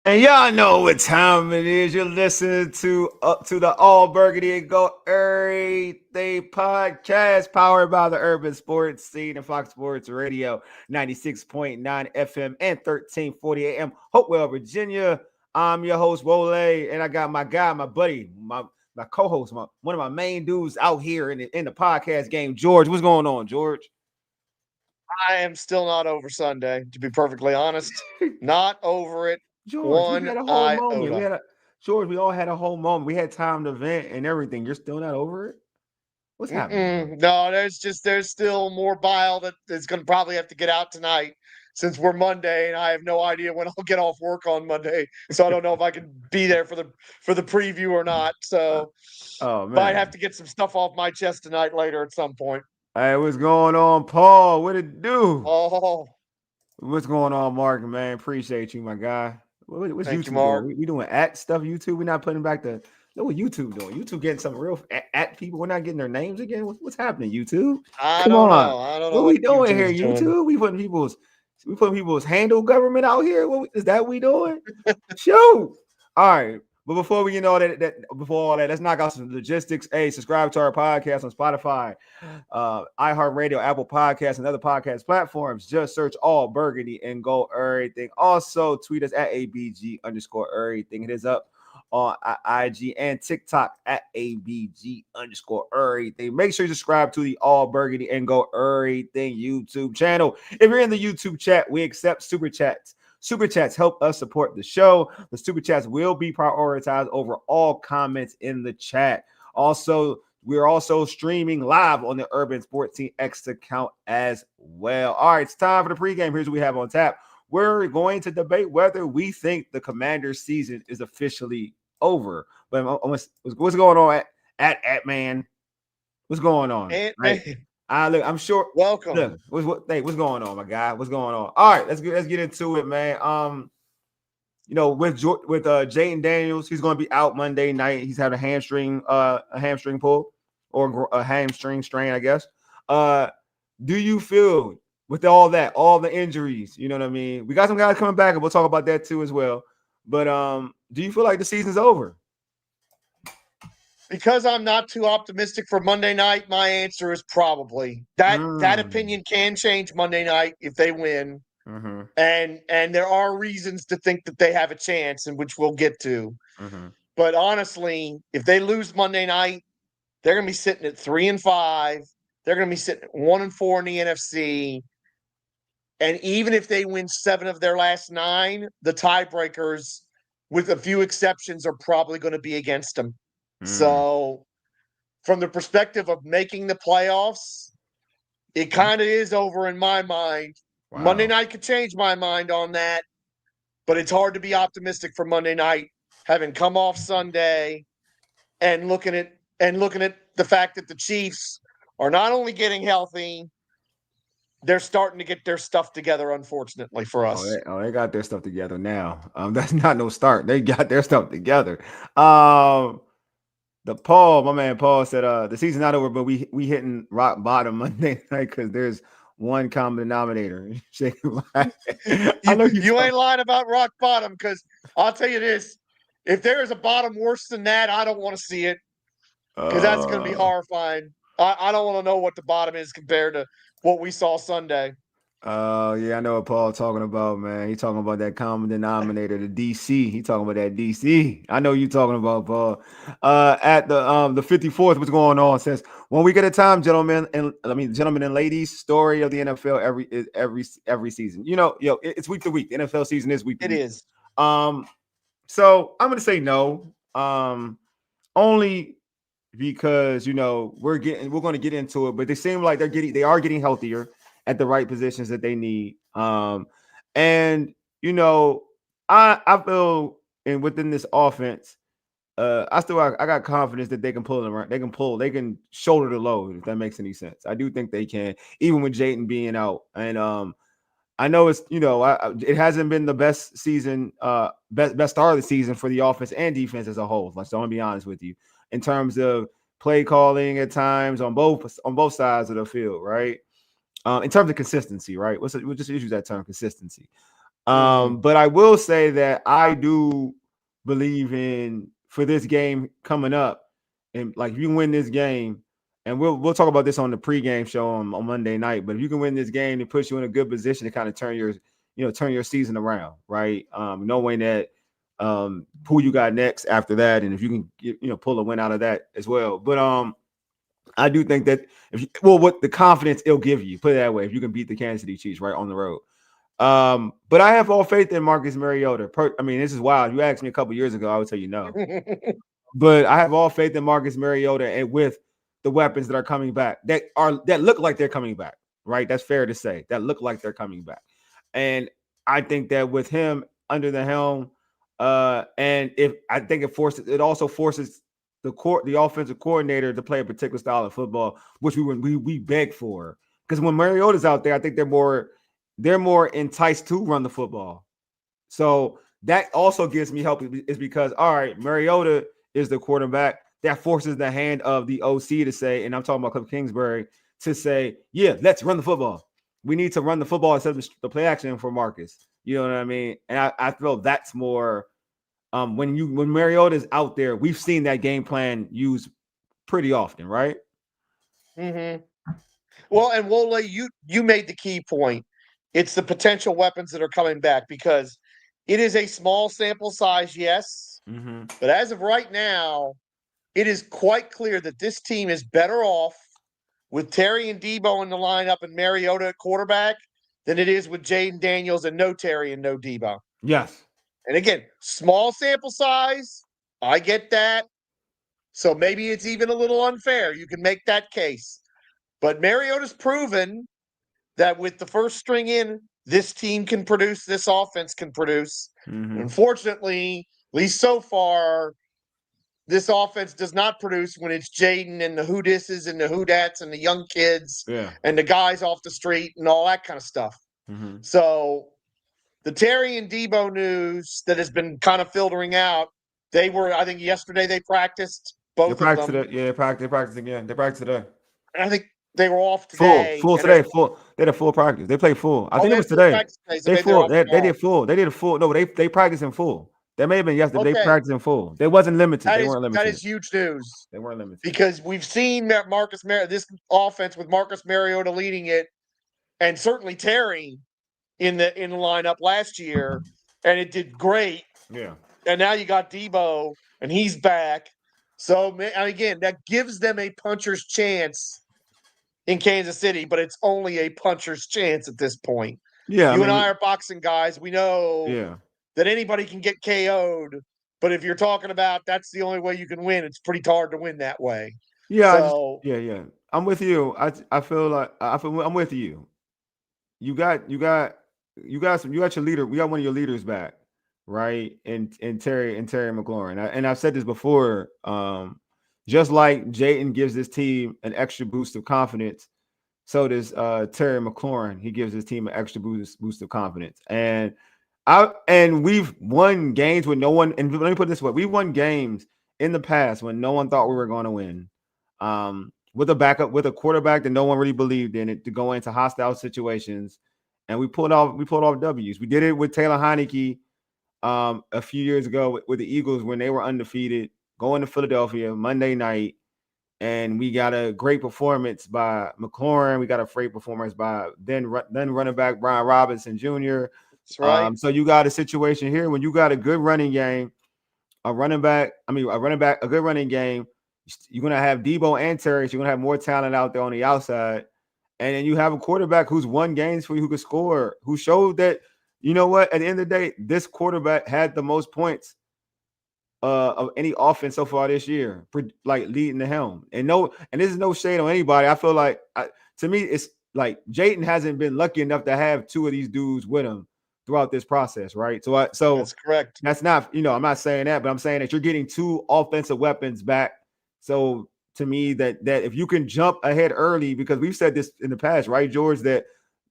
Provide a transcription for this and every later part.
And y'all know what time it is. You're listening to the All Burgundy and Go Everything podcast, powered by the Urban Sports Scene and Fox Sports Radio, 96.9 FM and 1340 AM, Hopewell, Virginia. I'm your host, Wole, and I got my guy, my buddy, my co-host, one of my main dudes out here in the podcast game, George. What's going on, George? I am still not over Sunday, to be perfectly honest. Not over it George, we one had a whole moment. iota. George, we all had a whole moment. We had time to vent and everything. You're still not over it? What's happening, George? No, there's still more bile that is going to probably have to get out tonight since we're Monday, and I have no idea when I'll get off work on Monday. So I don't know if I can be there for the preview or not. So Oh might have man. to get some stuff off my chest tonight later at some point. Hey, what's going on, Paul? What it do? Oh, What's going on, Mark? Man, appreciate you, my guy. What's thank you, YouTube doing? Mark. We doing at stuff YouTube. We're not putting back the. Look what YouTube doing. YouTube getting some real at people. We're not getting their names again. What's happening, YouTube? I Come don't on. know. I don't know What what we doing here, YouTube's doing. YouTube? We putting people's handle government out here. Is that we doing? Shoot. All right. But before we get all before all that, let's knock out some logistics. Hey, subscribe to our podcast on Spotify, iHeartRadio, Apple Podcasts, and other podcast platforms. Just search All Burgundy and Go Everything. Also, tweet us at ABG_everything. It is up on IG and TikTok at ABG_everything. Make sure you subscribe to the All Burgundy and Go Everything YouTube channel. If you're in the YouTube chat, we accept super chats. Super chats help us support the show. The super chats will be prioritized over all comments in the chat. Also, we're also streaming live on the Urban Sports Team X account as well. All right, it's time for the pregame. Here's what we have on tap. We're going to debate whether we think the Commanders' season is officially over. But what's going on at man? What's going on? And Right. Look, I'm sure. welcome. Look, what's going on, my guy? What's going on? All right, let's get into it, man. With Jayden Daniels, he's going to be out Monday night. He's had a hamstring pull or a hamstring strain, I guess. Do you feel with all the injuries? You know what I mean. We got some guys coming back, and we'll talk about that too as well. But do you feel like the season's over? Because I'm not too optimistic for Monday night, my answer is probably. That opinion can change Monday night if they win. Mm-hmm. And there are reasons to think that they have a chance, in which we'll get to. Mm-hmm. But honestly, if they lose Monday night, they're going to be sitting at 3-5. They're going to be sitting at 1-4 in the NFC. And even if they win 7 of their last 9, the tiebreakers, with a few exceptions, are probably going to be against them. So, from the perspective of making the playoffs, it kind of is over in my mind. Wow. Monday night could change my mind on that, but it's hard to be optimistic for Monday night, having come off Sunday and looking at the fact that the Chiefs are not only getting healthy, they're starting to get their stuff together, unfortunately for us. They got their stuff together now. That's not no start. They got their stuff together. My man Paul said, the season's not over, but we hitting rock bottom Monday night because there's one common denominator. You ain't lying about rock bottom, because I'll tell you this: if there is a bottom worse than that, I don't want to see it, because that's going to be horrifying. I don't want to know what the bottom is compared to what we saw Sunday. Yeah, I know what Paul's talking about, man. He's talking about that common denominator, the DC. He talking about that DC. I know you talking about, Paul. At the 54th, what's going on? Says 1 week at a time, gentlemen and ladies. Story of the NFL every season. It's week to week. The NFL season is week to week. It is. So I'm gonna say no. Only because we're going to get into it, but they seem like they are getting healthier at the right positions that they need. I feel, and within this offense, I got confidence that they can pull around. They can shoulder the load, if that makes any sense. I do think they can, even with Jayden being out. And I know it's it hasn't been the best season, best start of the season for the offense and defense as a whole. So I'm gonna be honest with you, in terms of play calling at times on both sides of the field, right? In terms of consistency, right? We'll just use that term, consistency. But I will say that I do believe in for this game coming up, and like if you win this game, and we'll talk about this on the pregame show on Monday night. But if you can win this game, it puts you in a good position to kind of turn your season around, right? Knowing that who you got next after that, and if you can pull a win out of that as well. But I do think that what the confidence it'll give you, put it that way, if you can beat the Kansas City Chiefs right on the road. But I have all faith in Marcus Mariota. This is wild. You asked me a couple years ago, I would tell you no. But I have all faith in Marcus Mariota and with the weapons that are coming back that look like they're coming back, right? That's fair to say. That look like they're coming back. And I think that with him under the helm, and it also forces the offensive coordinator to play a particular style of football, which we beg for. Because when Mariota's out there, I think they're more enticed to run the football. So that also gives me hope is because, all right, Mariota is the quarterback. That forces the hand of the OC to say, and I'm talking about Cliff Kingsbury, to say, yeah, let's run the football. We need to run the football instead of the play action for Marcus. You know what I mean? And I feel that's more when Mariota's out there, we've seen that game plan used pretty often, right? Well, and Wole, you made the key point. It's the potential weapons that are coming back because it is a small sample size, yes. But as of right now, it is quite clear that this team is better off with Terry and Debo in the lineup and Mariota at quarterback than it is with Jayden Daniels and no Terry and no Debo. Yes. And again, small sample size. I get that. So maybe it's even a little unfair. You can make that case. But Mariota's proven that with the first string in, this team can produce, this offense can produce. Unfortunately, at least so far, this offense does not produce when it's Jayden and the who disses and the who dats and the young kids and the guys off the street and all that kind of stuff. So the Terry and Debo news that has been kind of filtering out, I think yesterday they practiced, both of them. They practiced again. They practiced today. I think they were off today. Full today. Full. They had a full practice. They played full. I think it was today. They full. They did full. They did a full. No, they practiced in full. That may have been yesterday. They practiced in full. They wasn't limited. They weren't limited. That is huge news. They weren't limited because we've seen this offense with Marcus Mariota leading it, and certainly Terry in the lineup last year, and it did great. Yeah. And now you got Debo, and he's back. So again, that gives them a puncher's chance in Kansas City, but it's only a puncher's chance at this point. Yeah, and I are boxing guys. We know that anybody can get KO'd, but if you're talking about that's the only way you can win, it's pretty hard to win that way. Yeah, I'm with you. I feel I'm with you. You got your leader. We got one of your leaders back, right? And Terry McLaurin. And I've said this before. Just like Jayden gives this team an extra boost of confidence, so does Terry McLaurin. He gives his team an extra boost of confidence. And we've won games with no one. And let me put it this way: we won games in the past when no one thought we were going to win. With a quarterback that no one really believed in it, to go into hostile situations, and we pulled off W's. We did it with Taylor Heineke a few years ago with the Eagles when they were undefeated, going to Philadelphia Monday night, and we got a great performance by McLaurin. We got a great performance by then running back Brian Robinson Jr. That's right. So you got a situation here when you got a good running game, a good running game. You're going to have Debo and Terry. So you're going to have more talent out there on the outside. And then you have a quarterback who's won games for you, who could score, who showed that, you know what, at the end of the day, this quarterback had the most points of any offense so far this year, like leading the helm. And this is no shade on anybody. I feel like, to me, it's like Jayden hasn't been lucky enough to have two of these dudes with him throughout this process, right? So that's correct. That's not, I'm not saying that, but I'm saying that you're getting two offensive weapons back. So to me, that if you can jump ahead early, because we've said this in the past, right, George, that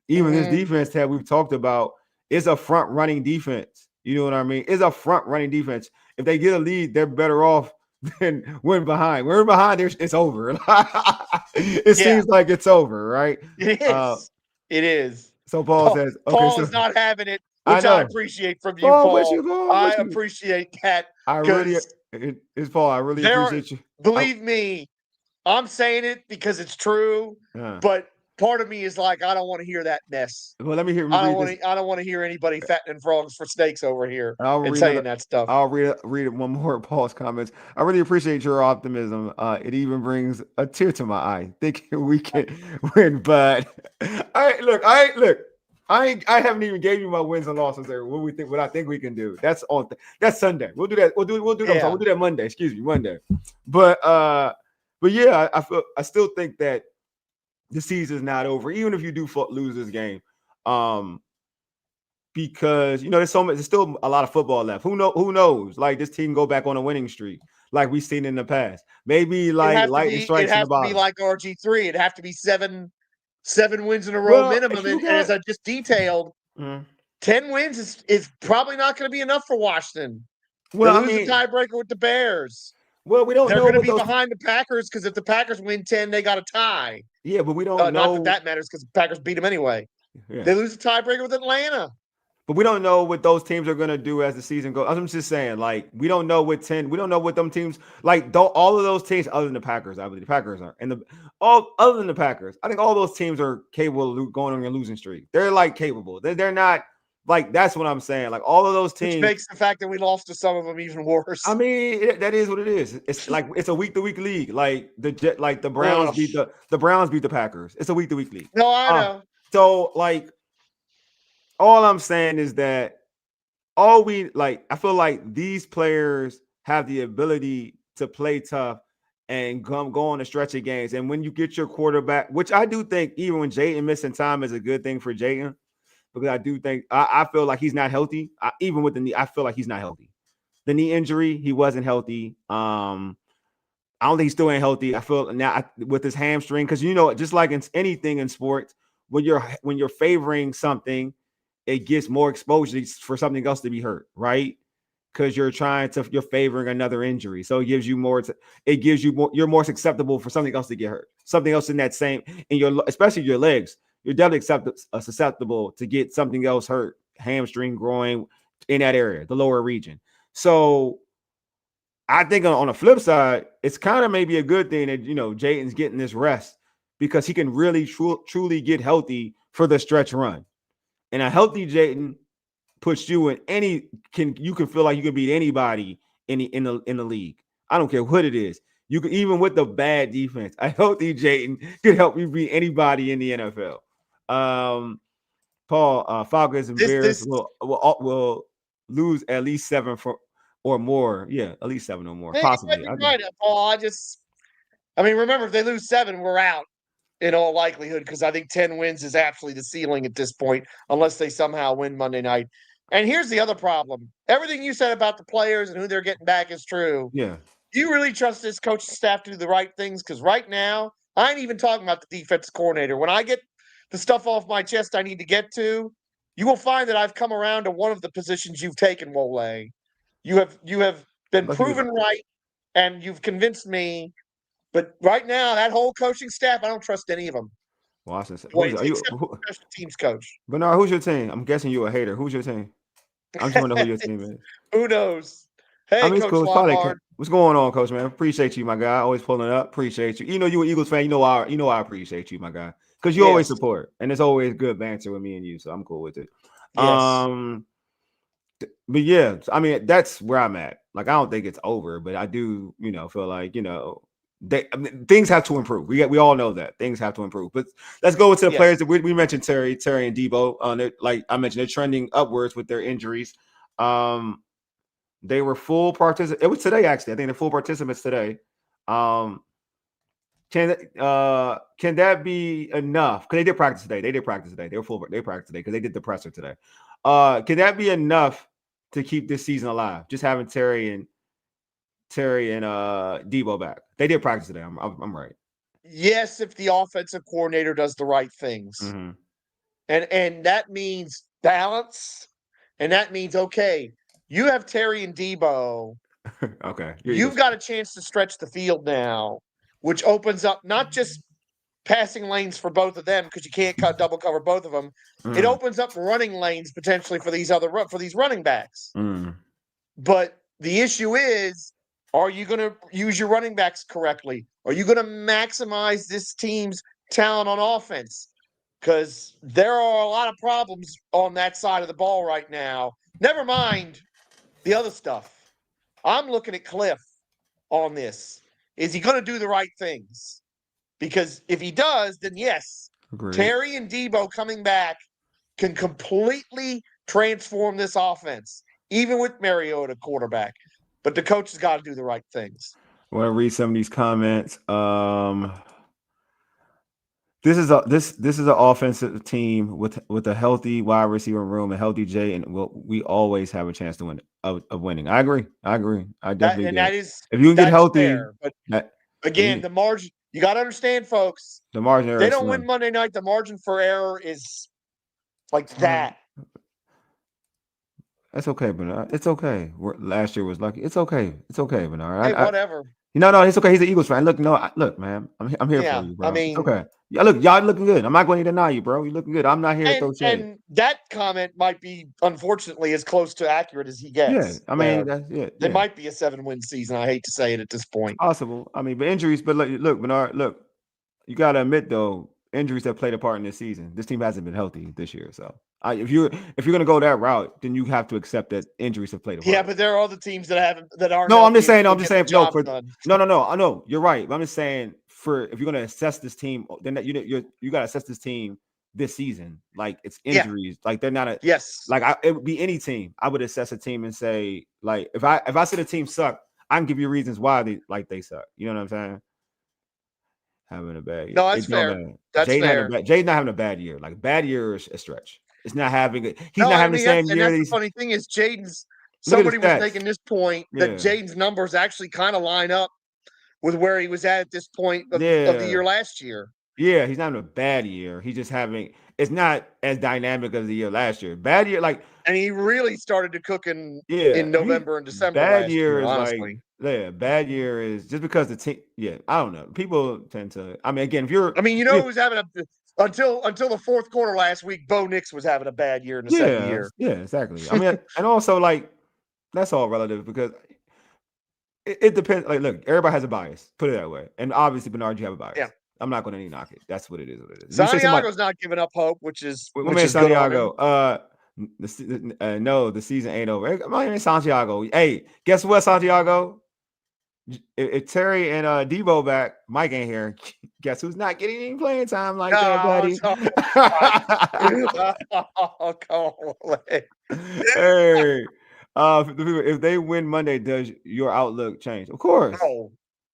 even this defense that we've talked about is a front running defense. You know what I mean? It's a front running defense. If they get a lead, they're better off than when behind. When we're behind, it's over. It seems like it's over, right? It is. It is. So Paul says, Paul is not having it I which I know. appreciate from you, Paul, with Paul. you, Paul, I with you. appreciate that I really, because it's Paul. I really there are, appreciate you. believe me, I'm saying it because it's true, Uh, but part of me is like, I don't want to hear that mess. well, let me I don't read want this. to. I don't want to hear anybody fattening frogs for snakes over here I'll and read saying another. that stuff. I'll read one more of Paul's comments. I really appreciate your optimism. It even brings a tear to my eye, thinking we can win. But I haven't even gave you my wins and losses there. What we think, what I think we can do. That's Sunday. We'll do that. I'm sorry, Yeah, we'll do that Monday. Excuse me, Monday. But yeah, I still think that the season's not over, even if you do lose this game. Um, because there's still a lot of football left. Who knows? Like this team go back on a winning streak, like we've seen in the past. Maybe it like has to lightning be. It strikes in the has to be bottom. like RG3. It'd have to be seven wins in a row Well, minimum. if you And got as I just detailed, mm, 10 wins is probably not going to be enough for Washington. They well, I lose the mean, tiebreaker with the Bears. well, we don't They're know going to what be those. behind the Packers because if the Packers win 10, they got a tie. Yeah, but we don't Not that know. that matters because the Packers beat them anyway. Yeah, They lose the tiebreaker with Atlanta. but we don't know what those teams are gonna do as the season goes. I'm just saying, like, we don't know what 10. We don't know what them teams like. All of those teams, other than the Packers, I believe the Packers are, and the all other than the Packers, I think all those teams are capable of going on a losing streak. They're like capable. They're not like that's what I'm saying. Like all of those Which teams. makes the fact that we lost to some of them even I worse. mean, that is what it is. It's like it's a week to week league. Like the Browns Ugh. beat the Browns beat the Packers. It's a week to week league. No, I Uh, know. so like all I'm saying is that all we like, I feel like these players have the ability to play tough and go on a stretch of games. And when you get your quarterback, which I do think, even when Jayden missing time is a good thing for Jayden, because I do think I feel like he's not healthy. Even with the knee, I feel like he's not healthy. The knee injury, he wasn't healthy. I don't think he still ain't healthy. I feel now with his hamstring, because just like in anything in sports, when you're favoring something, it gets more exposure for something else to be hurt, right? Because you're favoring another injury, so it gives you more. It gives you more. You're more susceptible for something else to get hurt. Something else in that same in your, especially your legs. You're definitely susceptible to get something else hurt, hamstring, groin, in that area, the lower region. So I think on the flip side, it's kind of maybe a good thing that Jayden's getting this rest because he can really truly get healthy for the stretch run. And a healthy Jayden puts you in you can feel like you can beat anybody in the league. I don't care what it is. You can, even with the bad defense, a healthy Jayden could help you beat anybody in the NFL. Paul, Falcons and This Bears this will lose at least 7 or more. Yeah, at least 7 or more, Hey, you might possibly. be right, Paul. I mean, remember if they lose 7, we're out in all likelihood because I think 10 wins is absolutely the ceiling at this point, unless they somehow win Monday night. And here's the other problem: everything you said about the players and who they're getting back is true. Yeah. Do you really trust this coaching staff to do the right things? Because right now, I ain't even talking about the defensive coordinator. When I get the stuff off my chest I need to get to, you will find that I've come around to one of the positions you've taken, Wole. You have been Let's get proven back. right, and you've convinced me. But right now, that whole coaching staff, I don't trust any of them. Washington. Wait, except the special teams coach. Bernard, who's your team? I'm guessing you're a hater. Who's your team? I just want to know who your team is. Who knows? I Hey, mean, it's Coach cool. It's probably Lombard. what's going on, Coach, man. Appreciate you, my guy. Always pulling up. Appreciate you. You an Eagles fan. I appreciate you, my guy, because you always Yes, support, and it's always good banter with me and you. So I'm cool with it. yes, But yeah, I mean, that's where I'm at. Like, I don't think it's over, but I do, feel like, things have to improve. We all know that things have to improve. But let's go into the yes. players that we mentioned. Terry and Debo. Like I mentioned, they're trending upwards with their injuries. They were full participants. It was today, actually. I think they're full participants today. Um, can that be enough? Because they did practice today. They were full. They practiced today because they did the presser today. Can that be enough to keep this season alive? Just having Terry and Debo back. They did practice today. I'm right. Yes, if the offensive coordinator does the right things. Mm-hmm. And that means balance. And that means, okay, you have Terry and Debo. Okay. Here you go. You've got a chance to stretch the field now, which opens up not just passing lanes for both of them because you can't double cover both of them. It opens up running lanes potentially for these running backs. But the issue is, are you going to use your running backs correctly? Are you going to maximize this team's talent on offense? Because there are a lot of problems on that side of the ball right now. Never mind the other stuff. I'm looking at Cliff on this. Is he going to do the right things? Because if he does, then yes, Agreed. Terry and Debo coming back can completely transform this offense, even with Mariota quarterback. But the coach has got to do the right things. I want to read some of these comments. This is an offensive team with a healthy wide receiver room, a healthy Jay, and we always have a chance to win of winning. I agree. I definitely do. That is, if you can get healthy. Fair, but again, the margin, you got to understand, folks. The margin. They don't win Monday night. The margin for error is like that. That's okay, Bernard. It's okay. Last year was lucky. It's okay. It's okay, Bernard. Hey, whatever. No, it's okay. He's an Eagles fan. Look, look, man. I'm here for you, bro. I mean, it's okay. Yeah, look, y'all looking good. I'm not going to deny you, bro. You're looking good. I'm not here to throw shade. And that comment might be, unfortunately, as close to accurate as he gets. Yeah, I mean, It might be a 7-win season. I hate to say it at this point. Possible. I mean, but injuries. But look, Bernard. Look, you got to admit though, injuries have played a part in this season. This team hasn't been healthy this year, so. If you're gonna go that route, then you have to accept that injuries have played a part. Yeah, but there are other teams that aren't. No, I'm just saying. No. I know you're right. But I'm just saying, if you're gonna assess this team, then you gotta assess this team this season. Like it's injuries. Like they're not it would be any team. I would assess a team and say, like, if I see the team suck, I can give you reasons why they suck. You know what I'm saying? Having a bad year. No, that's fair. That's fair. Jay's not having a bad year. Like bad year is a stretch. It's not having it. He's not having the same year. And that's the funny thing is, somebody was making this point that Jayden's numbers actually kind of line up with where he was at this point of the year last year. Yeah, he's not having a bad year. He's just having. It's not as dynamic as the year last year. Bad year, like, and he really started to cook in November and December. Bad year is honestly. Bad year is just because the team. Yeah, I don't know. People tend to. I mean, again, if you're. I mean, who's having a. Until the fourth quarter last week, Bo Nix was having a bad year in the second year. Yeah, exactly. I mean, and also, like, that's all relative because it depends. Like, look, everybody has a bias. Put it that way. And obviously, Bernard, you have a bias. Yeah. I'm not going to knock it. That's what it is. Santiago's not giving up hope, which is Santiago. No, the season ain't over. My name is Santiago. Hey, guess what, Santiago? If Terry and Debo back, Mike ain't here. Guess who's not getting any playing time like that, buddy? Hey, if they win Monday, does your outlook change? Of course.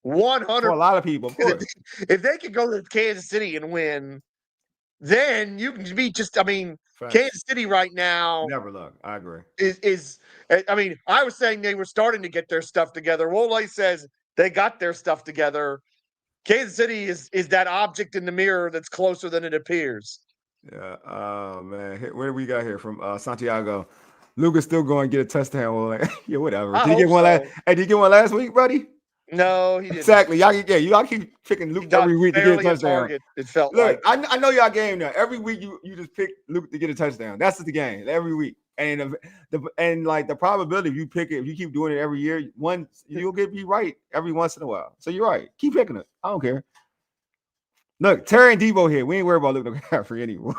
100. For a lot of people, of course. If they could go to Kansas City and win, then you can be just. I mean, Facts. Kansas City right now. Never look. I agree. I mean, I was saying they were starting to get their stuff together. Wole says they got their stuff together. Kansas City is that object in the mirror that's closer than it appears. Yeah. Oh man, where do we got here from Santiago? Luka's still going to get a touchdown. Well, yeah, whatever. Did he get one last? Hey, did you get one last week, buddy? No, he didn't. Exactly. Y'all keep picking Luke every week to get a touchdown. It felt like I know y'all game now. Every week you just pick Luke to get a touchdown. That's the game every week. And the probability if you pick it, if you keep doing it every year, you'll be right every once in a while. So you're right. Keep picking it. I don't care. Look, Terry and Debo here. We ain't worried about Luke McCaffrey anymore.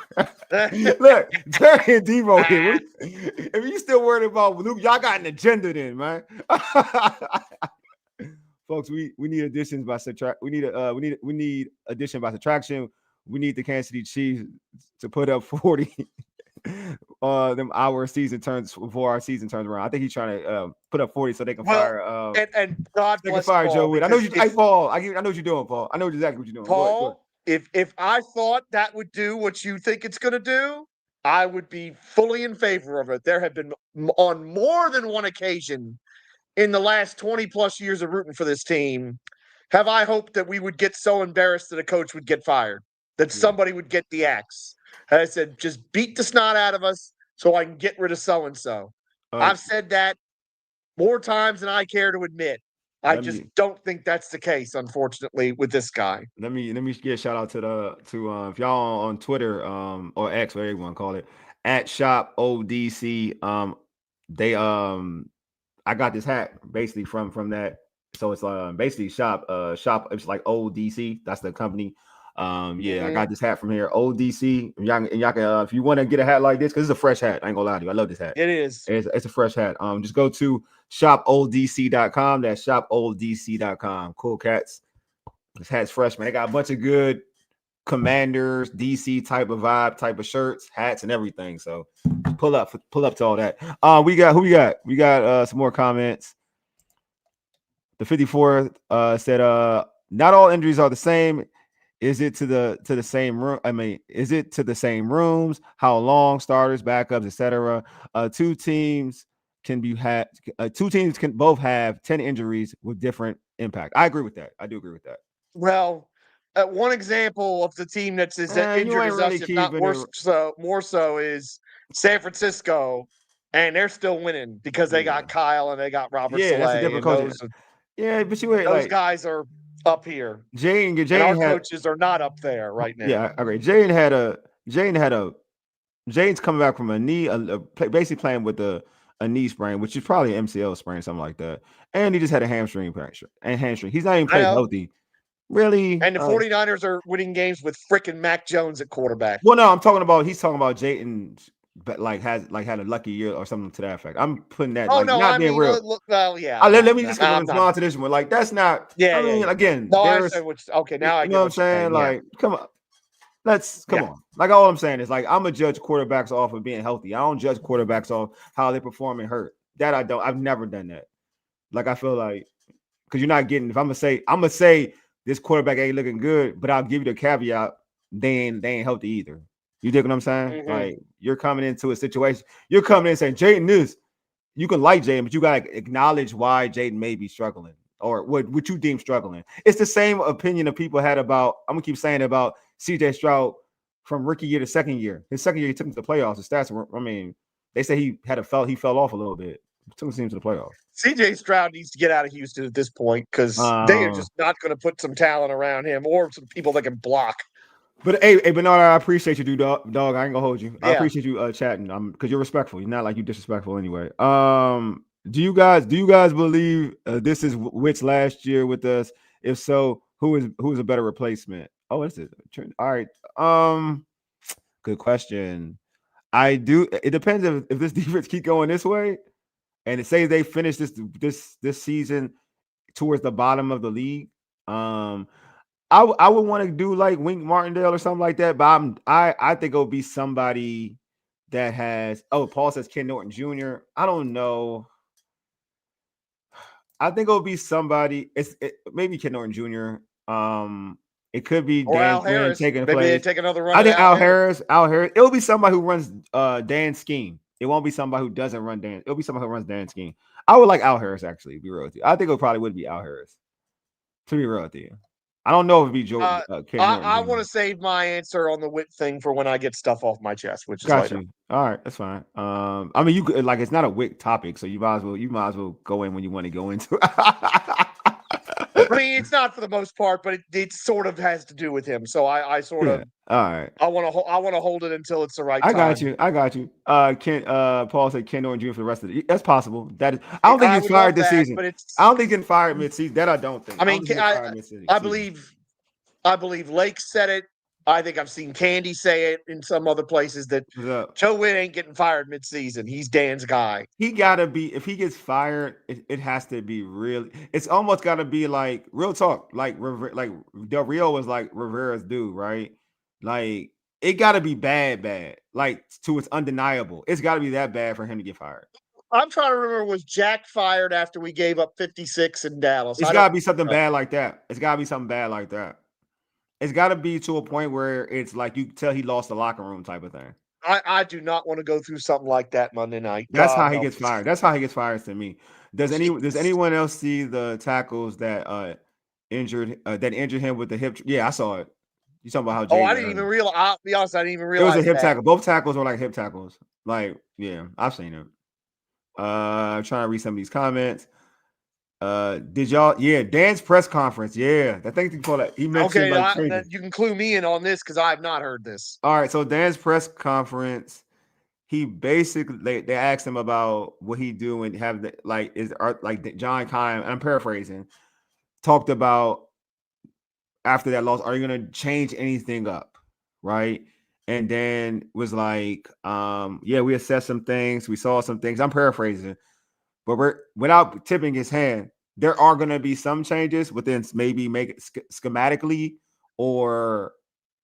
Look, Terry and Debo here. If you still worried about Luke, y'all got an agenda then, man. Folks, we need additions by subtract. We need addition by subtraction. We need the Kansas City Chiefs to put up 40. Our season turns before our season turns around. I think he's trying to put up 40 so they can fire. And God bless fire Paul, Joe Wood. I know you. Hey, Paul. I know what you're doing, Paul. I know exactly what you're doing. Paul, if I thought that would do what you think it's going to do, I would be fully in favor of it. There have been on more than one occasion in the last 20 plus years of rooting for this team, have I hoped that we would get so embarrassed that a coach would get fired, that somebody would get the axe. And I said, just beat the snot out of us so I can get rid of so-and-so. I've said that more times than I care to admit. I just don't think that's the case, unfortunately, with this guy. Let me get a shout out to if y'all on Twitter or X, whatever you want to call it, at Shop ODC. They I got this hat basically from that. So it's basically shop it's like ODC. That's the company. Yeah, I got this hat from here. ODC. Y'all can if you want to get a hat like this, because it's a fresh hat. I ain't gonna lie to you. I love this hat. It is. It's a fresh hat. Just go to shopoldc.com. That's shopoldc.com. Cool cats. This hat's fresh, man. They got a bunch of good Commanders, DC type of vibe, type of shirts, hats, and everything. So pull up to all that. We got who we got? We got some more comments. The 54th said not all injuries are the same. Is it to the same room? I mean, is it to the same rooms? How long? Starters, backups, etc. Two teams can both have 10 injuries with different impact. I agree with that. I do agree with that. Well, one example of the team that's as injured as us, if not worse, more so, is San Francisco, and they're still winning because they got Kyle and they got Robert Saleh. That's a different coach. But those guys are up here. Jayden and our coaches are not up there right now. Yeah, I agree. Jayden's coming back from a knee, basically playing with a knee sprain, which is probably an MCL sprain, something like that. And he just had a hamstring fracture. He's not even playing healthy. Really? And the 49ers are winning games with freaking Mac Jones at quarterback. Well, no, he's talking about Jayden, but had a lucky year or something to that effect. I'm putting that. Oh, no, not being real. Well, yeah. Let me just respond to this one. Like, that's not. Yeah. I mean, again, no, I understand okay, now I get what I'm saying. Like, come on. Come on. Like, all I'm saying is, like, I'm a judge quarterbacks off of being healthy. I don't judge quarterbacks off how they perform and hurt. That I don't. I've never done that. Like, I feel like, because you're not getting. If I'm gonna say this quarterback ain't looking good, but I'll give you the caveat, they ain't healthy either. You dig what I'm saying? Mm-hmm. Like, you're coming into a situation. You're coming in saying Jayden this. You can like Jayden, but you gotta acknowledge why Jayden may be struggling or what you deem struggling. It's the same opinion that people had about. I'm gonna keep saying about CJ Stroud from rookie year to second year. His second year, he took him to the playoffs. His stats were, I mean, they say he fell off a little bit. Took his team to the playoffs. CJ Stroud needs to get out of Houston at this point because they are just not going to put some talent around him or some people that can block. But hey, Bernard, I appreciate you, dog. I ain't gonna hold you. I appreciate you chatting. Because you're respectful. You're not like you disrespectful anyway. Do you guys believe this is Witt's last year with us? If so, who is a better replacement? Oh, is it? All right. Good question. I do. It depends if this defense keep going this way, and it says they finish this season towards the bottom of the league. I would want to do like Wink Martindale or something like that, but I think it'll be somebody that has. Oh, Paul says Ken Norton Jr. I don't know. I think it'll be somebody. Maybe Ken Norton Jr. It could be or Dan Al Harris taking maybe place. they take another run. I think Al Harris. It'll be somebody who runs Dan's scheme. It won't be somebody who doesn't run Dan. It'll be somebody who runs Dan's scheme. I would like Al Harris actually. Be real with you. I think it probably would be Al Harris. To be real with you. I don't know if it'd be Joe. I want to save my answer on the Witt thing for when I get stuff off my chest, which is Got later. You. All right, that's fine. I mean, you could like it's not a Witt topic, so you might as well go in when you want to go into it. I mean, it's not for the most part, but it sort of has to do with him. So I sort of. All right. I want to hold it until it's the right time. I got you. Paul said Ken Norton Jr. for the rest of the year. That's possible. That is. I don't think he's fired this season. But I don't think he's getting fired mid-season. That I don't think. I mean, I believe Lake said it. I think I've seen Candy say it in some other places that Joe Witt ain't getting fired mid-season. He's Dan's guy. He gotta be. If he gets fired, it has to be really. It's almost gotta be like real talk. Like Del Rio was like Rivera's dude, right? Like it gotta be bad. Like it's undeniable. It's gotta be that bad for him to get fired. I'm trying to remember, was Jack fired after we gave up 56 in Dallas? It's gotta be something bad like that. It's gotta be something bad like that. It's got to be to a point where it's like you tell he lost the locker room type of thing. I do not want to go through something like that Monday night. That's how he gets fired. That's how he gets fired to me. Does anyone else see the tackles that injured him with the hip? Yeah, I saw it. You talking about how? I didn't even realize. I'll be honest, I didn't even realize it was a hip tackle. Both tackles were like hip tackles. Like, yeah, I've seen it. I'm trying to read some of these comments. Did y'all? Yeah, Dan's press conference. Yeah, I think he mentioned Okay, like changes. you can clue me in on this because I have not heard this. All right, so Dan's press conference, he basically they asked him about what he do and have the like John Kime. I'm paraphrasing. Talked about after that loss, are you gonna change anything up, right? And then was like, yeah, we assessed some things, we saw some things. I'm paraphrasing, but we're without tipping his hand, there are gonna be some changes within maybe make it schematically or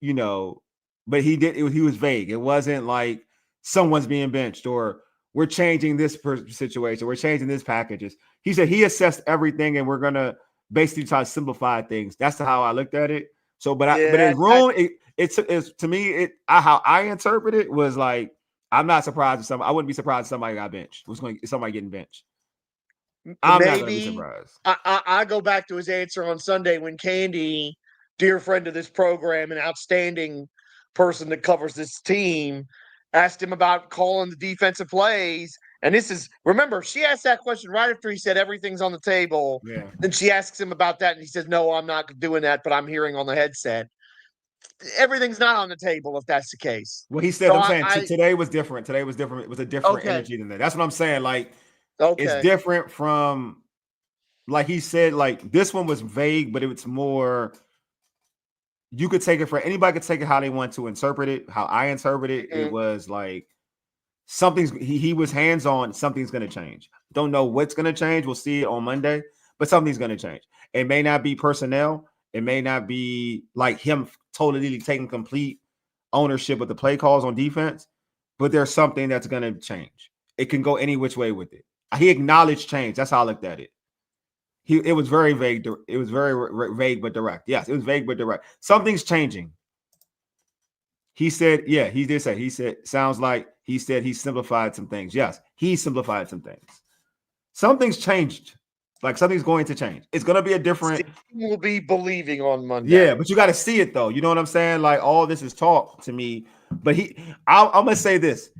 you know, but he was vague. It wasn't like someone's being benched or we're changing this situation, we're changing this packages. He said he assessed everything and we're gonna basically try to simplify things. That's how I looked at it. So, but his room, it's to me, how I interpret it was like I'm not surprised if somebody. I wouldn't be surprised if somebody got benched. Somebody getting benched. I'm not gonna be Maybe surprised. I go back to his answer on Sunday when Candy, dear friend of this program, an outstanding person that covers this team, asked him about calling the defensive plays. And this is, remember, she asked that question right after he said everything's on the table. Yeah. Then she asks him about that, and he says, "No, I'm not doing that, but I'm hearing on the headset." Everything's not on the table if that's the case. Well, he said, So I'm saying today was different. Today was different. It was a different okay, energy than that. That's what I'm saying. Like, it's okay. different from, like he said, like this one was vague, but it was more, you could take it for anybody could take it how they want to interpret it. How I interpret it, it was like he was hands on. Something's going to change. Don't know what's going to change. We'll see it on Monday, but something's going to change. It may not be personnel. It may not be like him totally taking complete ownership of the play calls on defense, but there's something that's going to change. It can go any which way with it. He acknowledged change. That's how I looked at it. It was very vague. It was very vague but direct. Yes, it was vague but direct. Something's changing. He said, yeah, he did say. He said, sounds like he said he simplified some things. Yes, he simplified some things. Something's changed. Like something's going to change. It's going to be a different. We'll be believing on Monday. Yeah, but you got to see it though. You know what I'm saying? Like all this is talk to me. But I'm gonna say this.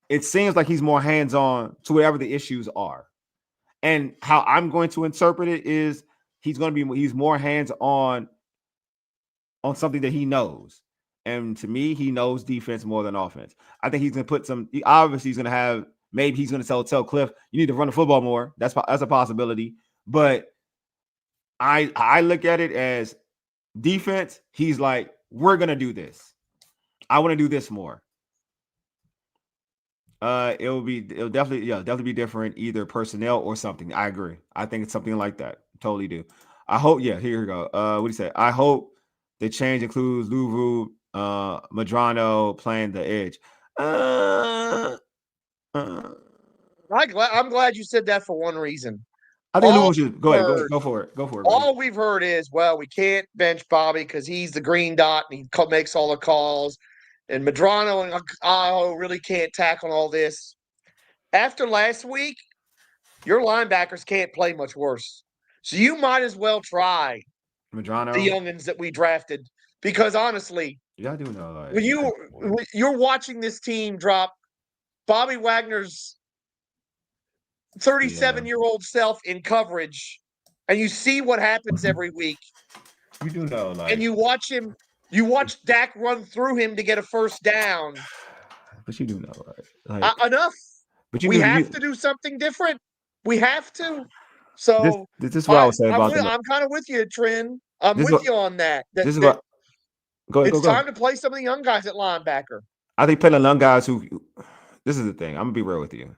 It seems like he's more hands-on to whatever the issues are. And how I'm going to interpret it is he's more hands-on something that he knows. And to me, he knows defense more than offense. I think he's gonna put some. Obviously, he's gonna have. Maybe he's gonna tell Cliff, you need to run the football more. That's a possibility. But I look at it as defense. He's like, we're gonna do this. I want to do this more. It'll definitely be different, either personnel or something. I agree. I think it's something like that. Totally do. I hope. Yeah, here we go. What do you say? I hope the change includes Luvu, Madrano playing the edge. I'm glad you said that for one reason. I think Luvu should go ahead. Go for it. Go for it. Buddy. All we've heard is, well, we can't bench Bobby because he's the green dot and he makes all the calls. And Madrano and Aho really can't tackle all this. After last week, your linebackers can't play much worse. So you might as well try Madrano, the youngins that we drafted. Because honestly, yeah, I do know. Like, when you're watching this team drop Bobby Wagner's 37-year-old self in coverage, and you see what happens every week. You do know, like, and you watch Dak run through him to get a first down. But you do know, like enough. But we have to do something different. We have to. So this is what I would say about I'm kind of with you, Trin. I'm with you on that. This is what. It's time to play some of the young guys at linebacker. I think playing the young guys who. This is the thing. I'm gonna be real with you.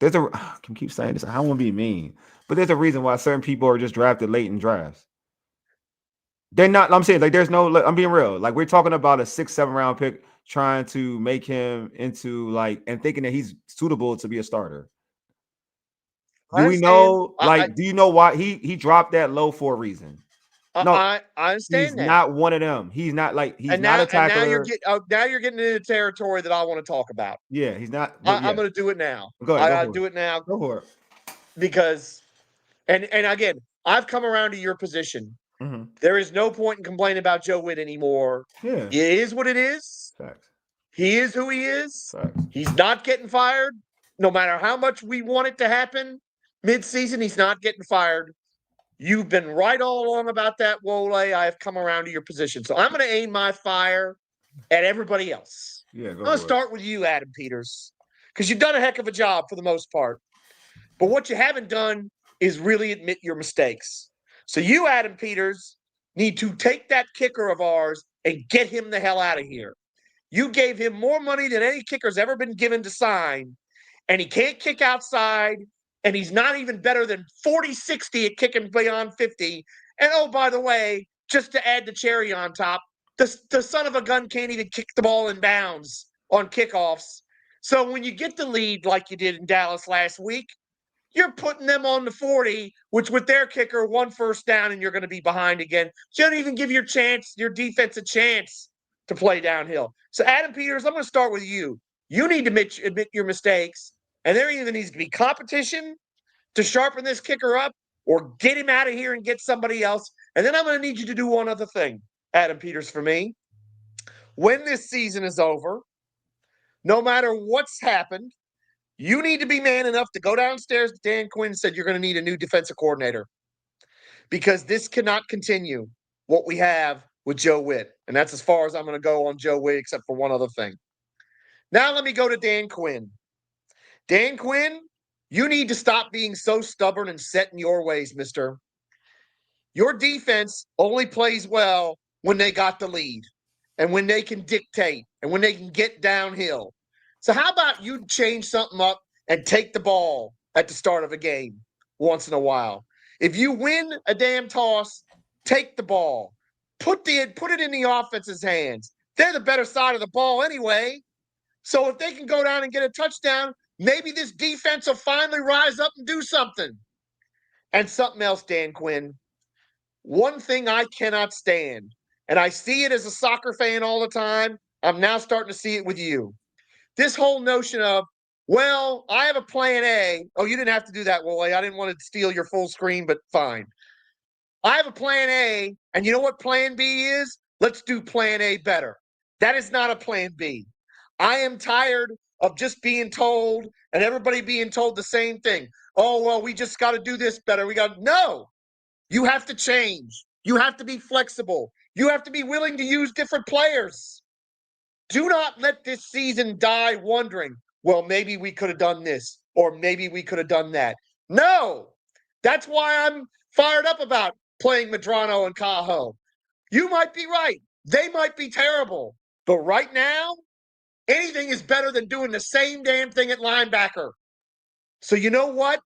I can keep saying this. I don't want to be mean, but there's a reason why certain people are just drafted late in drafts. They're not. I'm saying like there's no. I'm being real. Like we're talking about a 6-7 round pick, trying to make him into like and thinking that he's suitable to be a starter. Do we know? Like, do you know why he dropped that low for a reason? No, I understand he's not one of them. He's not like he's not a tackler. And now you're getting into territory that I want to talk about. Yeah, he's not. I'm going to do it now. Go ahead. I got to do it now. Go for it. Because, and again, I've come around to your position. Mm-hmm. There is no point in complaining about Joe Witt anymore. Yeah, it is what it is. Facts. He is who he is. Facts. He's not getting fired, no matter how much we want it to happen. Mid-season, he's not getting fired. You've been right all along about that, Wole. I have come around to your position. So I'm going to aim my fire at everybody else. Yeah, I'm go going to for it. start with you, Adam Peters, because you've done a heck of a job for the most part. But what you haven't done is really admit your mistakes. So you, Adam Peters, need to take that kicker of ours and get him the hell out of here. You gave him more money than any kicker's ever been given to sign, and he can't kick outside, and he's not even better than 40-60 at kicking beyond 50. And oh, by the way, just to add the cherry on top, the son of a gun can't even kick the ball in bounds on kickoffs. So when you get the lead like you did in Dallas last week, you're putting them on the 40, which with their kicker, 1 first down, and you're going to be behind again. So you don't even give your defense a chance to play downhill. So Adam Peters, I'm going to start with you. You need to admit your mistakes, and there either needs to be competition to sharpen this kicker up or get him out of here and get somebody else. And then I'm going to need you to do one other thing, Adam Peters, for me. When this season is over, no matter what's happened, you need to be man enough to go downstairs to Dan Quinn and said you're going to need a new defensive coordinator because this cannot continue what we have with Joe Witt. And that's as far as I'm going to go on Joe Witt, except for one other thing. Now let me go to Dan Quinn. Dan Quinn, you need to stop being so stubborn and set in your ways, mister. Your defense only plays well when they got the lead and when they can dictate and when they can get downhill. So how about you change something up and take the ball at the start of a game once in a while? If you win a damn toss, take the ball. Put it in the offense's hands. They're the better side of the ball anyway. So if they can go down and get a touchdown, maybe this defense will finally rise up and do something. And something else, Dan Quinn. One thing I cannot stand, and I see it as a soccer fan all the time, I'm now starting to see it with you. This whole notion of, well, I have a plan A. Oh, you didn't have to do that, Wole. I didn't want to steal your full screen, but fine. I have a plan A, and you know what plan B is? Let's do plan A better. That is not a plan B. I am tired of just being told and everybody being told the same thing. Oh, well, we just got to do this better. No. You have to change. You have to be flexible. You have to be willing to use different players. Do not let this season die wondering, well, maybe we could have done this or maybe we could have done that. No, that's why I'm fired up about playing Medrano and Cajo. You might be right. They might be terrible. But right now, anything is better than doing the same damn thing at linebacker. So you know what?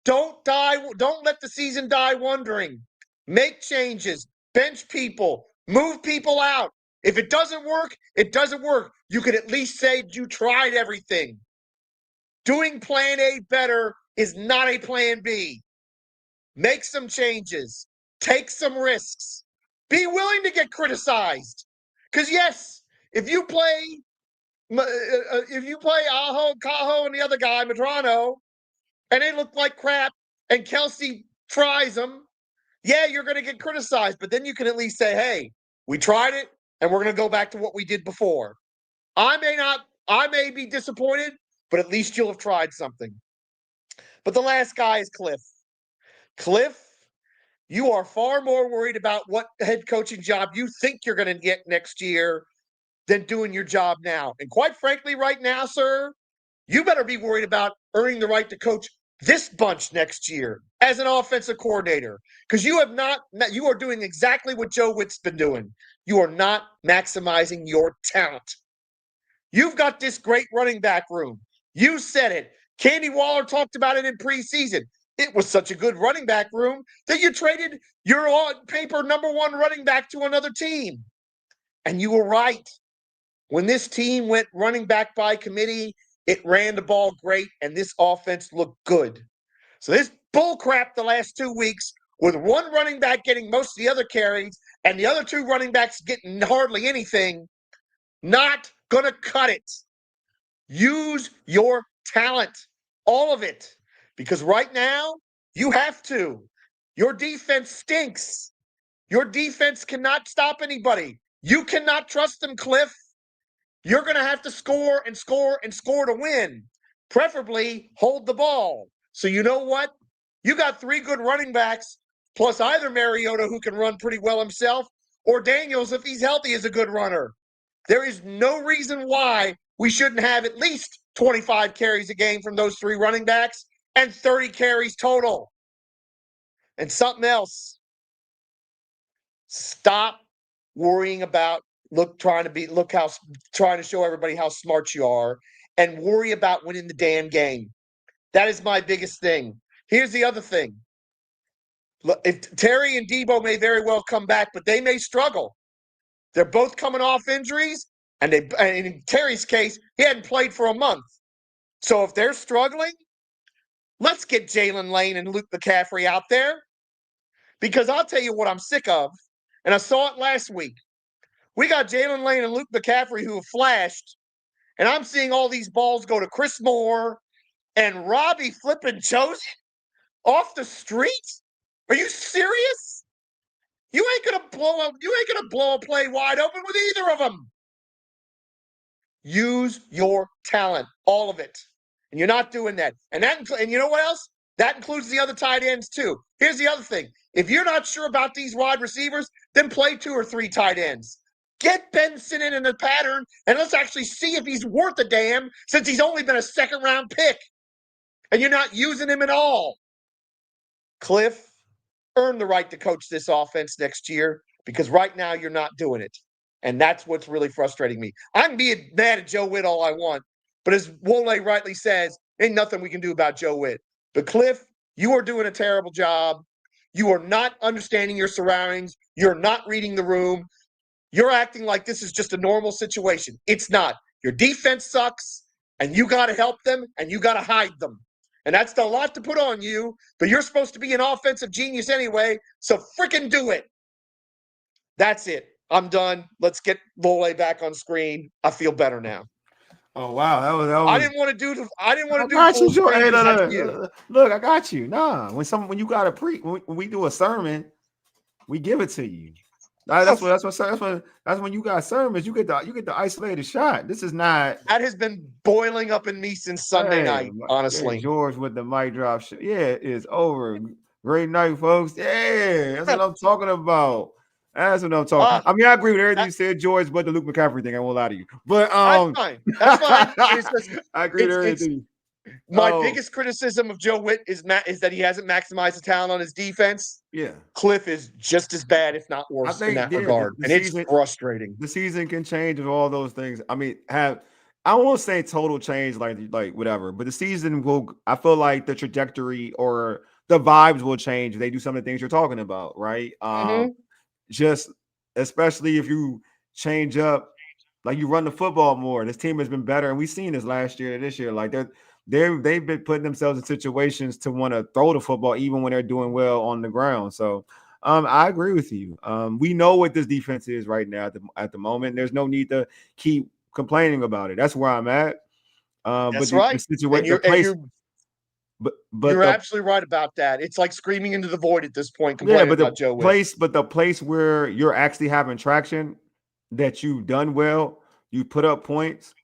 Don't let the season die wondering. Make changes, bench people, move people out. If it doesn't work, it doesn't work. You could at least say you tried everything. Doing plan A better is not a plan B. Make some changes. Take some risks. Be willing to get criticized. Because yes, if you play Aho, Cajo, and the other guy, Medrano, and they look like crap, and Kelsey tries them, yeah, you're going to get criticized. But then you can at least say, hey, we tried it, and we're going to go back to what we did before. I may be disappointed, but at least you'll have tried something. But the last guy is Cliff. Cliff, you are far more worried about what head coaching job you think you're going to get next year than doing your job now. And quite frankly, right now, sir, you better be worried about earning the right to coach this bunch next year as an offensive coordinator, because you are doing exactly what Joe Witt's been doing. You are not maximizing your talent. You've got this great running back room. You said it. Candy Waller talked about it in preseason. It was such a good running back room that you traded your on paper number one running back to another team. And you were right. When this team went running back by committee, it ran the ball great, and this offense looked good. So this bull crap the last 2 weeks with one running back getting most of the other carries and the other two running backs getting hardly anything, not going to cut it. Use your talent, all of it, because right now you have to. Your defense stinks. Your defense cannot stop anybody. You cannot trust them, Cliff. You're going to have to score and score and score to win. Preferably hold the ball. So you know what? You got 3 good running backs, plus either Mariota, who can run pretty well himself, or Daniels, if he's healthy, is a good runner. There is no reason why we shouldn't have at least 25 carries a game from those 3 running backs and 30 carries total. And something else. Stop worrying about trying to show everybody how smart you are and worry about winning the damn game. That is my biggest thing. Here's the other thing. If Terry and Debo may very well come back, but they may struggle. They're both coming off injuries, and in Terry's case, he hadn't played for a month. So if they're struggling, let's get Jalen Lane and Luke McCaffrey out there. Because I'll tell you what I'm sick of, and I saw it last week. We got Jalen Lane and Luke McCaffrey who have flashed, and I'm seeing all these balls go to Chris Moore and Robbie flipping Chosen off the street. Are you serious? You ain't gonna blow a play wide open with either of them. Use your talent, all of it, and you're not doing that. And you know what else? That includes the other tight ends too. Here's the other thing: if you're not sure about these wide receivers, then play 2 or 3 tight ends. Get Benson in the pattern, and let's actually see if he's worth a damn, since he's only been a second-round pick, and you're not using him at all. Cliff, earn the right to coach this offense next year, because right now you're not doing it. And that's what's really frustrating me. I can be mad at Joe Witt all I want, but as Wole rightly says, ain't nothing we can do about Joe Witt. But Cliff, you are doing a terrible job. You are not understanding your surroundings. You're not reading the room. You're acting like this is just a normal situation. It's not. Your defense sucks, and you got to help them, and you got to hide them. And that's a lot to put on you, but you're supposed to be an offensive genius anyway, so freaking do it. That's it. I'm done. Let's get Wole back on screen. I feel better now. Oh wow, that was. I didn't want to do. I didn't want to do got you, full screen. Hey, You. look, I got you. Nah, when you got when we do a sermon, we give it to you. That's when you got sermons. You get the isolated shot. This is not. That has been boiling up in me since Sunday night. Honestly, George with the mic drop. Yeah, it is over. Great night, folks. Yeah, that's what I'm talking about. That's what I'm talking. I mean, I agree with everything you said, George, but the Luke McCaffrey thing, I won't lie to you. But that's fine. That's fine. I agree with everything. My biggest criticism of Joe Witt is that he hasn't maximized the talent on his defense. Yeah. Cliff is just as bad, if not worse, in that regard. And it's frustrating. The season can change with all those things. I mean, I won't say total change like whatever, but the season will, I feel like the trajectory or the vibes will change if they do some of the things you're talking about, right? Just especially if you change up, like you run the football more. This team has been better, and we've seen this last year and this year. Like they've been putting themselves in situations to want to throw the football even when they're doing well on the ground. So I agree with you. We know what this defense is right now at the moment. There's no need to keep complaining about it. That's where I'm at. That's right. The situation, but you're absolutely right about that. It's like screaming into the void at this point. The place where you're actually having traction, that you've done well, you put up points,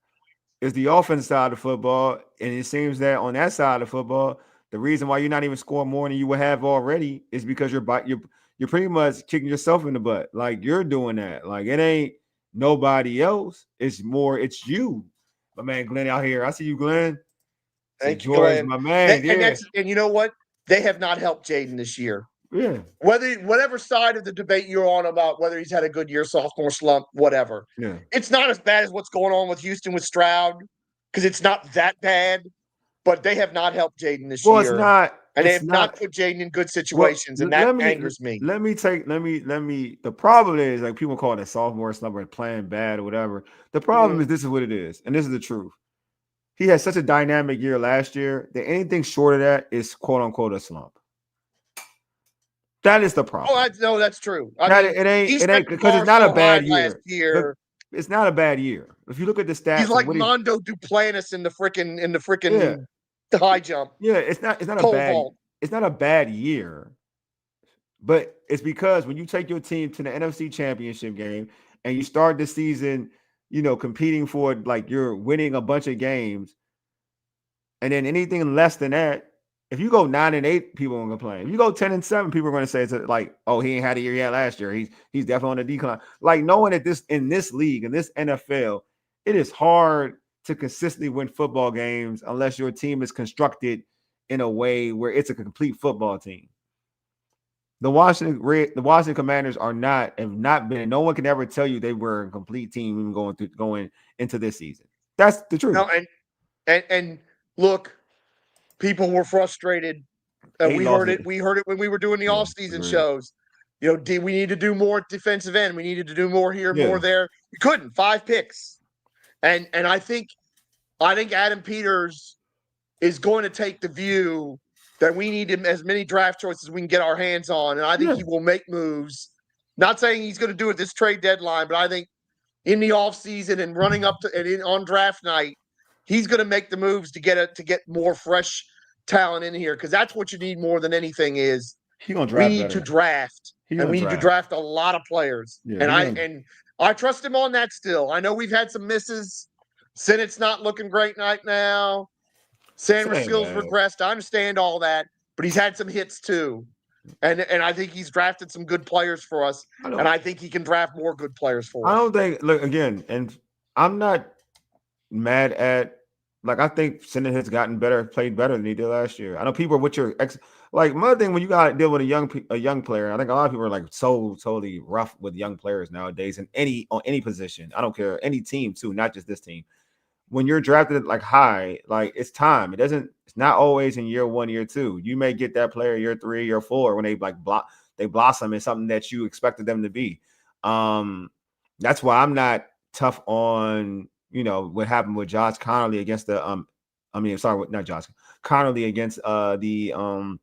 is the offense side of football. And it seems that on that side of football, the reason why you're not even scoring more than you would have already is because you're pretty much kicking yourself in the butt. Like you're doing that. Like it ain't nobody else. It's you. My man Glen out here. I see you, Glen. Thank you, Glen. My man. And you know what? They have not helped Jayden this year. Yeah. Whatever side of the debate you're on about whether he's had a good year, sophomore slump, whatever. Yeah. It's not as bad as what's going on with Houston with Stroud, because it's not that bad. But they have not helped Jayden this year. It's not. And they have not put Jayden in good situations, and that angers me. The problem is, like, people call it a sophomore slump or playing bad or whatever. The problem is, this is what it is, and this is the truth. He had such a dynamic year last year that anything short of that is "quote unquote" a slump. That is the problem. Oh, no, that's true. It ain't because it's not a bad year. It's not a bad year. If you look at the stats, he's like Mondo Duplantis in the freaking high jump. Yeah, it's not a bad year. But it's because when you take your team to the NFC Championship game and you start the season, competing for, like, you're winning a bunch of games, and then anything less than that, If you go 9-8, people are gonna complain. If you go 10-7, people are gonna say it's like, oh, he ain't had a year yet last year. He's definitely on a decline. Like knowing that this in this league, in this NFL, it is hard to consistently win football games unless your team is constructed in a way where it's a complete football team. The Washington Commanders have not been, and no one can ever tell you they were a complete team even going into this season. That's the truth. No, and look, people were frustrated. 8 We heard losses. it. We heard it when we were doing the Yeah, off-season agreed. shows. You know, we need to do more defensive end. We needed to do more here, Yeah. more there. We couldn't. 5 picks, and I think Adam Peters is going to take the view that we need as many draft choices as we can get our hands on, and I think Yeah. he will make moves. Not saying he's going to do it this trade deadline, but I think in the offseason and running up to and on draft night, he's going to make the moves to get more fresh talent in here because that's what you need more than anything is He gonna we draft need to better. draft He and gonna we need to draft. draft a lot of players. Yeah, And I trust him on that still. I know we've had some misses. Senate's not looking great right now. Sanders' Same, skills man. regressed. I understand all that, but he's had some hits too. And I think he's drafted some good players for us. And I think he can draft more good players for I us. don't think. Look again, and I'm not mad at. Like I think Senate has gotten better, played better than he did last year. I know people are with your ex. Like my thing when you got to deal with a young player. I think a lot of people are like so totally rough with young players nowadays in any position. I don't care any team too, not just this team. When you're drafted like high, like it's time. It's not always in year 1, year 2. You may get that player year 3, year 4 when they blossom in something that you expected them to be. That's why I'm not tough on, what happened with Josh Connolly against not Josh Connolly against the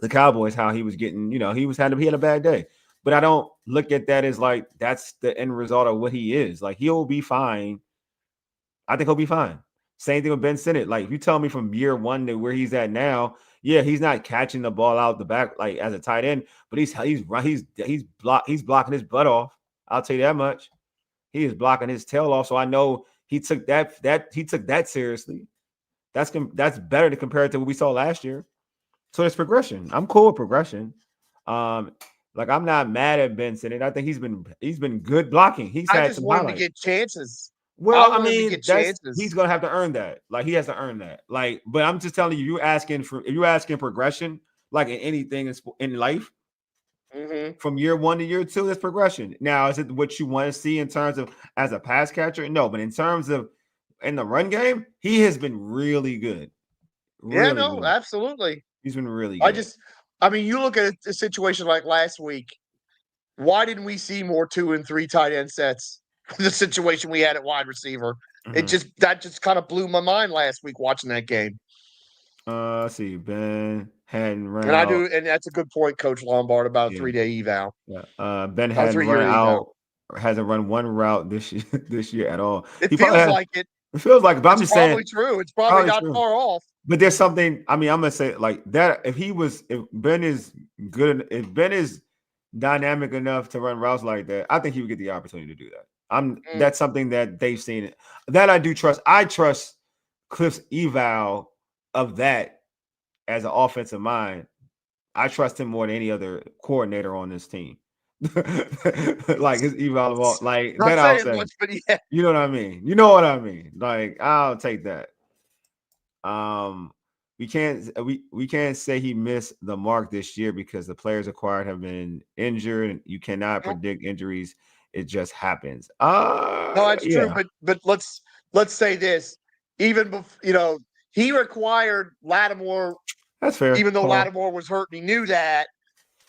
Cowboys, how he was getting, he had a bad day. But I don't look at that as like that's the end result of what he is. Like he'll be fine. I think he'll be fine. Same thing with Ben Sinnott. Like if you tell me from year 1 to where he's at now, yeah, he's not catching the ball out the back like as a tight end, but he's blocking his butt off. I'll tell you that much. He is blocking his tail off. So I know he took that seriously. That's better to compare it to what we saw last year. So it's progression. I'm cool with progression. Like I'm not mad at Ben Sinnott. I think he's been good blocking. He's I had just some want him to highlights. get chances. Well, I I want him to mean, get he's chances. gonna have to earn that. Like he has to earn that. Like, but I'm just telling you, if you're asking progression, like in anything in life, Mm-hmm. from year 1 to year 2, there's progression. Now, is it what you want to see in terms of as a pass catcher? No, but in terms of in the run game, he has been really good. Yeah, Really no, good. absolutely. He's been really good. I mean, you look at a situation like last week. Why didn't we see more 2 and 3 tight end sets? The situation we had at wide receiver. Mhm. That just kind of blew my mind last week watching that game. Let's see. Ben hadn't run And out. and that's a good point, Coach Lombard, about a Yeah. 3-day eval, Ben a hadn't run 3-year eval. out or hasn't run one route this year this year at all. It He probably feels has. like it. It feels like, but I'm It's just saying, probably true. It's probably probably not true. far off. But there's something. I mean, I'm gonna say like that. If Ben is good, if Ben is dynamic enough to run routes like that, I think he would get the opportunity to do that. That's something that they've seen. That I do trust. I trust Cliff's eval of that as an offensive mind. I trust him more than any other coordinator on this team. Like his eval of all, like Not that. I'll saying say. much, but yeah. You know what I mean? You know what I mean? Like I'll take that. Um, we can't say he missed the mark this year because the players acquired have been injured and you cannot predict injuries. It just happens. No, that's true. Yeah, But let's say this. Even before, he required Lattimore, that's fair. even though Paul. Lattimore was hurt, and he knew that,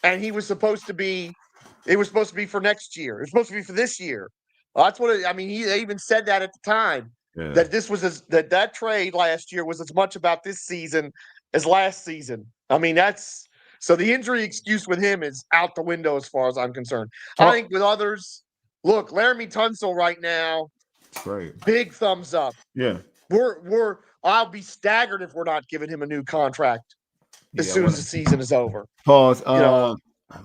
and he was supposed to be. It was supposed to be for next year. It was supposed to be for this year. That's what I mean. They even said that at the time Yeah. that this was that trade last year was as much about this season as last season. I mean, so the injury excuse with him is out the window as far as I'm concerned. I think with others, look, Laramie Tunsil right now, great. big thumbs up. Yeah. I'll be staggered if we're not giving him a new contract as Yeah. soon as the season is over. Pause.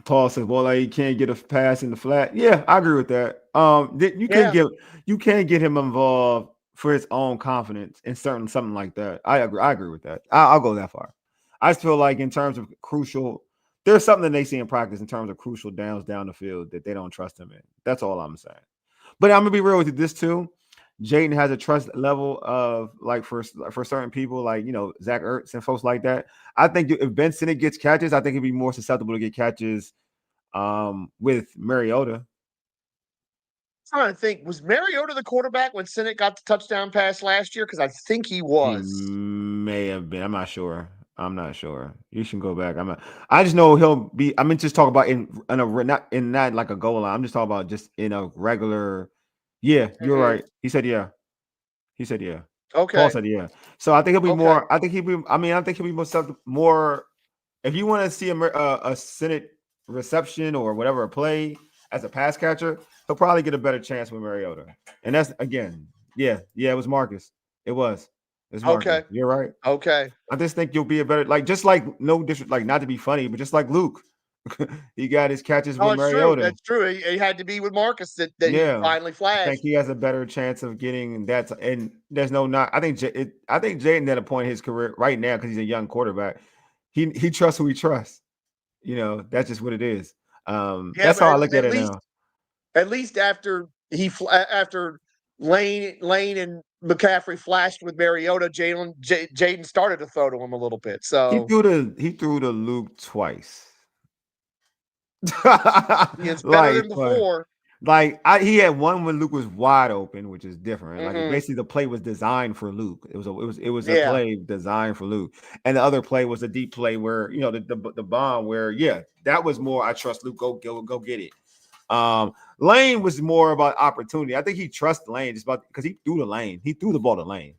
Paul says, "Well, like, you can't get a pass in the flat." Yeah, I agree with that. You can't get him involved for his own confidence in something like that. I agree. I agree with that. I'll go that far. I just feel like in terms of crucial, there's something that they see in practice in terms of crucial downs down the field that they don't trust him in. That's all I'm saying. But I'm gonna be real with you. This too, Jayden has a trust level of like for certain people, like Zach Ertz and folks like that. I think if Ben Sinnott gets catches, I think he'd be more susceptible to get catches with Mariota. Trying to think, was Mariota the quarterback when Sinnott got the touchdown pass last year? Because I think he He was. may have been. I'm not sure. I'm not sure. You should go back. I'm not. I just know he'll be. I mean, just talk about not like a goal line. I'm just talking about just in a regular. Yeah, you're Mhm. right. He said yeah. He said yeah. Paul Okay. said yeah. So I think he'll be Okay. more. I think he'll be. I mean, I think he'll be more. If you want to see a Senate reception or whatever a play as a pass catcher, he'll probably get a better chance with Mariota. And that's again, yeah. It was Marcus. It was. It's Marcus. Okay. You're right. Okay. I just think you'll be a better just like no district, like not to be funny, but just like Luke, he got his catches Oh, with it's true. Mariota. That's true. He had to be with Marcus that he Yeah, finally I think flashed. he has a better chance of getting that. And there's no not. I think Jayden at a point in his career right now because he's a young quarterback. He trusts who he trusts. That's just what it is. Yeah, That's but how I look at it least now. at least after Lane and McCaffrey flashed with Mariota, Jayden started to throw to him a little bit. So He threw to Luke twice. it's better like than twice. before. He had one when Luke was wide open, which is different. Like Hmm. basically the play was designed for Luke. It was a Yeah. play designed for Luke, and the other play was a deep play where the bomb where that was more I trust Luke go get it. Lane was more about opportunity. I think he trusts Lane just about because he threw the lane. He threw the ball to Lane.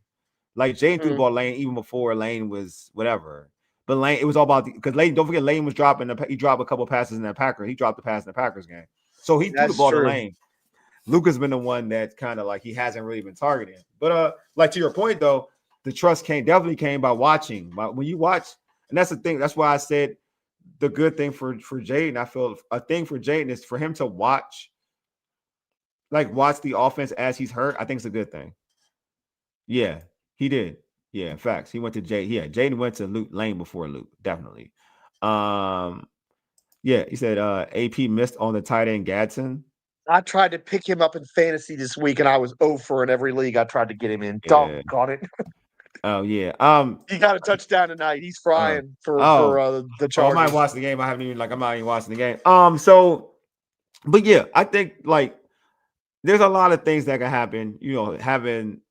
Like Jane threw the Hmm. ball to Lane even before Lane was whatever. But Lane, it was all about because Lane. Don't forget, Lane was dropping. He dropped a couple passes in that Packers. He dropped the pass in the Packers game. So he threw the That's ball to true. Lane. Luke has been the one that kind of like he hasn't really been targeting. But like to your point though, the trust definitely came by watching. But when you watch, and that's the thing. That's why I said the good thing for Jayden. I feel a thing for Jayden is for him to watch the offense as he's hurt. I think it's a good thing. Yeah, he did. Yeah, facts. He went to Jay. Yeah, Jayden went to Luke Lane before Luke, definitely. Um, yeah, he said AP missed on the tight end Gadsden. I tried to pick him up in fantasy this week, and I was 0 for in every league I tried to get him in. Yeah. Doggone it. Oh yeah. He got a touchdown tonight. He's Uh, frying for oh, the I might Chargers. watch the game. I'm not even watching the game. But yeah, I think like there's a lot of things that can happen.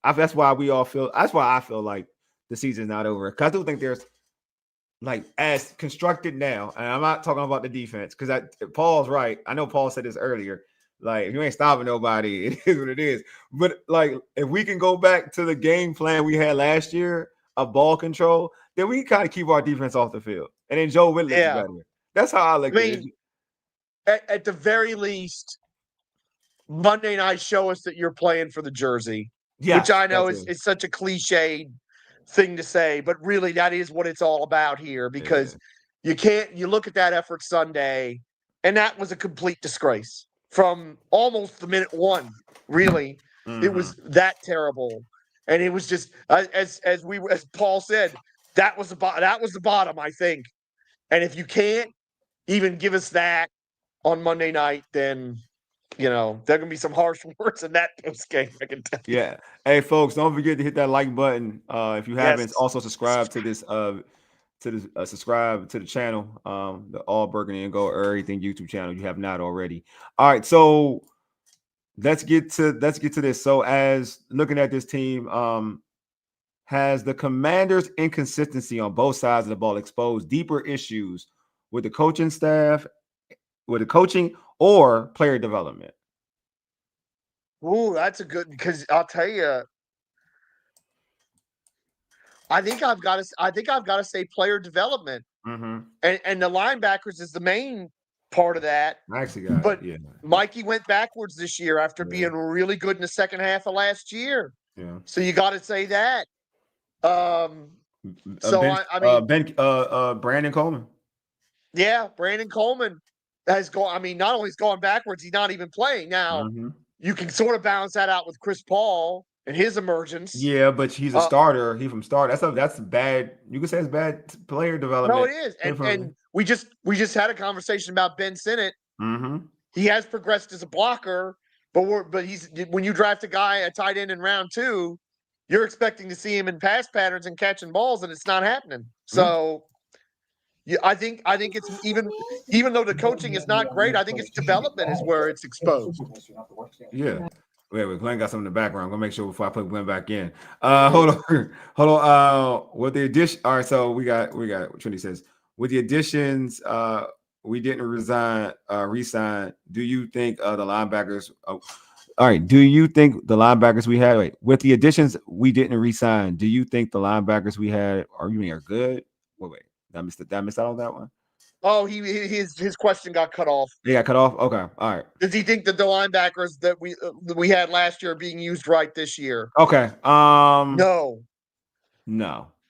That's why we all feel. That's why I feel like the season's not over. Because I do think there's like as constructed now, and I'm not talking about the defense because Paul's right. I know Paul said this earlier. Like if you ain't stopping nobody, it is what it is. But like if we can go back to the game plan we had last year of ball control, then we kind of keep our defense off the field, and then Joe Witt looks Yeah. better. That's how I I look at it. mean, at the very least, Monday night show us that you're playing for the jersey, which Yes, I know that's is, it. is such a cliche thing to say, but really that is what it's all about here Yeah. because you look at that effort Sunday, and that was a complete disgrace from almost the minute one. Really, it Mm-hmm. was that terrible, and it was just as Paul said, that was the bottom, I think. And if you can't even give us that on Monday night, then there are gonna be some harsh words in that post game. I can tell you. Yeah. Hey, folks, don't forget to hit that like button. If you haven't, Yes. also subscribe to this subscribe to the channel, the All Burgundy and Go Everything YouTube channel. You have not already. All right, so let's get to this. So as looking at this team, has the Commanders' inconsistency on both sides of the ball exposed deeper issues with the coaching staff, with the coaching or player development? Ooh, that's a good because I'll tell you, I think I've got to say player development, Mm-hmm. and the linebackers is the main part of that. I actually got it. But Yeah. Mikey went backwards this year after Yeah. being really good in the second half of last year. Yeah. So you got to say that. Um, so I mean, Brandon Coleman. yeah, Brandon Coleman has gone. I mean, not only is going backwards, he's not even playing now. Mm-hmm. You can sort of balance that out with Chris Paul. and his emergence. Yeah, but he's a starter. He from start. That's bad. You could say it's bad player No, development. it is. And we just had a conversation about Ben Sinnott. Mm-hmm. He has progressed as a blocker, but he's when you draft a tight end in round 2, you're expecting to see him in pass patterns and catching balls, and it's not happening. So yeah, I think it's even though the coaching is not great, I think its development is where it's exposed. Yeah. Wait, Glenn got something in the background. I'm gonna make sure before I put Glenn back in. Hold on. Hold on. With the addition, all right, so we got what Trinity says. With the additions, we didn't resign. Do you think the linebackers all right, do you think the linebackers we had with the additions we didn't resign? Do you think the linebackers we had are good? Wait, did I miss out on that one? Oh, his question got cut off. They got cut off. Okay, all right. Does he think that the linebackers that we had last year are being used right this year? Okay. No,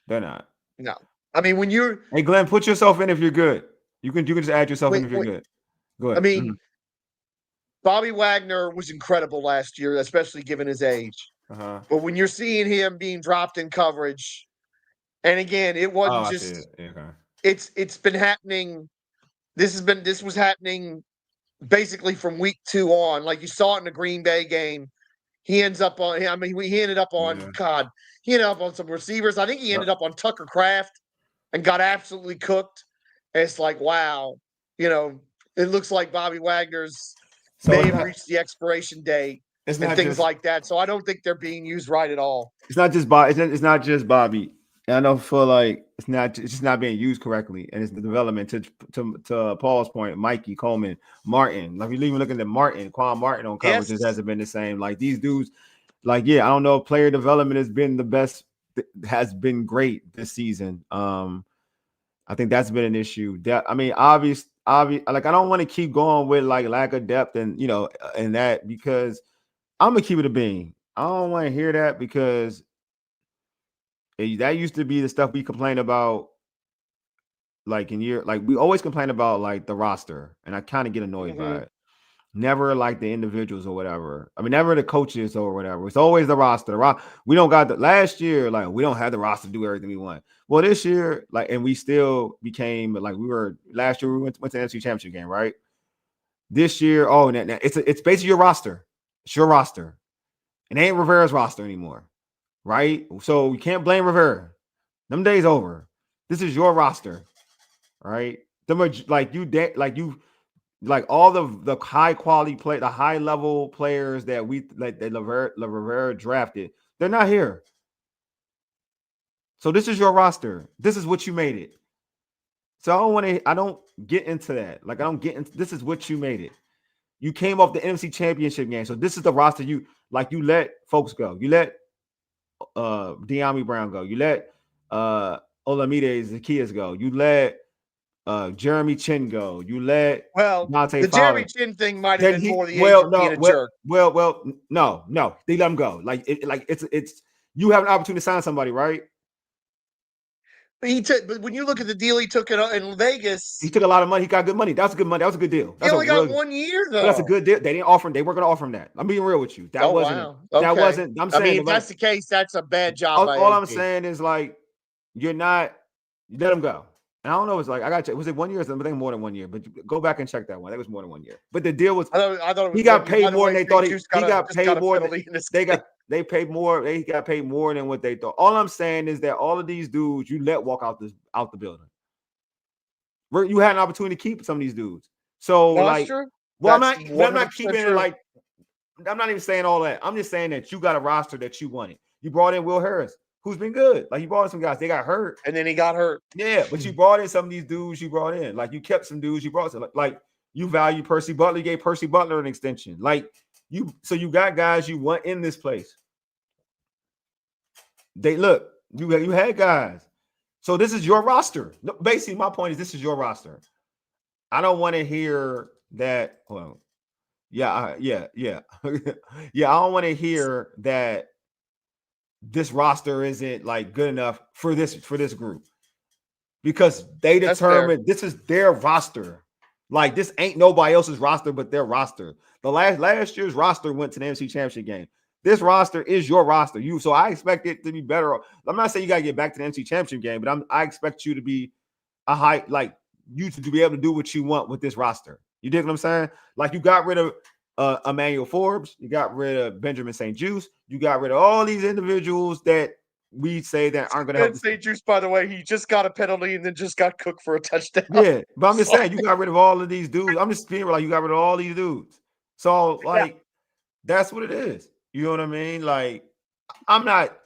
they're not. no. I mean, when you're Hey Glenn, put yourself in if you're good. You can just add yourself in if you're good. Go ahead. I mean, Bobby Wagner was incredible last year, especially given his age. Uh-huh. But when you're seeing him being dropped in coverage, and again, it wasn't just it's been happening. This was happening basically from week 2 on. Like you saw it in the Green Bay game. He ended up on some receivers. I think he ended up on Tucker Kraft and got absolutely cooked. And it's like, wow, it looks like Bobby Wagner's may have reached the expiration date and things like that. So I don't think they're being used right at all. It's not just Bobby. It's not just Bobby. And I don't feel like it's just not being used correctly, and it's the development to Paul's point. Mikey Coleman, Martin. Like you're even looking at Martin, Quan Martin on coverage, it hasn't been the same. Like these dudes, I don't know. Player development has been the best. Has been great this season. I think that's been an issue. Obvious. Like I don't want to keep going with lack of depth and and that because I'm gonna keep it a bean. I don't want to hear that because that used to be the stuff we complain about. We always complain about the roster, and I kind of get annoyed by it. Never the individuals or whatever. I mean, never the coaches or whatever. It's always the roster. We don't got last year. We don't have the roster to do everything we want. Well, this year, and we still became we were last year. We went to the NFC Championship game, right? This year, it's basically your roster. It's your roster. It ain't Rivera's roster anymore, right? So you can't blame Rivera. Them days over. This is your roster, right? All the high quality play, the high level players that Rivera drafted, they're not here. So this is your roster. This is what you made it. So I don't get into that. I don't get into this is what you made it. You came off the NFC Championship game. So this is the roster you let folks go. You let De'Ami Brown go. You let Olamide Zacchaeus go. You let Jeremy Chin go. You let Dante the Jeremy Chin thing might have been more the agent being a jerk. No, they let him go. It's you have an opportunity to sign somebody, right? But when you look at the deal he took in Vegas, he took a lot of money. He got good money. That was good money. That was a good deal. He only got 1 year though. That's a good deal. They didn't offer him. They weren't going to offer him that. I'm being real with you. That wasn't. That wasn't. I'm saying if that's the case, that's a bad job. All I'm saying is you're not. You let him go. And I don't know. It's I got to check. Was it 1 year or something? I think more than 1 year. But go back and check that one. That was more than 1 year. But the deal was. I thought he got paid more than they thought. He got paid more. They paid more. They got paid more than what they thought. All I'm saying is that all of these dudes you let walk out the building. You had an opportunity to keep some of these dudes. So that's true. Well, I'm not keeping it I'm not even saying all that. I'm just saying that you got a roster that you wanted. You brought in Will Harris, who's been good. You brought in some guys. They got hurt. And then he got hurt. Yeah, but you brought in some of these dudes you brought in. You kept some dudes you brought. You value Percy Butler. You gave Percy Butler an extension. So you got guys you want in this place. You had guys. So this is your roster. Basically, my point is this is your roster. I don't want to hear that. Well, yeah. Yeah. I don't want to hear that this roster isn't good enough for this group because they determined this is their roster. This ain't nobody else's roster but their roster. The last year's roster went to the NFC Championship game. This roster is your roster. So I expect it to be better. I'm not saying you gotta get back to the NC Championship game, but I expect you to be a high, like you to be able to do what you want with this roster. You dig what I'm saying? Like you got rid of Emmanuel Forbes, you got rid of Benjamin St. Juice, you got rid of all these individuals that we say that aren't going to help. St. Juice, by the way, he just got a penalty and then just got cooked for a touchdown. Yeah, but I'm just saying you got rid of all of these dudes. I'm just being like you got rid of all these dudes. So like that's what it is. You know what I mean? Like I'm not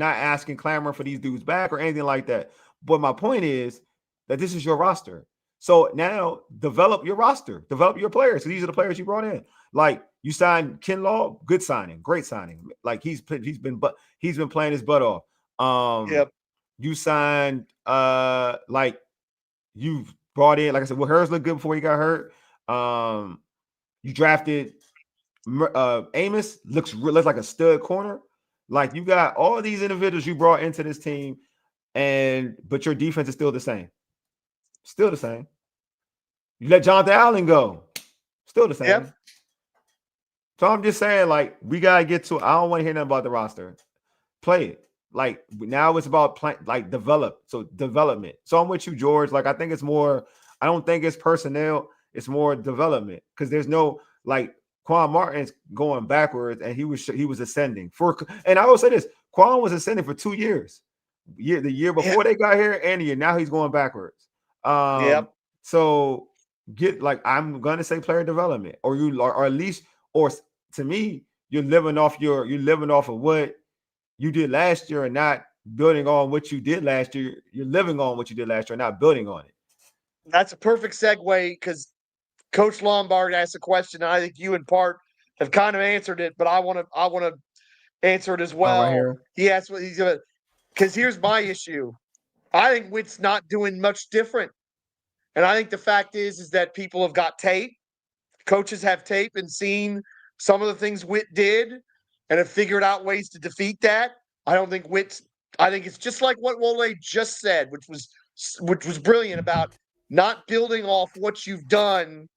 asking clamor for these dudes back or anything like that. But my point is that this is your roster. So now develop your roster, develop your players. So these are the players you brought in. Like you signed Kinlaw, good signing, great signing. Like he's been playing his butt off. You signed like you brought in, like I said, Harris looked good before he got hurt. You drafted Amos, looks like a stud corner. Like you got all these individuals you brought into this team, but your defense is still the same. Still the same. You let Jonathan Allen go. Still the same. Yep. So I'm just saying, like, we gotta get to. I don't want to hear nothing about the roster. Play it. Like now it's about development. So I'm with you, George. Like I think it's more. I don't think it's personnel. It's more development because there's no like Quan Martin's going backwards and he was ascending and I will say this: Quan was ascending for 2 years. The year before they got here and the year now he's going backwards. So I'm gonna say player development, or at least, or to me, you're living off of what you did last year and not building on what you did last year. You're living on what you did last year, not building on it. That's a perfect segue because Coach Lombard asked a question, and I think you in part have kind of answered it, but I want to answer it as well. Right here. He asked what he's gonna, because here's my issue. I think Witt's not doing much different. And I think the fact is that people have got tape. Coaches have tape and seen some of the things Witt did and have figured out ways to defeat that. I think it's just like what Wole just said, which was brilliant about not building off what you've done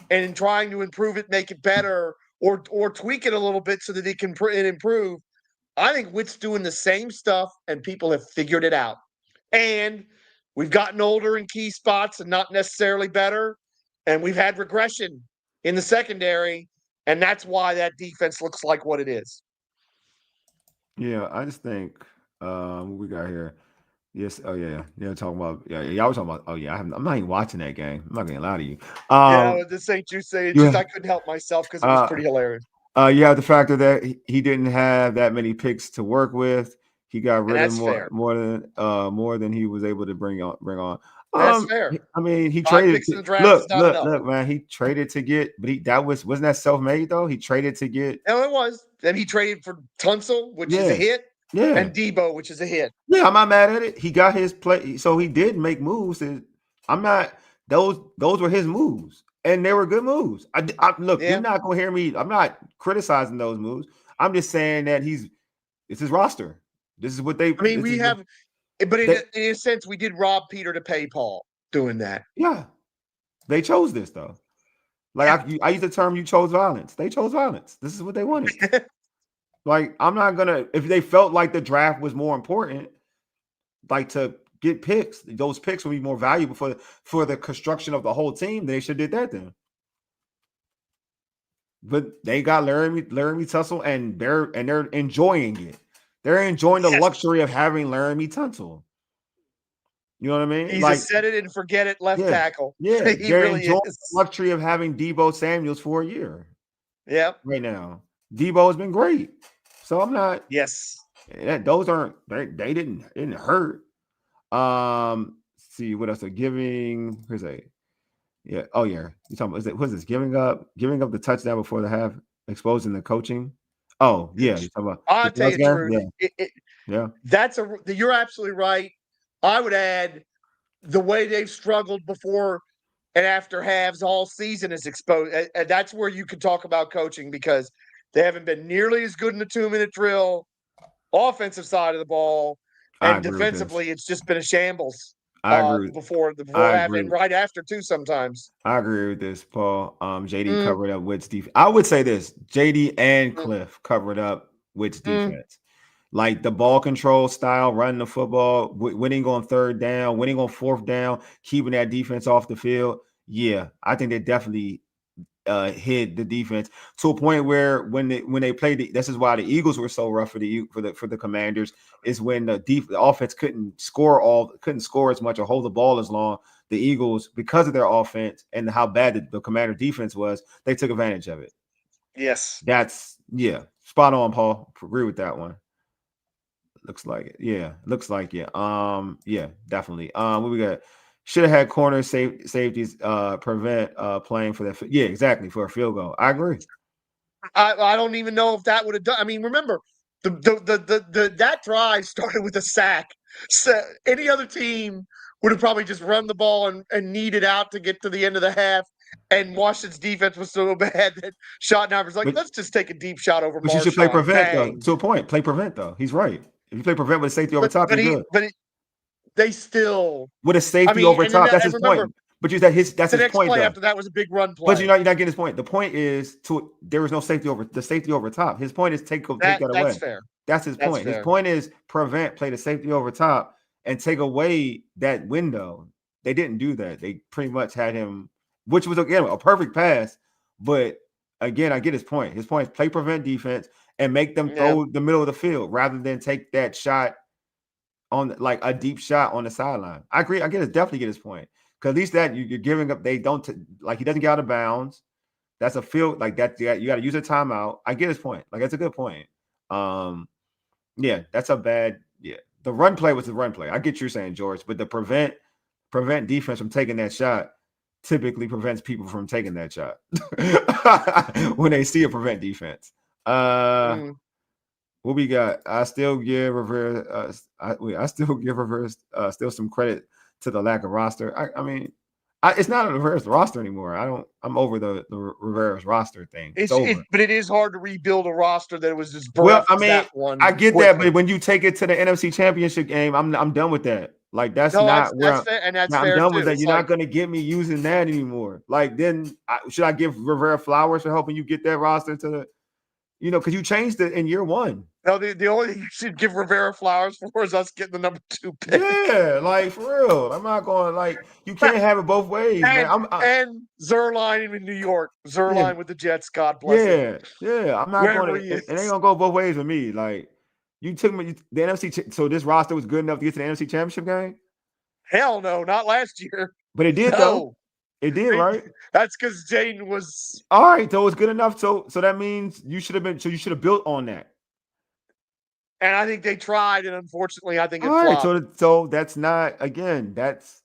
and trying to improve it, make it better, or tweak it a little bit so that it can improve. I think Witt's doing the same stuff and people have figured it out. And we've gotten older in key spots and not necessarily better. And we've had regression in the secondary. And that's why that defense looks like what it is. Yeah, I just think what we got here. Yes. Oh yeah. Yeah. Talking about y'all were talking about. Oh yeah. I'm not even watching that game. I'm not gonna lie to you. This ain't you saying. Just I couldn't help myself because it was pretty hilarious. You have the factor that he didn't have that many picks to work with. He got rid of more than he was able to bring on. That's fair. I mean, he traded. Look, man. He traded to get, but wasn't that self-made though? He traded to get. No, it was. Then he traded for Tunsil, which is a hit. Yeah. And Debo, which is a hit. Yeah, I'm not mad at it. He got his play, so he did make moves. I'm not. Those were his moves, and they were good moves. Look, you're not gonna hear me. I'm not criticizing those moves. I'm just saying that it's his roster. This is what they. I mean, but in a sense, we did rob Peter to pay Paul doing that. Yeah, they chose this though. Like I use the term, you chose violence. They chose violence. This is what they wanted. Like I'm not gonna. If they felt like the draft was more important, like to get picks, those picks would be more valuable for the construction of the whole team. They should have did that then. But they got Laramie Tunsil, and they're enjoying it. They're enjoying the luxury of having Laramie Tunsil. You know what I mean? He's a set it and forget it left tackle. Yeah, they're really enjoying the luxury of having Debo Samuels for a year. Yep. Right now, Debo has been great. So I'm not. Yes. Those aren't. They didn't hurt. See what else they're giving. Here's a. Yeah. Oh yeah. You talking about? What's this? Giving up the touchdown before the half, exposing the coaching. Oh yeah. You talking about? I'll tell you the truth. Yeah. You're absolutely right. I would add the way they've struggled before and after halves all season is exposed. And that's where you can talk about coaching because they haven't been nearly as good in the 2-minute drill, offensive side of the ball, and defensively it's just been a shambles. I agree. before I half agree. and right after too sometimes. I agree with this, Paul. JD Mm, covered up Witt's defense. I would say this: JD and mm, Cliff covered up Witt's mm. defense. Like the ball control style, running the football, winning on third down, winning on fourth down, keeping that defense off the field. Yeah, I think they definitely hid the defense to a point where when they played this is why the Eagles were so rough for the Commanders, is when the offense couldn't score as much or hold the ball as long. The Eagles, because of their offense and how bad the Commander defense was, they took advantage of it. Yes. That's spot on, Paul. Agree with that one. Looks like it. Yeah, looks like it. Yeah, definitely. What we got? Should have had corner safeties prevent playing for that. Yeah, exactly, for a field goal. I agree. I don't even know if that would have done. I mean, remember that drive started with a sack. So any other team would have probably just run the ball and kneaded out to get to the end of the half. And Washington's defense was so bad that Schottenheimer's like, But let's just take a deep shot over but you should play Marshawn. prevent though. Bang. To a point, play prevent though. He's right. If you play prevent with a safety over top, But you're good. they still. With a I safety mean, over top, that's his remember point. But that's the his next point play though. after that was a big run But play. you're not getting his point. The point is there was no safety over top. His point is take that away. That's fair. That's his point. His point is prevent, play the safety over top, and take away that window. They didn't do that. They pretty much had him, which was again a perfect pass. But again, I get his point. His point is play prevent defense and make them throw the middle of the field rather than take that shot on like a deep shot on the sideline. I agree. I definitely get his point. Because at least that you're giving up, they don't like he doesn't get out of bounds. That's a field like that. You got to use a timeout. I get his point. Like that's a good point. Yeah, that's a bad. Yeah, the run play was the run play. I get you're saying, George, but the prevent defense from taking that shot typically prevents people from taking that shot when they see a prevent defense. What we got? I still give Rivera. I still give Rivera still some credit to the lack of roster. I mean, it's not a Rivera's roster anymore. I'm over the Rivera's roster thing. It's over. But it is hard to rebuild a roster that was as Well, bereft I as mean, that one. I get quickly. that, but when you take it to the NFC Championship game, I'm done with that. Like that's not where that's fair, and that's I'm fair done too. with that. It's You're not going to get me using that anymore. Like then, should I give Rivera flowers for helping you get that roster to the, because you changed it in year one. No, the only thing you should give Rivera flowers for is us getting the number 2 pick. Yeah, like for real. I'm not going like you can't have it both ways, man. And Zerline in New York, Zerline with the Jets. God bless him. Yeah. I'm not Wherever going he to. is. It ain't gonna go both ways with me. Like you took me the NFC. So this roster was good enough to get to the NFC Championship game. Hell no, not last year. But it did though. It did, right? That's because Jayden was all right. So it's good enough. So that means you should have been. So you should have built on that. And I think they tried, and unfortunately, I think it flopped. Right, so that's not again. That's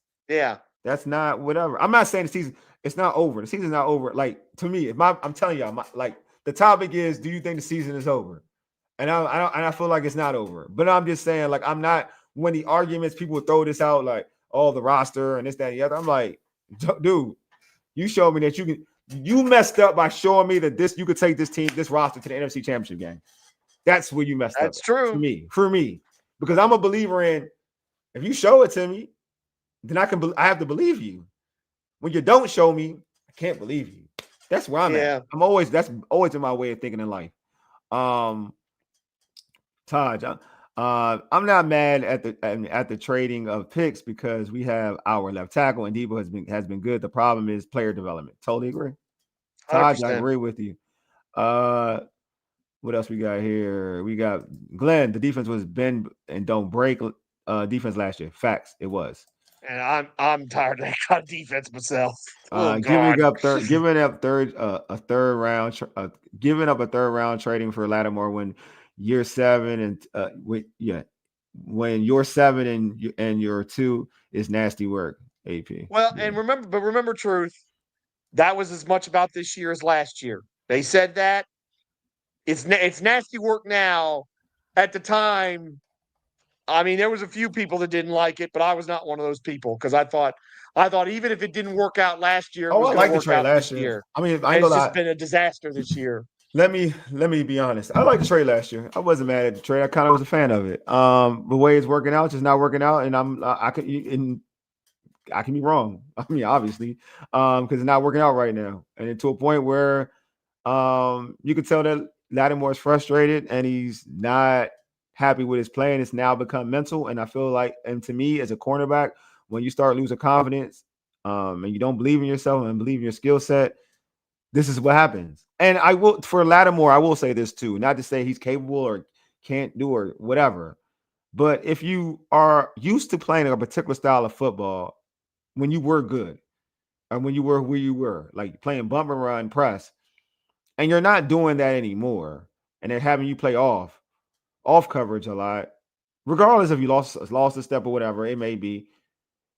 not whatever. I'm not saying the season. It's not over. The season's not over. Like to me, I'm telling y'all, like the topic is, do you think the season is over? And I feel like it's not over. But I'm just saying, like I'm not. When the arguments people throw this out, like the roster and this, that, and the other. I'm like, dude, you showed me that you can. You messed up by showing me that you could take this roster to the NFC Championship game. That's where you messed up. That's true. For me, because I'm a believer in if you show it to me, then I have to believe you. When you don't show me, I can't believe you. That's where I'm at. That's always in my way of thinking in life. Taj, I'm not mad at the trading of picks because we have our left tackle and Debo has been good. The problem is player development. Totally agree. Taj, 100%. I agree with you. What else we got here? We got Glen. The defense was bend and don't break defense last year. Facts, it was. And I'm tired of that kind of defense myself. Giving up a third round trading for Lattimore when year 7 and when you're 7 and you're 2 is nasty work. AP. Well, and remember, truth. That was as much about this year as last year. They said that. It's nasty work now. At the time, I mean, there was a few people that didn't like it, but I was not one of those people because I thought even if it didn't work out last year, it was going to work out this year. I mean, it's just been a disaster this year. Let me be honest. I liked the trade last year. I wasn't mad at the trade. I kind of was a fan of it. The way it's working out, it's just not working out, and I can be wrong. I mean, obviously, because it's not working out right now, and then to a point where you could tell that Lattimore is frustrated and he's not happy with his play, and it's now become mental. And I feel like, and to me, as a cornerback, when you start losing confidence, and you don't believe in yourself and believe in your skill set, this is what happens. And I will, for Lattimore, I will say this too, not to say he's capable or can't do or whatever, but if you are used to playing a particular style of football when you were good, and when you were where you were, like playing bump and run press, and you're not doing that anymore, and they're having you play off coverage a lot, regardless if you lost a step or whatever it may be,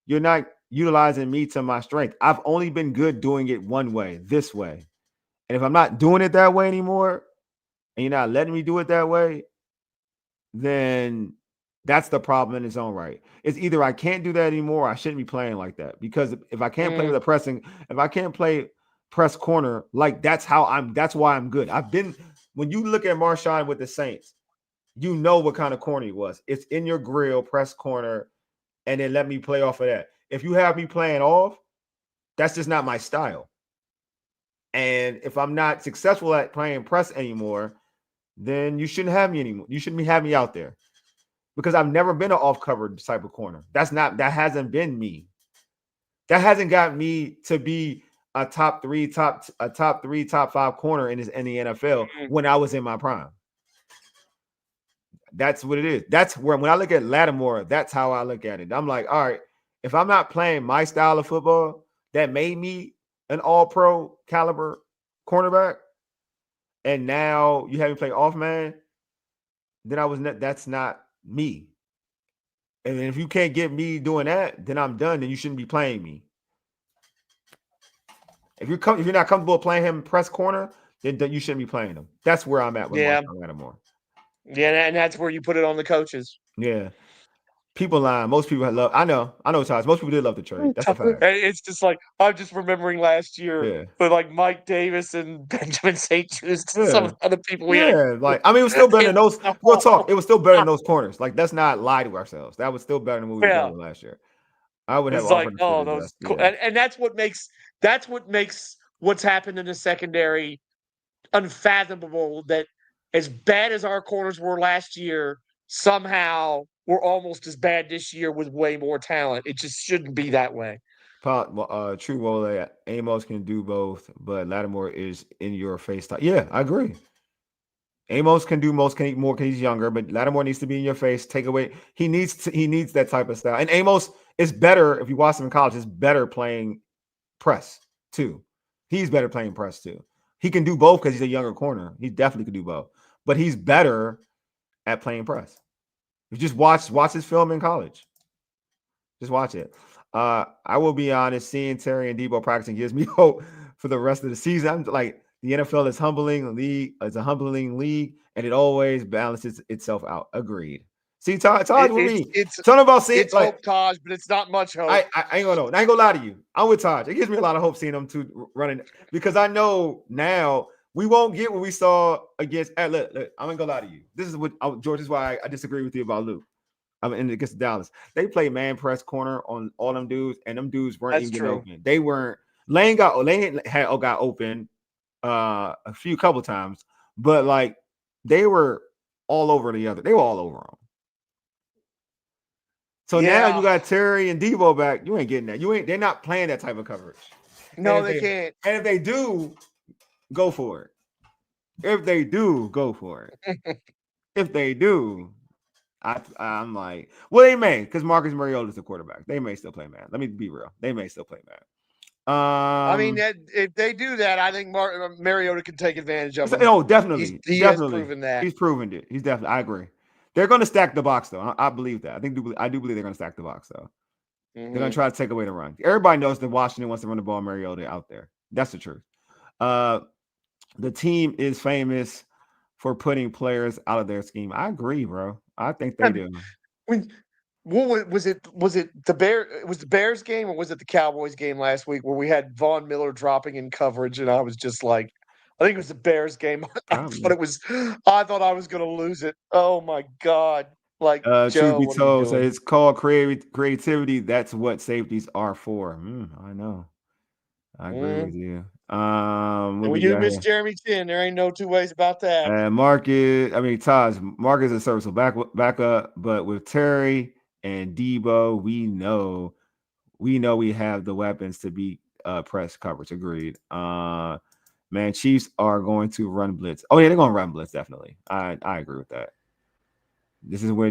you're not utilizing me to my strength. I've only been good doing it one way, this way. And if I'm not doing it that way anymore, and you're not letting me do it that way, then that's the problem in its own right. It's either I can't do that anymore, or I shouldn't be playing like that. Because if I can't play with a pressing, if I can't play press corner, like that's why I'm good. I've been, when you look at Marshawn with the Saints, you know what kind of corner he was. It's in your grill, press corner, and then let me play off of that. If you have me playing off, that's just not my style. And if I'm not successful at playing press anymore, then you shouldn't have me anymore. You shouldn't have me out there, because I've never been an off-covered type of corner. That hasn't been me. That hasn't got me to be a top three, top five corner in the NFL when I was in my prime. That's what it is. That's where, when I look at Lattimore, that's how I look at it. I'm like, all right, if I'm not playing my style of football that made me an all-pro caliber cornerback, and now you have me play off man, then that's not me. And if you can't get me doing that, then I'm done. Then you shouldn't be playing me. If you're not comfortable playing him press corner, then you shouldn't be playing him. That's where I'm at with Marshawn Lattimore. Yeah, and that's where you put it on the coaches. Yeah. People lying. Most people love. I know, Todd. Most people did love the trade. That's a fact. It's just like, I'm just remembering last year with like Mike Davis and Benjamin St. Just some of the other people we had. Like, I mean, it was still better than those. Real talk. It was still better than those corners. Like, let's not lie to ourselves. That was still better than what we were doing last year. I would have offered like, those, and that's what makes what's happened in the secondary unfathomable. That as bad as our corners were last year, somehow we're almost as bad this year with way more talent. It just shouldn't be that way. True Wole, Amos can do both, but Lattimore is in your face. Yeah, I agree. Amos can do more because he's younger, but Lattimore needs to be in your face. Take away. He needs that type of style. And Amos is better, if you watch him in college, is better playing press too. He's better playing press too. He can do both because he's a younger corner. He definitely can do both. But he's better at playing press. You just watch his film in college. Just watch it. I will be honest, seeing Terry and Debo practicing gives me hope for the rest of the season. I'm like, the NFL is humbling league. It's a humbling league, and it always balances itself out. Agreed. See, Taj with me. Talking about seeing it's like, hope, Taj, but it's not much hope. I ain't gonna know. I ain't gonna lie to you. I'm with Taj. It gives me a lot of hope seeing them two running, because I know now we won't get what we saw against. Look, I'm gonna lie to you. This is what George. This is why I disagree with you about Luke. I mean, against Dallas, they played man press corner on all them dudes, and them dudes weren't even getting open. They weren't. Lane got open a couple times, but like they were all over the other. They were all over them. So now you got Terry and Debo back. You ain't getting that. They're not playing that type of coverage. No, they can't. And if they do, go for it. If they do, go for it. If they do, I'm like, well, they may, because Marcus Mariota is the quarterback. They may still play man. Let me be real. They may still play man. I mean, if they do that, I think Mariota can take advantage of it. Oh, definitely. He has proven that. He's proven it. He's definitely. I agree. They're going to stack the box, though. I believe that. I do believe they're going to stack the box, though. Mm-hmm. They're going to try to take away the run. Everybody knows that Washington wants to run the ball. Mariota out there. That's the truth. The team is famous for putting players out of their scheme. I agree, bro. I think they do. What was it? Was it the Bears game, or was it the Cowboys game last week where we had Von Miller dropping in coverage, and I was just like, I think it was the Bears game. I thought I was going to lose it. Oh my God. Like, Truth Joe, be what are you told, so doing? it's called creativity. That's what safeties are for. I know. I agree with you. What And we we do got miss here? Jeremy Chin. There ain't no two ways about that. Marcus, I mean Taj, Marcus is serviceable back up, but with Terry and Debo, we know we have the weapons to beat press coverage. Agreed. Man, Chiefs are going to run blitz. Oh yeah, they're going to run blitz definitely. I agree with that. This is where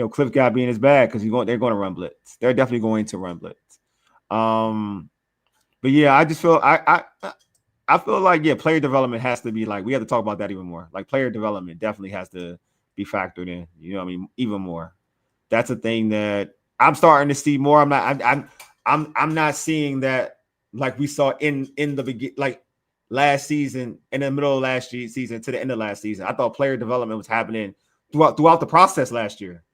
Cliff got to be in his bag because they're going to run blitz. They're definitely going to run blitz. But yeah, I just feel I feel like player development has to be like we have to talk about that even more. Like player development definitely has to be factored in. You know what I mean? Even more. That's a thing that I'm starting to see more. I'm not seeing that like we saw in the begin like last season, in the middle of last season to the end of last season. I thought player development was happening throughout the process last year.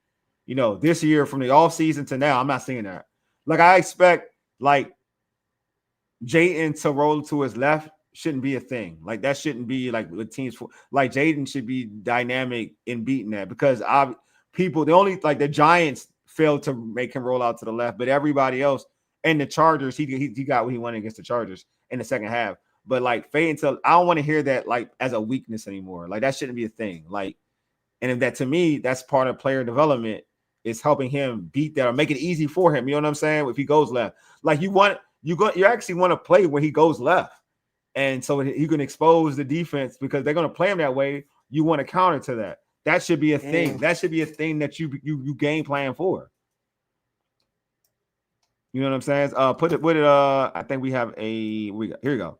This year from the off season to now, I'm not seeing that. Like I expect like Jayden to roll to his left shouldn't be a thing. Like that shouldn't be like the teams for like Jayden should be dynamic in beating that because the only like the Giants failed to make him roll out to the left, but everybody else and the Chargers, he got what he wanted against the Chargers in the second half. But like fade until I don't want to hear that like as a weakness anymore. Like that shouldn't be a thing. Like, and if that to me, that's part of player development is helping him beat that or make it easy for him. You know what I'm saying? If he goes left, like you actually want to play when he goes left. And so you can expose the defense because they're going to play him that way. You want to counter to that. That should be a thing. That should be a thing that you game plan for. You know what I'm saying? I think we have here we go.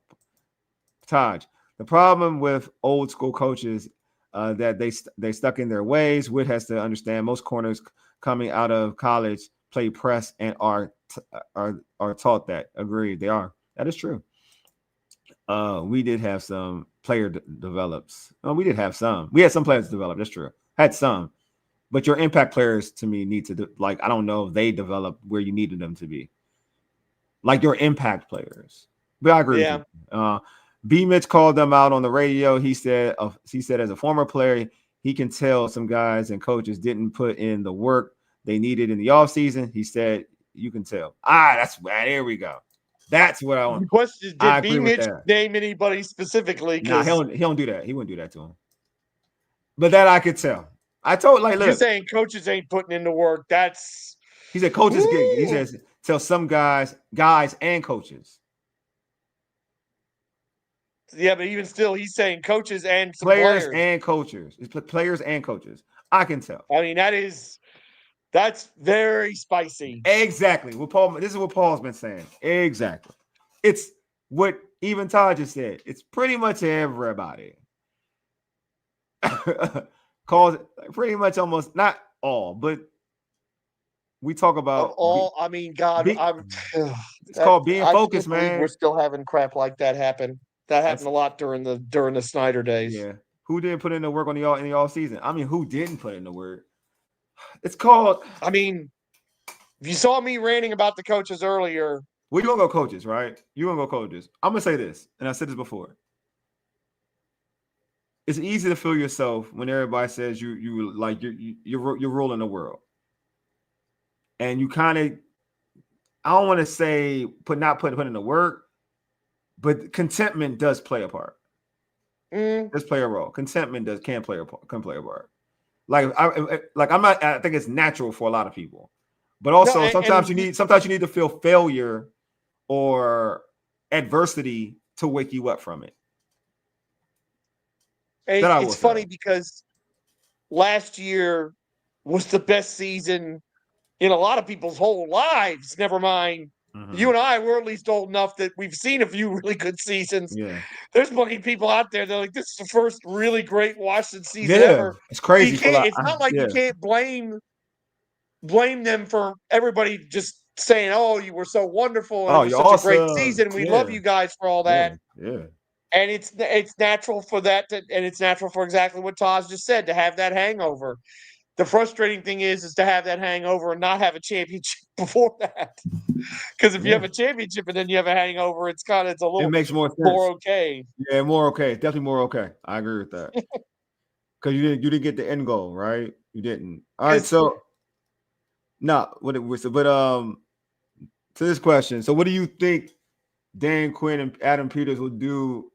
Taj. The problem with old school coaches that they stuck in their ways. Witt has to understand most corners coming out of college play press and are taught that. Agreed, they are. That is true. We did have some develops. Oh, we did have some. We had some players develop. That's true. Had some, but your impact players to me need to I don't know if they develop where you needed them to be. Like your impact players. But I agree with you. B. Mitch called them out on the radio. He said as a former player, he can tell some guys and coaches didn't put in the work they needed in the offseason. He said, you can tell. There we go. That's what I want. The question is, I did B. agree with Mitch that. name anybody specifically? Nah, Because he don't do that. He wouldn't do that to him. But that I could tell. I told you're look. saying coaches ain't putting in the work. That's He said coaches get. He says tell some guys and coaches. Yeah, but even still, he's saying coaches and some Players players. and coaches. It's players and coaches. I can tell. I mean, that's very spicy. Exactly. This is what Paul's been saying. Exactly. It's what even Todd just said. It's pretty much everybody. Calls pretty much almost not all, but we talk about I mean, God, it's called being focused, can't believe man. we're still having crap like that happen. That happened a lot during the Snyder days. Yeah. Who didn't put in the work in the off season? I mean, who didn't put in the work? It's called. I mean, if you saw me ranting about the coaches earlier. Well, you're gonna go coaches, right? You're gonna go coaches. I'm gonna say this, and I said this before. It's easy to feel yourself when everybody says you're ruling the world, and you kind of. I don't want to say not put in the work, but contentment does play a part. Does play a role. Contentment can play a part. I think it's natural for a lot of people, but also sometimes you need to feel failure or adversity to wake you up from it. It's funny because last year was the best season in a lot of people's whole lives. Never mind. You and I were at least old enough that we've seen a few really good seasons. Yeah. There's plenty of people out there that are like, this is the first really great Washington season ever. It's crazy. It's not like you can't blame them for everybody just saying, oh, you were so wonderful and it was such a great season. We love you guys for all that. Yeah. And it's natural for that and it's natural for exactly what Taz just said, to have that hangover. The frustrating thing is to have that hangover and not have a championship before that. Because if you have a championship and then you have a hangover, it's a little it makes more sense. More okay. Yeah, more okay. Definitely more okay. I agree with that. Because you didn't get the end goal, right? You didn't. All right, Because so no, what it was, but to this question, so what do you think Dan Quinn and Adam Peters will do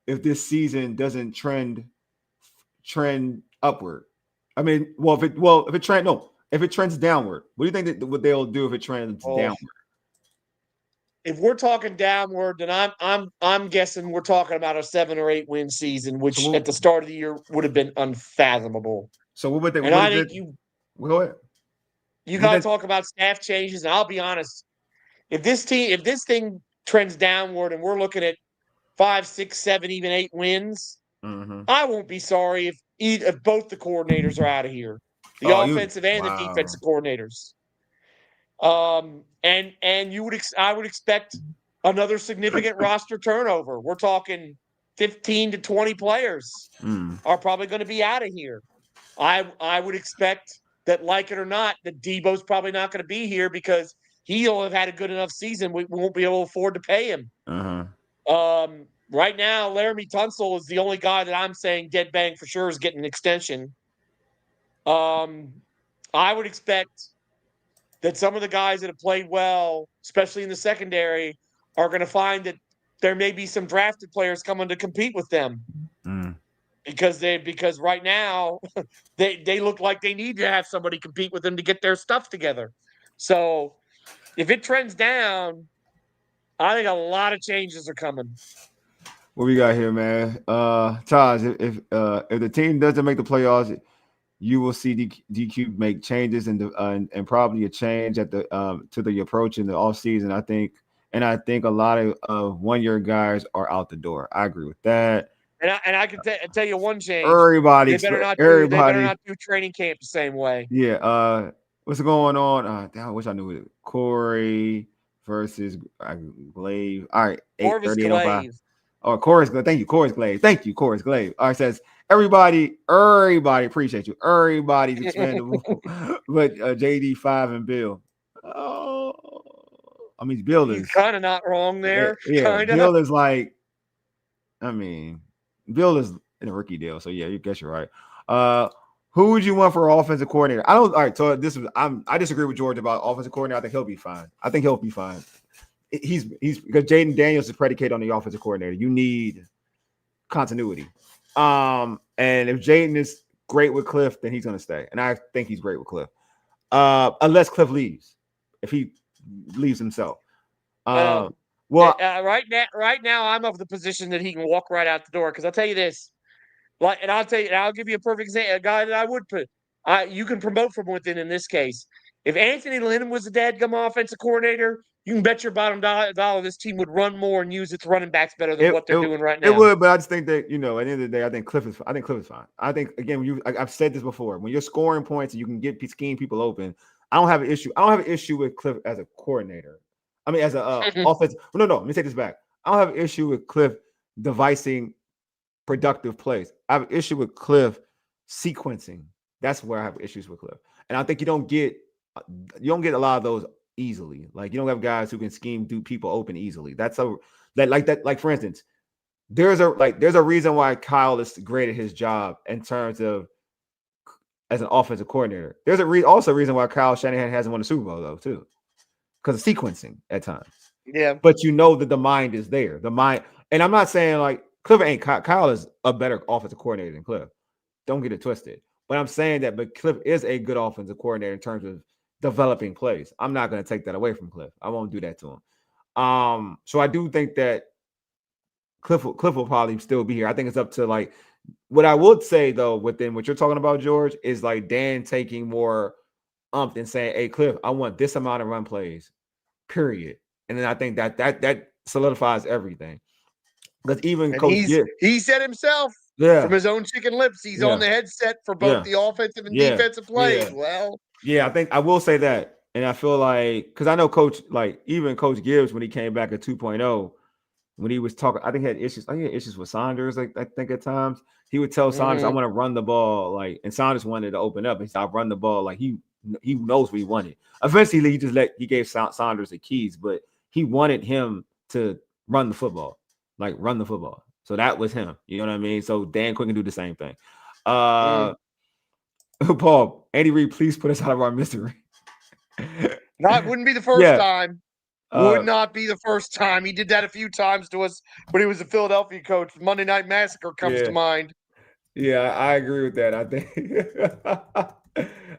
if this season doesn't trend upward? I mean, if it trends downward, what do you think that what they'll do if it trends oh, downward? if we're talking downward, then I'm guessing we're talking about a 7 or 8 win season, So which at the start of the year would have been unfathomable. what would they? And What I is think it? Go ahead. you What got to they? talk about staff changes. And I'll be honest, if this thing trends downward and we're looking at 5, 6, 7, even 8 wins, Mm-hmm. I won't be sorry if both the coordinators are out of here, the Oh, you offensive and the wow. defensive coordinators. And I would expect another significant roster turnover. We're talking 15 to 20 players Mm, are probably going to be out of here. I would expect that, like it or not, that Debo's probably not going to be here because he'll have had a good enough season. We won't be able to afford to pay him. uh-huh. Right now, Laramie Tunsil is the only guy that I'm saying dead bang for sure is getting an extension. I would expect that some of the guys that have played well, especially in the secondary, are going to find that there may be some drafted players coming to compete with them Mm. because right now they look like they need to have somebody compete with them to get their stuff together. So if it trends down, I think a lot of changes are coming. What we got here, man? Taj, if the team doesn't make the playoffs, you will see DQ make changes and probably a change at the to the approach in the offseason. I think a lot of 1 year guys are out the door. I agree with that. And I can tell you one change. Everybody, They better everybody, not do training camp the same way. yeah. What's going on? Damn, I wish I knew it. Corey versus Glaive. All right, Orvis 8:38:05. Glaive. Oh, Chorus Glaive. Thank you, Chorus Glaive. Thank you, Chorus Glaive. All right, says everybody, appreciate you. Everybody's expendable, but JD5 and Bill. Oh, I mean, Bill He's is, kind of not wrong there. yeah, Kind of. Bill is like, I mean, Bill is in a rookie deal, so yeah, you guess you're right. Who would you want for offensive coordinator? I don't. All right, so I disagree with George about offensive coordinator. I think he'll be fine. He's because Jayden Daniels is predicated on the offensive coordinator. You need continuity. And if Jayden is great with Cliff, then he's going to stay. And I think he's great with Cliff. Unless Cliff leaves. If he leaves himself. Right now, I'm of the position that he can walk right out the door. Because I'll tell you this, I'll give you a perfect example. A guy that I would put, you can promote from within. In this case, if Anthony Lynn was the dadgum offensive coordinator, you can bet your bottom dollar this team would run more and use its running backs better than what they're doing right now. It would, but I just think that at the end of the day, I think Cliff is fine. I think again, I've said this before. When you're scoring points and you can scheme people open, I don't have an issue. I don't have an issue with Cliff as a coordinator. I mean, as a offense. No. Let me take this back. I don't have an issue with Cliff devising productive plays. I have an issue with Cliff sequencing. That's where I have issues with Cliff, and I think you don't get a lot of those easily. Like you don't have guys who can scheme people open easily. Like for instance, there's a reason why Kyle is great at his job in terms of as an offensive coordinator. There's also a reason why Kyle Shanahan hasn't won a Super Bowl though too, because of sequencing at times. Yeah, but you know that the mind is there. The mind, and I'm not saying like Cliff ain't Kyle is a better offensive coordinator than Cliff. Don't get it twisted. But I'm saying that, but Cliff is a good offensive coordinator in terms of developing plays. I'm not going to take that away from Cliff. I won't do that to him. So I do think that Cliff will probably still be here. I think it's up to like what I would say though, within what you're talking about, George, is like Dan taking more and saying, "Hey, Cliff, I want this amount of run plays, period." And then I think that solidifies everything. Because even Coach he said himself, from his own chicken lips, he's on the headset for both the offensive and defensive plays. Yeah. Well, yeah, I think I will say that. And I feel like, because I know even Coach Gibbs, when he came back at 2.0, when he was talking, I think he had issues with Saunders. I think at times he would tell Saunders, "I want to run the ball," and Saunders wanted to open up. He said, "I'll run the ball." Like he knows what he wanted. Eventually, he gave Saunders the keys, but he wanted him to run the football. So that was him. You know what I mean? So Dan Quinn can do the same thing. Uh, Paul, Andy Reid, please put us out of our misery. Wouldn't be the first Yeah. time. Would not be the first time. He did that a few times to us when he was a Philadelphia coach. Monday Night Massacre comes to mind. Yeah, I agree with that. I think.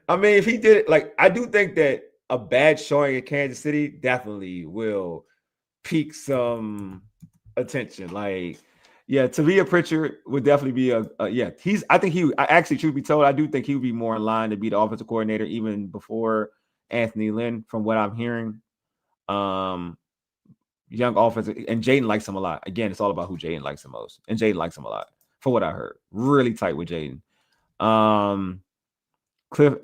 I mean, if he did it, like I do think that a bad showing in Kansas City definitely will pique some attention. Like, yeah, Tavia Pritchard would definitely be a yeah. I think I actually, truth be told, I do think he would be more in line to be the offensive coordinator even before Anthony Lynn, from what I'm hearing. Young offensive, and Jayden likes him a lot. Again, it's all about who Jayden likes the most, and Jayden likes him a lot, for what I heard. Really tight with Jayden. Cliff,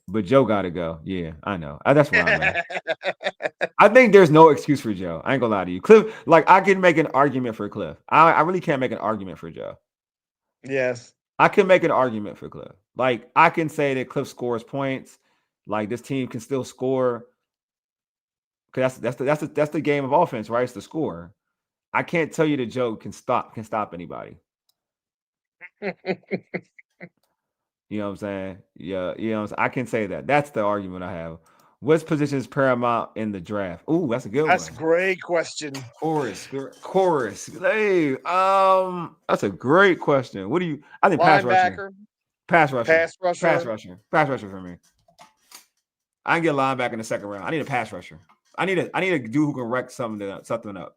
but Joe got to go. Yeah, I know. That's where I'm at. I think there's no excuse for Joe. I ain't gonna lie to you, Cliff. Like I can make an argument for Cliff. I really can't make an argument for Joe. Yes, I can make an argument for Cliff. Like I can say that Cliff scores points. Like this team can still score. Because that's the game of offense, right? It's the score. I can't tell you that Joe can stop anybody. You know what I'm saying? Yeah, you know what I'm saying? I can say that. That's the argument I have. What's position is paramount in the draft? Ooh, that's a good one. That's a great question. Chorus. Hey, that's a great question. What do you? I think linebacker, pass rusher, pass rusher for me. I can get a linebacker in the second round. I need a pass rusher. I need a dude who can wreck something up.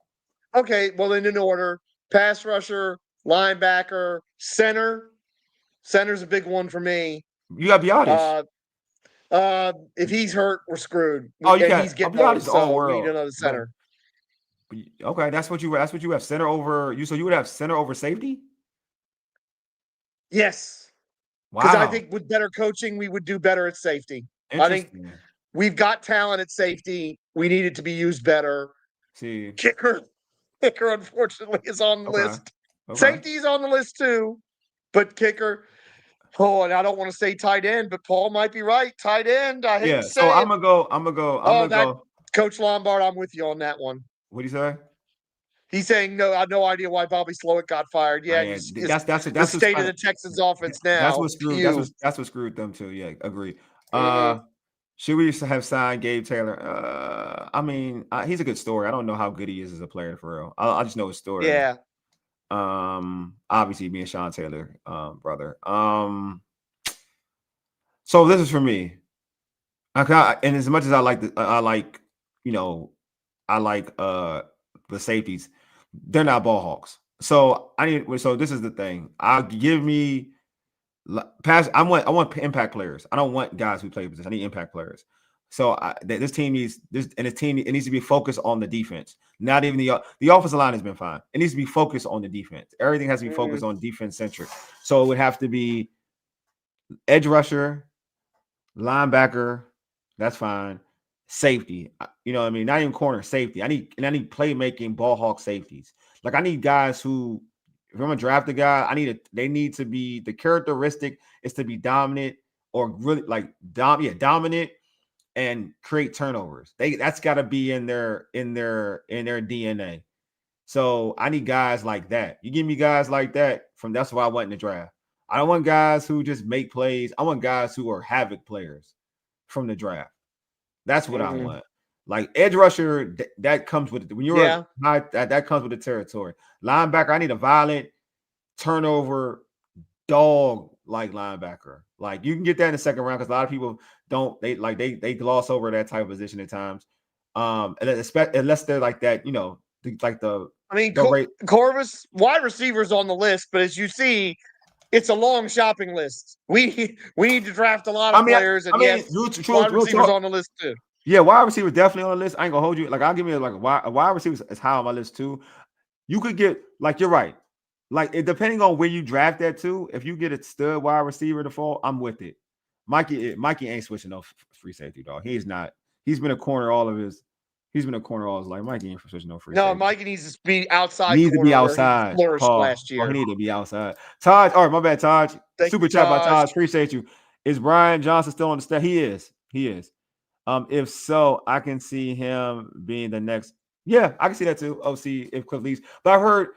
Okay, well then in order: pass rusher, linebacker, center. Center's a big one for me. You got Biotis. If he's hurt, we're screwed. He's getting old, so all we need world. another center. Okay, that's what you have center over you. So you would have center over safety? Yes. Wow. Because I think with better coaching, we would do better at safety. I think we've got talent at safety. We need it to be used better. See, kicker, unfortunately, is on the list. Safety is on the list too, but kicker. Oh, and I don't want to say tight end, but Paul might be right. Tight end. I hate to say so it. I'm gonna go. Coach Lombard, I'm with you on that one. What do you say? He's saying no. I have no idea why Bobby Slowick got fired. Yeah, that's the state of the Texans offense now. That's what screwed them too. Yeah, agree. Should we have signed Gabe Taylor? I mean, he's a good story. I don't know how good he is as a player for real. I just know his story. Yeah. Obviously being Sean Taylor, brother. So this is for me. And as much as I like the safeties, they're not ball hawks. So this is the thing. Give me pass. I want impact players. I don't want guys who play position. I need impact players. So this team needs it needs to be focused on the defense. Not even the offensive line has been fine. It needs to be focused on the defense. Everything has to be focused on defense centric. So it would have to be edge rusher, linebacker. That's fine. Safety. You know what I mean? Not even corner, safety. I need playmaking ball hawk safeties. Like I need guys who, if I'm gonna draft a guy, they need to be, the characteristic is to be dominant or really dominant and create turnovers. That's got to be in their DNA. So I need guys like that. You give me guys like that, that's why I went in the draft. I don't want guys who just make plays. I want guys who are havoc players from the draft. That's what I want. Like edge rusher, that comes with it. When you're high, that comes with the territory. Linebacker, I need a violent turnover dog like linebacker. Like you can get that in the second round because a lot of people don't. They gloss over that type of position at times. Unless they're like that, Corvus wide receivers on the list, but as you see, it's a long shopping list. We need to draft a lot of players, and wide receivers on the list too. Yeah, wide receiver definitely on the list. I ain't gonna hold you. Like I'll give me a wide receiver is high on my list too. You could get you're right. Like depending on where you draft that to, if you get a stud wide receiver to fall, I'm with it. Mikey ain't switching no free safety, dog. He's not. He's been a corner all his life. Mikey ain't switching no free safety. No, Mikey needs to be outside. Needs to be outside. Flourished last year. He need to be outside. Taj, all right, my bad, Taj. Super chat by Taj. Appreciate you. Is Brian Johnson still on the staff? He is. If so, I can see him being the next. Yeah, I can see that too. OC if Cliff leaves. But I've heard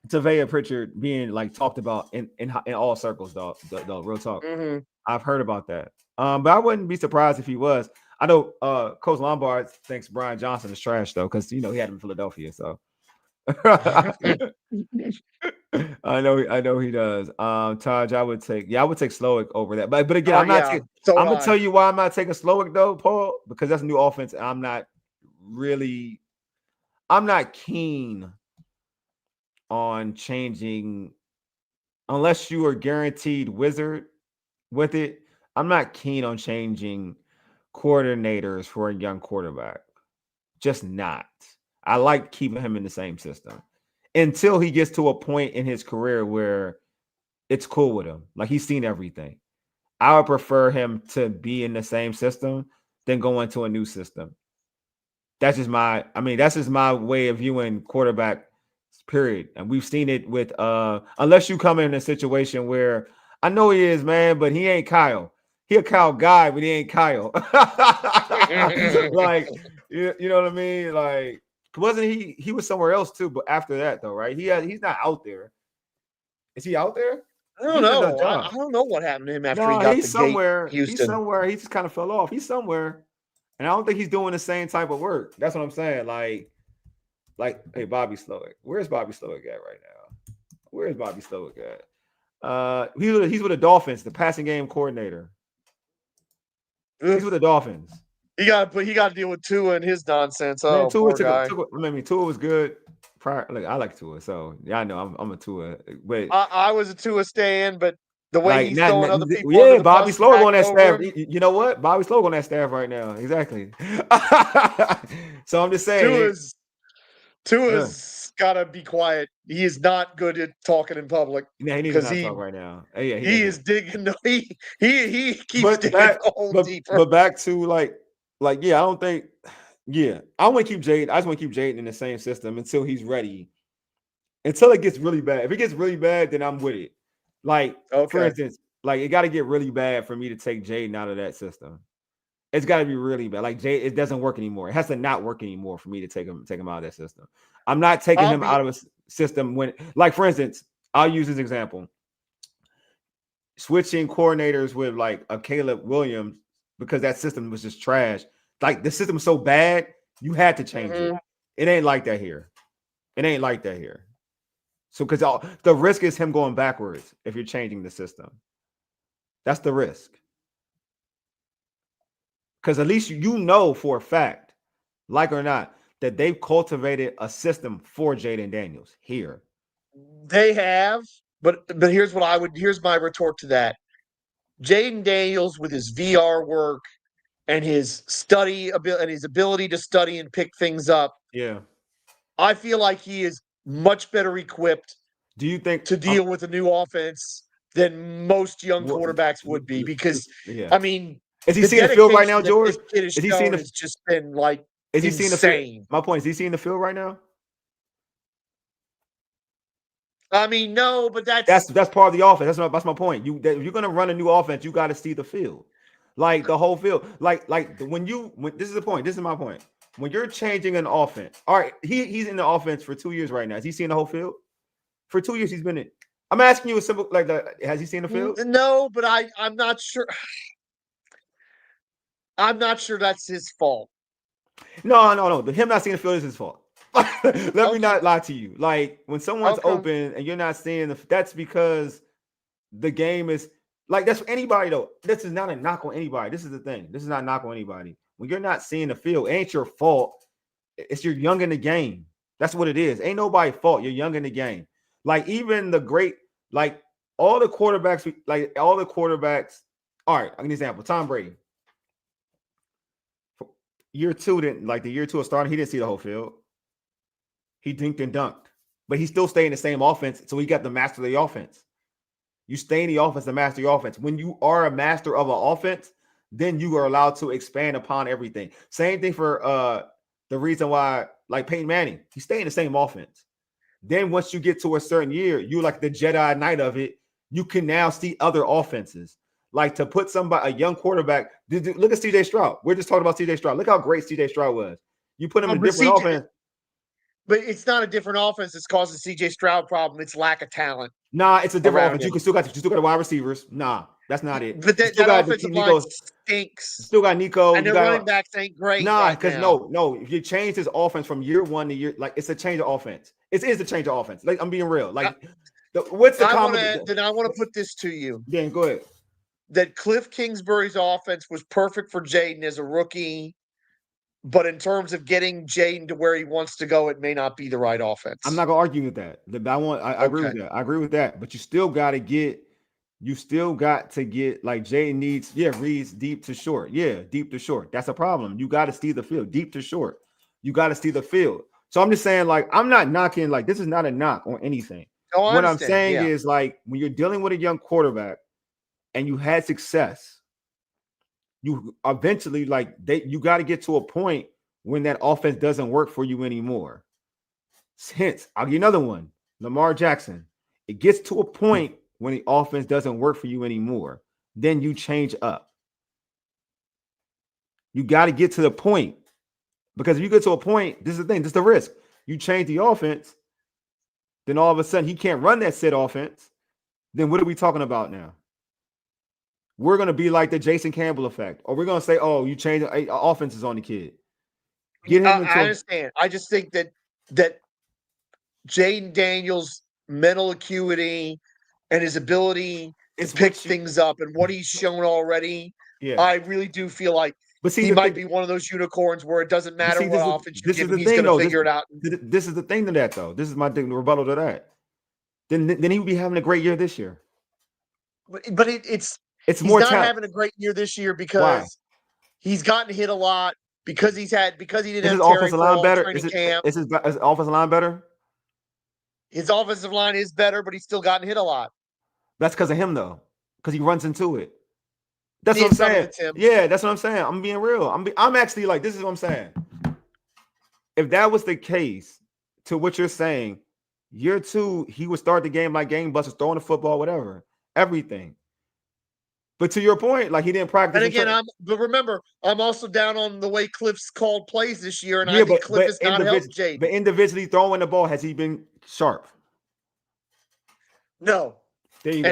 Tavea Pritchard being like talked about in all circles, though. Real talk. Mm-hmm. I've heard about that. But I wouldn't be surprised if he was. I know Coach Lombard thinks Brian Johnson is trash though, because he had him in Philadelphia. So I know he does. Taj, I would take Slowick over that. But again, Oh yeah, so I'm gonna tell you why I'm not taking Slowick though, Paul, because that's a new offense. I'm not keen on changing unless you are guaranteed wizard with it. I'm not keen on changing coordinators for a young quarterback. Just not. I like keeping him in the same system until he gets to a point in his career where it's cool with him. Like he's seen everything. I would prefer him to be in the same system than go into a new system. That's just my way of viewing quarterback, period. And we've seen it with unless you come in a situation where I know he is, man, but he ain't Kyle. He a Kyle guy, but he ain't Kyle. Like, you know what I mean? Like, wasn't he was somewhere else too, but after that though, right? He's not out there. Is he out there? I don't know. I don't know what happened to him after he got he's the somewhere. gate, Houston. He's somewhere. He just kind of fell off. He's somewhere. And I don't think he's doing the same type of work. That's what I'm saying. Like, hey, Bobby Slowick. Where's Bobby Slowick at right now? Where's Bobby Slowick at? He's with the Dolphins, the passing game coordinator. He's with the Dolphins. He got to deal with Tua and his nonsense. Oh, man, Tua poor guy. Tua was good. Look, I like Tua, so yeah, I know I'm a Tua. But I was a Tua stan, but the way he's throwing other people, Bobby Slowick on that staff. You know what? Bobby Slowick on that staff right now. Exactly. So I'm just saying, Tua's gotta be quiet. He is not good at talking in public. Yeah, he needs to not talk right now. Yeah, he is digging. He keeps digging a hole deeper. But back to like yeah, I don't think. Yeah, I want to keep Jayden. I just want to keep Jayden in the same system until he's ready. Until it gets really bad. If it gets really bad, then I'm with it. Like, for instance, like it got to get really bad for me to take Jayden out of that system. It's got to be really bad. Like it doesn't work anymore. It has to not work anymore for me to take him out of that system. I'm not taking him out of a system when, like, for instance, I'll use this example. Switching coordinators with like a Caleb Williams because that system was just trash. Like the system was so bad, you had to change it. It ain't like that here. So because the risk is him going backwards if you're changing the system. That's the risk. Because at least you know for a fact, like or not, that they've cultivated a system for Jayden Daniels here. They have, but here's my retort to that. Jayden Daniels with his VR work and his study ability and his ability to study and pick things up. Yeah. I feel like he is much better equipped to deal with a new offense than most young quarterbacks would be because I mean, is he seeing the field right now, George? Is he seeing it's just been like is he seeing the field? My point is he seeing the field right now? I mean, no, but that's part of the offense. That's my point. If you're gonna run a new offense, you got to see the field. Like the whole field, like when this is the point. This is my point. When you're changing an offense, all right, he's in the offense for 2 years right now. Is he seeing the whole field? For 2 years, he's been in. I'm asking you a simple has he seen the field? No, but I'm not sure. I'm not sure that's his fault. No. Him not seeing the field is his fault. Let me not lie to you. Like when someone's open and you're not seeing that's because the game is. Like, that's for anybody, though. This is not a knock on anybody. This is the thing. This is not a knock on anybody. When you're not seeing the field, it ain't your fault. It's you're young in the game. That's what it is. Ain't nobody's fault. You're young in the game. Like, even the great, like, all the quarterbacks, all right, I'll give you an example. Tom Brady. Year two, the year two of starting, he didn't see the whole field. He dinked and dunked. But he still stayed in the same offense, so he got the master of the offense. You stay in the offense to master your offense. When you are a master of an offense, then you are allowed to expand upon everything. Same thing for the reason why, like Peyton Manning, he stayed in the same offense. Then once you get to a certain year, you're like the Jedi Knight of it. You can now see other offenses. Like to put a young quarterback. Look at CJ Stroud. We're just talking about CJ Stroud. Look how great CJ Stroud was. You put him in a different offense. But it's not a different offense that's caused the CJ Stroud problem. It's lack of talent. Nah, it's a different around offense. him. You still got the wide receivers. Nah, that's not it. But You still that got offensive line Nico. You stinks. still got Nico. And You their running got backs ain't great nah, right because now. no. If you change this offense from year one to year, like it's a change of offense. It is a change of offense. Like I'm being real. Like what's the I common? want to put this to you. Then go ahead. That Cliff Kingsbury's offense was perfect for Jayden as a rookie, but in terms of getting Jayden to where he wants to go, it may not be the right offense. I'm not gonna argue with that. I agree with that. I agree with that. But you still got to get like Jay needs, reads deep to short. Yeah, deep to short. That's a problem. You got to steal the field, deep to short. You got to steal the field. So I'm just saying, like, I'm not knocking, like, this is not a knock on anything. Oh, I what I'm understand. saying is, like, when you're dealing with a young quarterback and you had success, you eventually, like, you got to get to a point when that offense doesn't work for you anymore. Hence, I'll give you another one. Lamar Jackson. It gets to a point when the offense doesn't work for you anymore. Then you change up. You got to get to the point. Because if you get to a point, this is the thing, this is the risk. You change the offense, then all of a sudden he can't run that said offense. Then what are we talking about now? We're going to be like the Jason Campbell effect. Or we're going to say, oh, you change offenses on the kid. Get him I understand. I just think that Jayden Daniels' mental acuity and his ability to pick things up and what he's shown already, I really do feel like he might be one of those unicorns where it doesn't matter what offense you give him, he's going to figure it out. This is the thing to that, though. This is my rebuttal to that. Then he would be having a great year this year. But it's he's more not having a great year this year because he's gotten hit a lot, because he didn't have Terry for all training camp. Is his offensive line better? His offensive line is better, but he's still gotten hit a lot. That's because of him, though, because he runs into it. That's what I'm saying. Yeah, that's what I'm saying. I'm being real. I'm actually like, this is what I'm saying. If that was the case, to what you're saying, year two, he would start the game like gangbusters, throwing the football, whatever, everything. But to your point, like he didn't practice. And again, but remember, I'm also down on the way Cliff's called plays this year, and I think Cliff has not helped Jayden. But individually throwing the ball, has he been sharp? No. There you go.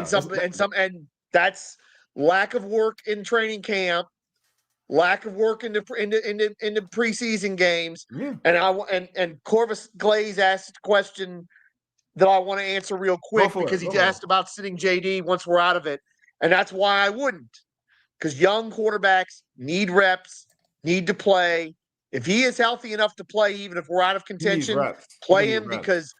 And that's lack of work in training camp, lack of work in the preseason games. Yeah. And Corvus Glaze asked a question that I want to answer real quick because he asked about sitting JD once we're out of it. And that's why I wouldn't. Because young quarterbacks need reps, need to play. If he is healthy enough to play, even if we're out of contention, play him because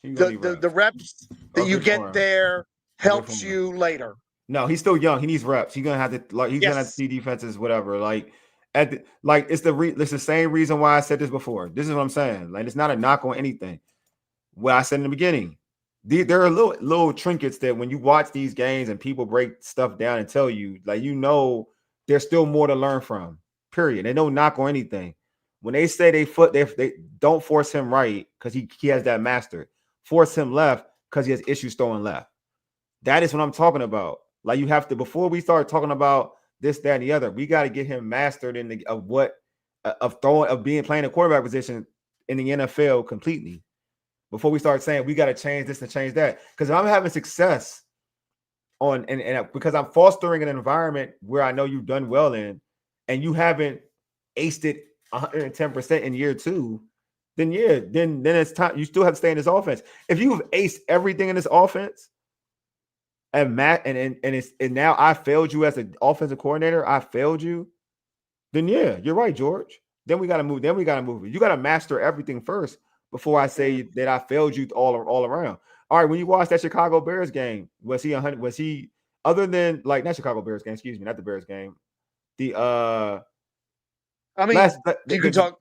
the reps that you get there helps you later. No, he's still young. He needs reps. He's gonna have to he's gonna have to see defenses, whatever. Like it's the same reason why I said this before. This is what I'm saying. Like, it's not a knock on anything. What I said in the beginning. There are little trinkets that when you watch these games and people break stuff down and tell you, like, there's still more to learn from. Period. They don't knock on anything. When they say they don't force him right because he has that mastered. Force him left because he has issues throwing left. That is what I'm talking about. Like, you have to, before we start talking about this, that, and the other, we got to get him mastered in playing a quarterback position in the NFL completely. Before we start saying we got to change this and change that. Because if I'm having success because I'm fostering an environment where I know you've done well in, and you haven't aced it 110% in year two, then it's time. You still have to stay in this offense. If you've aced everything in this offense, and now I failed you as an offensive coordinator, I failed you, then yeah, you're right, George. Then we got to move. You got to master everything first before I say that I failed you all around. All right, when you watched that Chicago Bears game, was he other than, like, not Chicago Bears game, excuse me, not the Bears game. The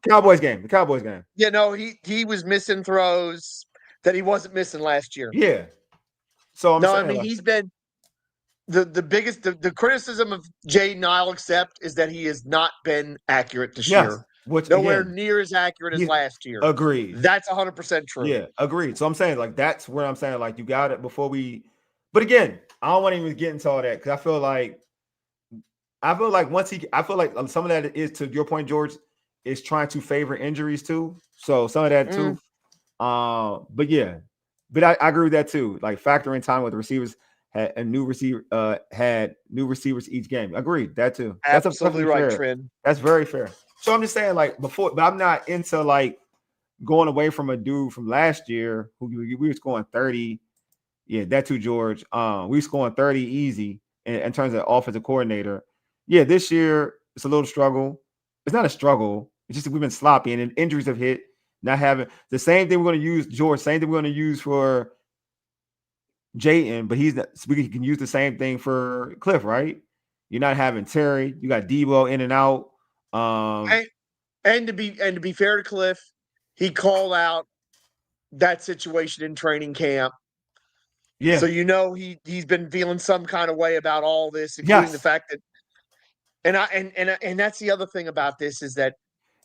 Cowboys game. The Cowboys game. Yeah, no, he was missing throws that he wasn't missing last year. Yeah. So he's been the biggest criticism of Jayden I'll accept is that he has not been accurate this year. Nowhere near as accurate as last year. Agreed. That's 100% true. Yeah, agreed. So I'm saying, like, that's where I'm saying, like, you got it before we. But again, I don't want to even get into all that because I feel like some of that is, to your point, George, is trying to favor injuries too. So some of that too. But yeah, but I agree with that too. Like factoring time with the receivers had new receivers each game. Agreed, that too. That's Absolutely perfectly right, fair. Trent. That's very fair. So I'm just saying, like before, but I'm not into like going away from a dude from last year who we were scoring 30. Yeah, that too, George. We scoring 30 easy in terms of offensive coordinator. Yeah, this year it's a little struggle. It's not a struggle. It's just that we've been sloppy and injuries have hit. Not having the same thing we're going to use, George. Same thing we're going to use for Jayden, but he's not. We can use the same thing for Cliff, right? You're not having Terry. You got Debo in and out. Um, And to be fair to Cliff, he called out that situation in training camp. yeah, So he's been feeling some kind of way about all this, including the yes, fact that and that's the other thing about this is that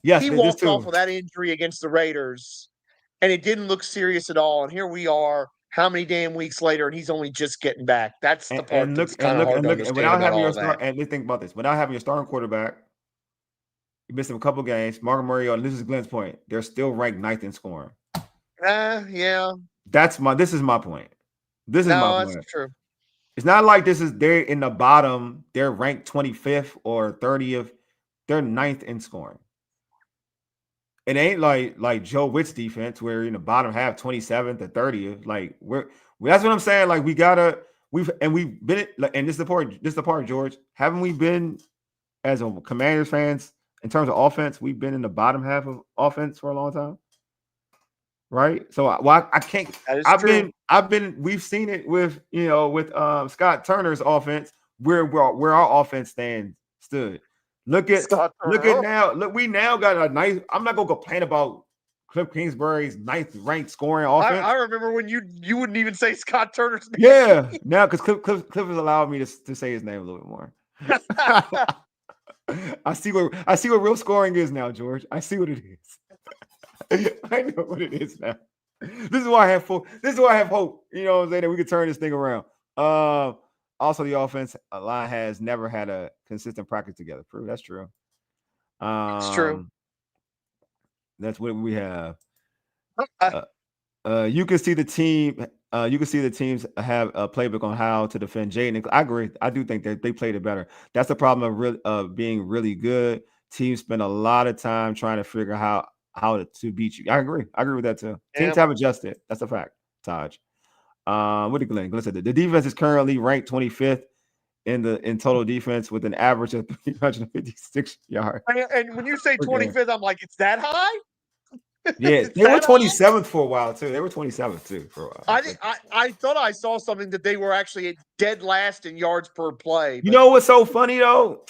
yes. he This walked off too. with that injury against the Raiders and it didn't look serious at all. And here we are, how many damn weeks later, and he's only just getting back. That's the part And that's look kind and of look hard and to look and understand without about having your all that. start and let's think about this. Without having your starting quarterback, you missed him a couple games. Mark Mario, and this is Glenn's point. They're still ranked ninth in scoring. Yeah. This is my point. This is my No, that's point. true. It's not like they're in the bottom, they're ranked 25th or 30th. They're ninth in scoring. It ain't like Joe Witt's defense where in the bottom half 27th or 30th. Like that's what I'm saying. Like we've been like, and this is the part, George. Haven't we been as a Commanders fans in terms of offense? We've been in the bottom half of offense for a long time. Right. So I can't That is true. we've seen it with Scott Turner's offense where our offense stood. Look at Scott look at Turner. now. Look, we now got a nice. I'm not gonna complain about Cliff Kingsbury's ninth ranked scoring offense. I remember when you wouldn't even say Scott Turner's name. Yeah, now because Cliff has allowed me to say his name a little bit more. I see what real scoring is now, George. I see what it is. I know what it is now. This is why I have hope. This is why I have hope. You know what I'm saying? That we can turn this thing around. Also, the offense line has never had a consistent practice together. Prove that's true. It's true. That's what we have. I, You can see the team. You can see the teams have a playbook on how to defend Jayden. I agree. I do think that they played it better. That's the problem of being really good. Teams spend a lot of time trying to figure out how to beat you. I agree. I agree with that too. Teams have adjusted. That's a fact. Taj. What did Glen? Glen said the defense is currently ranked 25th in total defense with an average of 356 yards. and when you say 25th, I'm like, it's that high? Yeah, they were 27th for a while too. They were 27th too for a while. I thought I saw something that they were actually dead last in yards per play. You know what's so funny though?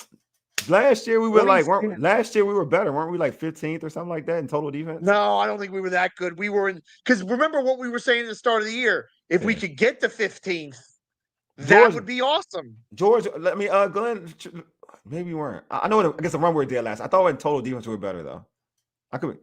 Last year we were better, weren't we? Like 15th or something like that in total defense. No, I don't think we were that good. We were because remember what we were saying at the start of the year. If we could get to 15th, that would be awesome. George, let me Glenn. Maybe we weren't. I know. I guess the run we were dead last. I thought in total defense we were better though. I could.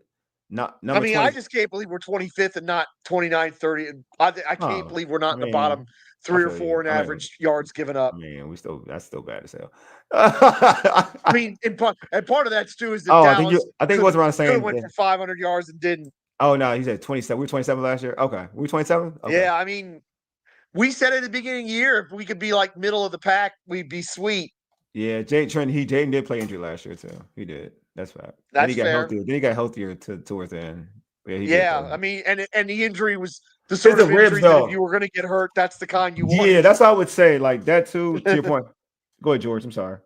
Not number 20. I just can't believe we're 25th and not 29, 30. I can't believe we're not in the bottom 3 or 4 in average yards given up. Man, that's still bad as hell. I mean, and part of that too is that Dallas I think it was around the same. Went for 500 yards and didn't. Oh no, he said 27. We were 27 last year. Okay, we were 27. Okay. Yeah, I mean, we said at the beginning of the year if we could be like middle of the pack, we'd be sweet. Yeah, Jayden did play injury last year too. He did. That's fact. That's then fair. Healthier. Then he got healthier towards the end. Yeah, I mean, and the injury was the sort of injury that if you were going to get hurt, that's the kind you want. Yeah, that's what I would say. Like that too. To your point. Go ahead, George. I'm sorry.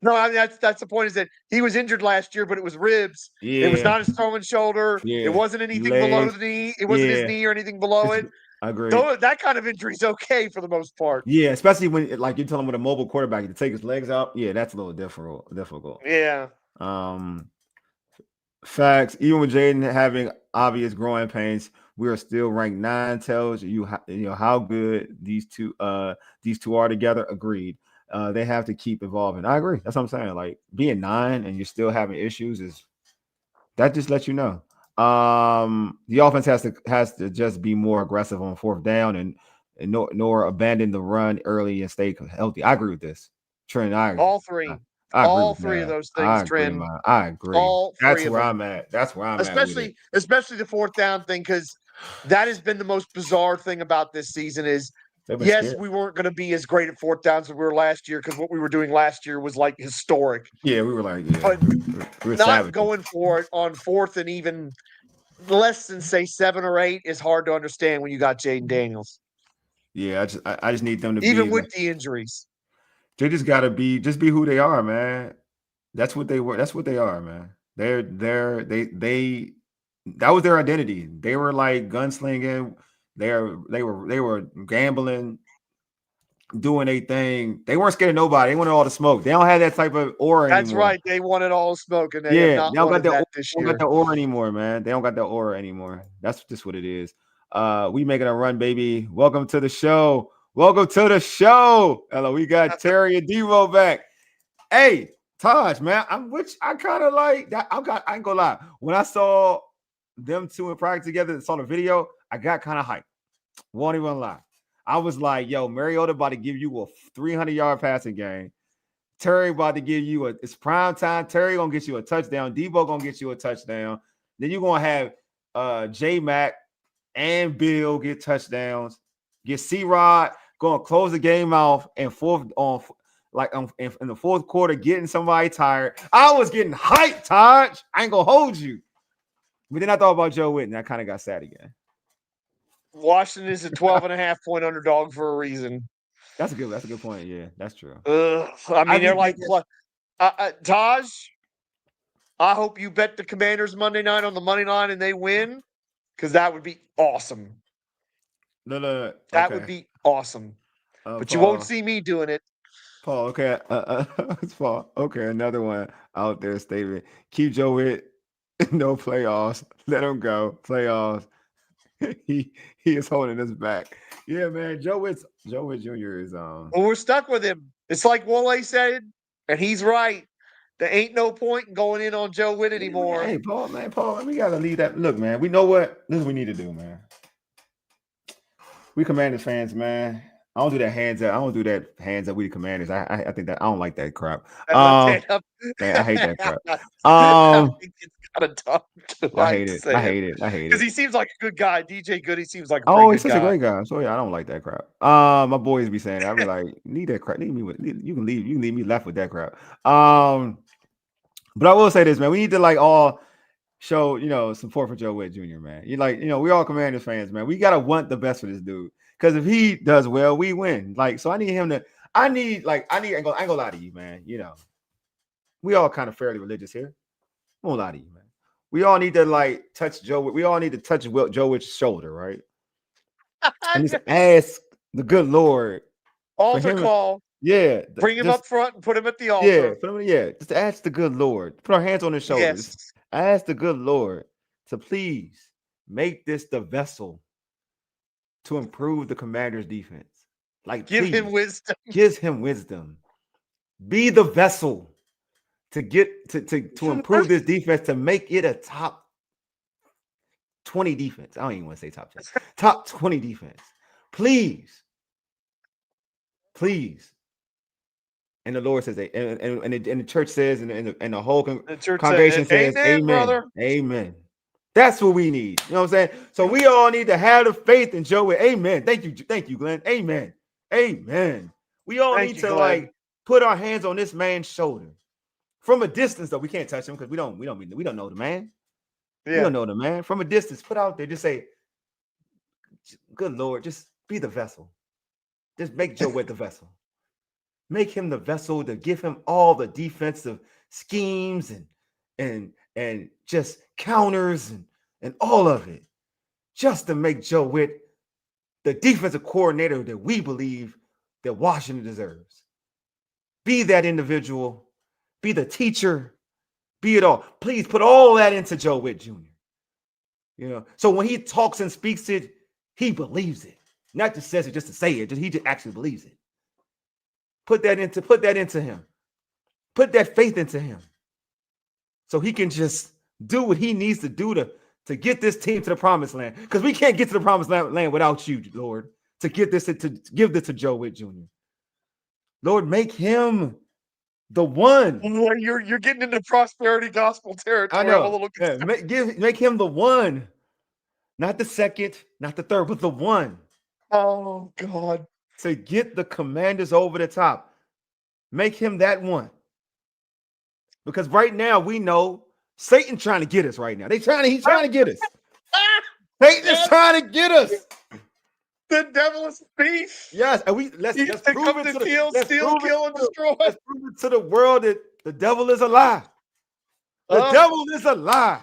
No, I mean that's the point. Is that he was injured last year, but it was ribs. Yeah. It was not his thumb and shoulder. Yeah. It wasn't anything below the knee. It wasn't his knee or anything below it. I agree. So that kind of injury is okay for the most part. Yeah, especially when like you're telling him with a mobile quarterback to take his legs out. Yeah, that's a little difficult. Yeah. Facts. Even with Jayden having obvious growing pains, we are still ranked 9. Tells you how good these two are together. Agreed. They have to keep evolving. I agree. That's what I'm saying. Like being 9 and you're still having issues that just lets you know. The offense has to just be more aggressive on 4th down and nor abandon the run early and stay healthy. I agree with this. Trent, all 3. I agree All with three of that. those I things, agree, Trent. man. I agree. All That's three of where them. I'm at. That's where I'm at with it. Especially the fourth down thing, because that has been the most bizarre thing about this season is They've been yes, scared. we weren't going to be as great at fourth downs as we were last year because what we were doing last year was like historic. Yeah, we were like, But we were not savages. going for it on fourth and even less than say 7 or 8 is hard to understand when you got Jayden Daniels. Yeah, I just need them to Even be with the injuries. they just gotta be who they are, man. That's what they were. That's what they are, man. They that was their identity. They were like gunslinging. They were gambling, doing a thing. They weren't scared of nobody. They wanted all the smoke. They don't have that type of aura That's anymore. right. They wanted all smoke, and they have Yeah, not they don't got wanted that. that They this don't year. got that aura anymore, man. They don't got that aura anymore. That's just what it is. We making a run, baby. Welcome to the show. Welcome to the show. Hello, we got Terry and Devo back. Hey, Taj, man, I kind of like that. I ain't gonna lie. When I saw them two in practice together and saw the video, I got kind of hyped. Won't even lie. I was like, yo, Mariota about to give you a 300-yard passing game. Terry about to give you it's prime time. Terry gonna get you a touchdown. Debo gonna get you a touchdown. Then you're gonna have J Mac and Bill get touchdowns. Get C-Rod gonna close the game out and in the fourth quarter, getting somebody tired. I was getting hyped, Taj. I ain't gonna hold you. But then I thought about Joe Witten. I kind of got sad again. Washington is a 12.5-point underdog for a reason. That's a good point. Yeah, that's true. I mean, they're like Taj. I hope you bet the Commanders Monday night on the money line and they win, because that would be awesome. No. That would be awesome. But Paul, you won't see me doing it. Paul, okay. It's Paul. Okay, another one out there statement. Keep Joe Witt. No playoffs. Let him go. Playoffs. he is holding us back. Yeah, man. Joe Witt Jr. is Well, we're stuck with him. It's like Wole said, and he's right. There ain't no point in going in on Joe Witt anymore. Hey, Paul, we gotta leave that. Look, man, we know what this is what we need to do, man. We Commanders fans, man. I don't do that hands up. I don't do that hands up. We the Commanders. I think that I don't like that crap. Man, I hate that crap. I think it's kind of tough to I hate it. I hate it. Because he seems like a good guy. DJ Goody seems like a Oh, pretty he's good such guy. a great guy. So yeah, I don't like that crap. My boys be saying that. I be like, need that crap. You can leave me left with that crap. But I will say this, man. We need to like all show, support for Joe Witt Jr., man. We all Commanders fans, man. We gotta want the best for this dude. Because if he does well, we win. Like, so I need him to, I ain't gonna lie to you, man. We all kind of fairly religious here. I won't lie to you, man. We all need to like touch Joe. We all need to touch Joe Witt's shoulder, right? And just ask the good Lord. Altar call. Yeah. Bring him up front and put him at the altar. Just ask the good Lord. Put our hands on his shoulders. Yes. Ask the good Lord to please make this the vessel to improve the Commanders' defense. Like, give him wisdom. Give him wisdom. Be the vessel to get to improve this defense, to make it a top 20 defense. I don't even want to say top 10. Top 20 defense. Please. And the Lord says, and the church says, and the whole congregation says, amen, brother. Amen. That's what we need. You know what I'm saying? So we all need to have the faith in Joe. Amen. Thank you, Glenn. Amen. We all need to like put our hands on this man's shoulder from a distance. Though we can't touch him because we don't know the man. Yeah. We don't know the man from a distance. Put out there, just say, "Good Lord, just be the vessel. Just make Joe Witt the vessel. Make him the vessel to give him all the defensive schemes and just counters and all of it, just to make Joe Witt the defensive coordinator that we believe that Washington deserves. Be that individual, be the teacher, be it all. Please put all that into Joe Witt Jr. So when he talks and speaks it, he believes it. Not just says it just to say it, he just actually believes it. Put that into him. Put that faith into him. So he can just do what he needs to do to get this team to the promised land. Because we can't get to the promised land without you, Lord, to give this to Joe Witt Jr. Lord, make him The one. Boy, you're getting into prosperity gospel territory. I know. I'm a little Yeah, make him the one. Not the second, not the third, but the one. Oh God. To get the Commanders over the top. Make him that one. Because right now we know Satan trying to get us right now. He's trying to get us. Satan is trying to get us. The devil is a thief. Yes, and let's prove it to kill, kill, and destroy. Let's prove it to the world that the devil is a lie. The devil is a lie.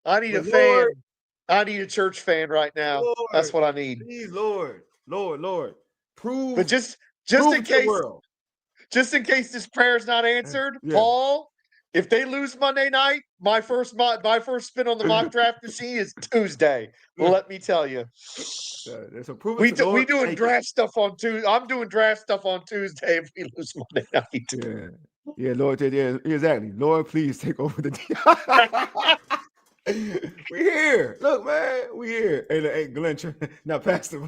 I need a fan. I need a church fan right now. Lord, that's what I need. Please, Lord. Prove. But just in case this prayer is not answered, Paul, if they lose Monday night, my first spin on the mock draft machine is Tuesday. Well, let me tell you. We doing draft stuff on Tuesday. I'm doing draft stuff on Tuesday if we lose Monday night. Yeah, Lord, exactly. Lord, please take over the team. We here. Look, man, we here. Hey, Glen, now Pastor.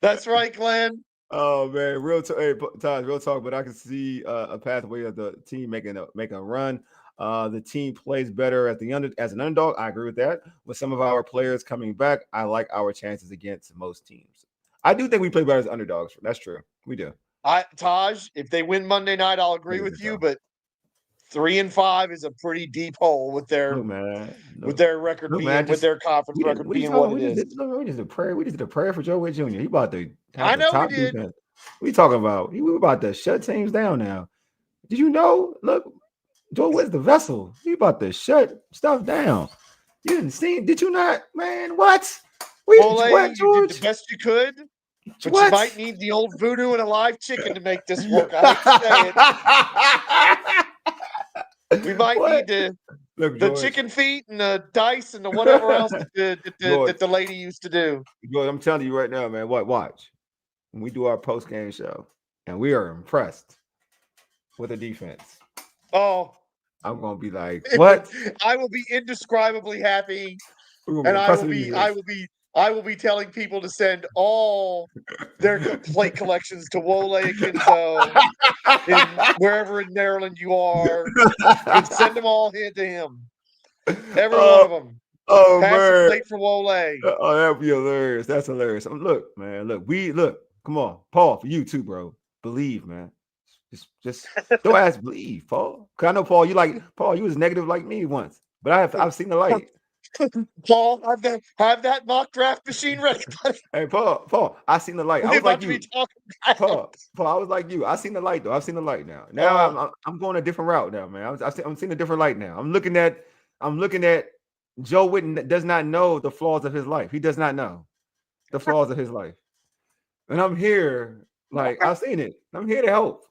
That's right, Glen. Oh man, real talk. But I can see a pathway of the team making a run. The team plays better as an underdog. I agree with that. With some of our players coming back, I like our chances against most teams. I do think we play better as underdogs. That's true. We do. Taj, if they win Monday night, I'll agree with you. But 3-5 is a pretty deep hole with their with their record with their conference record being what it is. We just did a prayer for Joe Witt Jr. He about to have the top defense. We talking about we about to shut teams down now. Did you know? Look, Joe Witt's the vessel. He about to shut stuff down. You didn't see? Did you not, man? What? You did the best you could. But you might need the old voodoo and a live chicken to make this work. I we might need the chicken feet and the dice and the whatever else that the lady used to do. Lord, I'm telling you right now, man. Watch. When we do our post-game show, and we are impressed with the defense. Oh. I'm gonna be like, what? I will be indescribably happy. And I will be telling people to send all their plate collections to Wole wherever in Maryland you are. And send them all here to him. Every one of them. Oh, Pass man. a plate for Wole. Oh, that'd be hilarious. That's hilarious. Look, man. Look. Come on, Paul. For you too, bro. Believe, man. Just don't ask. Believe, Paul. Cause I know Paul. You was negative like me once, but I've seen the light. Paul, have that mock draft machine ready. Hey, Paul, I seen the light. I was like you. Paul, I was like you. I seen the light though. I've seen the light now. Now I'm going a different route now, man. I'm seeing a different light now. I'm looking at Joe Witten does not know the flaws of his life. He does not know the flaws of his life, and I'm here. Like I've seen it. I'm here to help.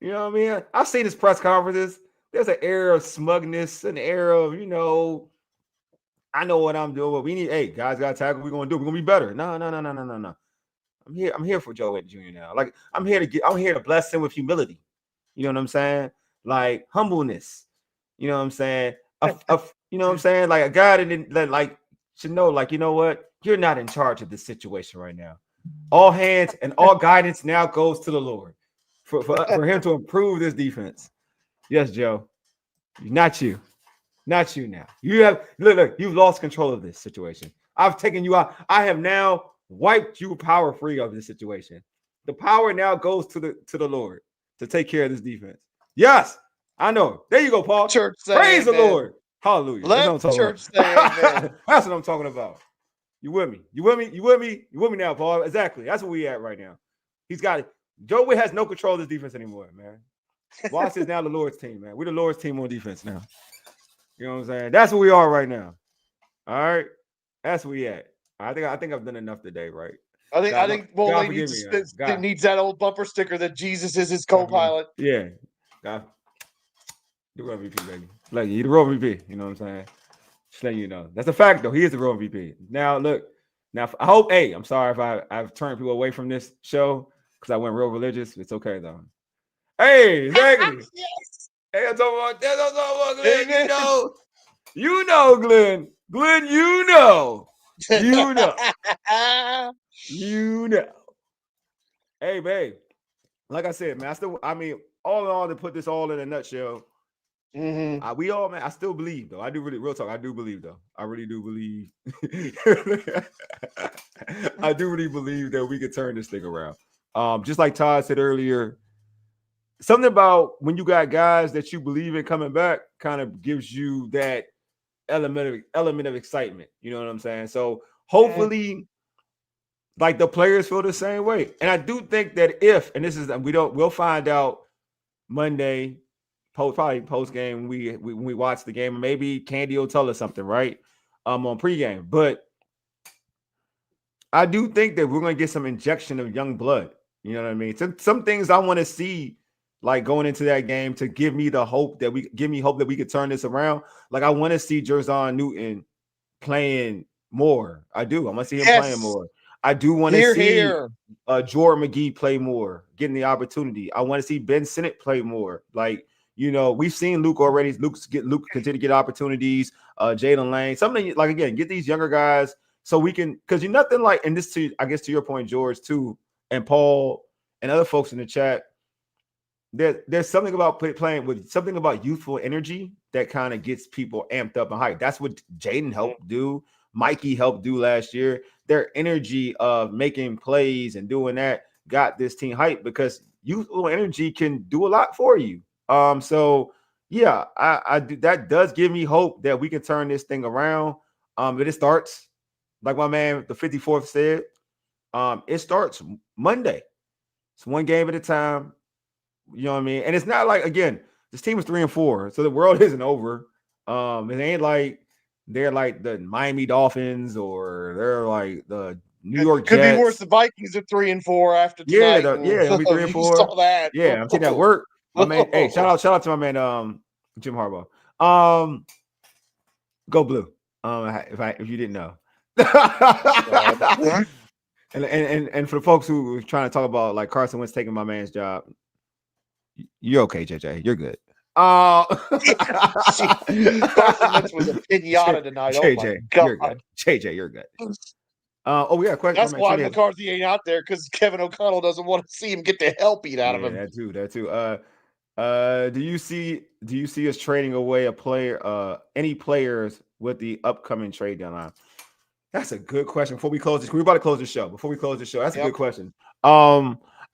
You know what I mean? I've seen his press conferences. There's an air of smugness, an air of, I know what I'm doing. But we need, guys, got to tackle. We're gonna do. We're gonna be better. No. I'm here for Joe Witt Jr. now. Like I'm here to bless him with humility. You know what I'm saying? Like humbleness. You know what I'm saying? You know what I'm saying? Like a guy that should know, like, you know what? You're not in charge of this situation right now. All hands and all guidance now goes to the Lord for him to improve this defense. Yes, Joe. Not you now. Look, you've lost control of this situation. I've taken you out. I have now wiped you power free of this situation. The power now goes to the Lord to take care of this defense. Yes, I know. There you go, Paul. Church, praise the Lord. Hallelujah. Let church say amen. That's what I'm talking about. You with me? You with me now, Paul? Exactly. That's where we at right now. He's got it. Joe Witt has no control of this defense anymore, man. Watch is now the Lord's team, man. We're the Lord's team on defense now. You know what I'm saying? That's where we are right now. All right, that's where we at. I think I've done enough today, right? I think Wole needs that old bumper sticker that Jesus is his co-pilot. Yeah, God, the real MVP, baby. Like you, the real MVP. You know what I'm saying? Just letting you know. That's a fact, though. He is the real MVP. Now, look. Now, I hope. Hey, I'm sorry if I've turned people away from this show because I went real religious. It's okay though. Hey, exactly. Yes. Hey, I'm talking about that. I'm talking about Glen. You know, Glen. Glen, you know. You know. Hey, babe. like I said, man, I mean, all in all, to put this all in a nutshell, we all, man, I still believe though. I do really, real talk. I do believe though. I really do believe. I do really believe that we could turn this thing around. Just like Todd said earlier, something about when you got guys that you believe in coming back kind of gives you that element of excitement. You know what I'm saying? So hopefully, like the players feel the same way. And I do think that and this is we'll find out Monday, probably post game when we watch the game, maybe Candy will tell us something, right? On pregame. But I do think that we're gonna get some injection of young blood. You know what I mean? Some things I want to see like going into that game to give me hope that we could turn this around. Like I want to see Jerzon Newton playing more. I do. I want to see him playing more. I do want to see Jordan McGee play more, getting the opportunity. I want to see Ben Sinnott play more. Like, you know, we've seen Luke already. Luke continue to get opportunities. Jayden Lane, something like, again, get these younger guys so we can, because you're nothing like, and this I guess to your point, George, too, and Paul and other folks in the chat. There's something about playing with something about youthful energy that kind of gets people amped up and hyped. That's what Jayden helped do. Mikey helped do last year. Their energy of making plays and doing that got this team hyped because youthful energy can do a lot for you. So yeah, I do. That does give me hope that we can turn this thing around. But it starts, like my man, the 54th said, it starts Monday. It's one game at a time. You know what I mean? And it's not like, again, this team is 3-4, so the world isn't over. It ain't like they're like the Miami Dolphins or they're like the New York Jets. Could be worse. The Vikings are 3-4 after tonight. It'll be 3-4. You saw that. Yeah, I'm seeing that work. My man, hey, shout out to my man, Jim Harbaugh. Go Blue. If you didn't know. And for the folks who were trying to talk about like Carson Wentz taking my man's job, you're okay, JJ. You're good. Carson Wentz was a pinata tonight. JJ, oh my God. You're good. JJ, you're good. We got a question. That's why McCarthy ain't out there, because Kevin O'Connell doesn't want to see him get the hell beat out of him. That too. Do you see us trading away any players with the upcoming trade deadline? That's a good question. Before we close this, we're about to close the show. That's a good question.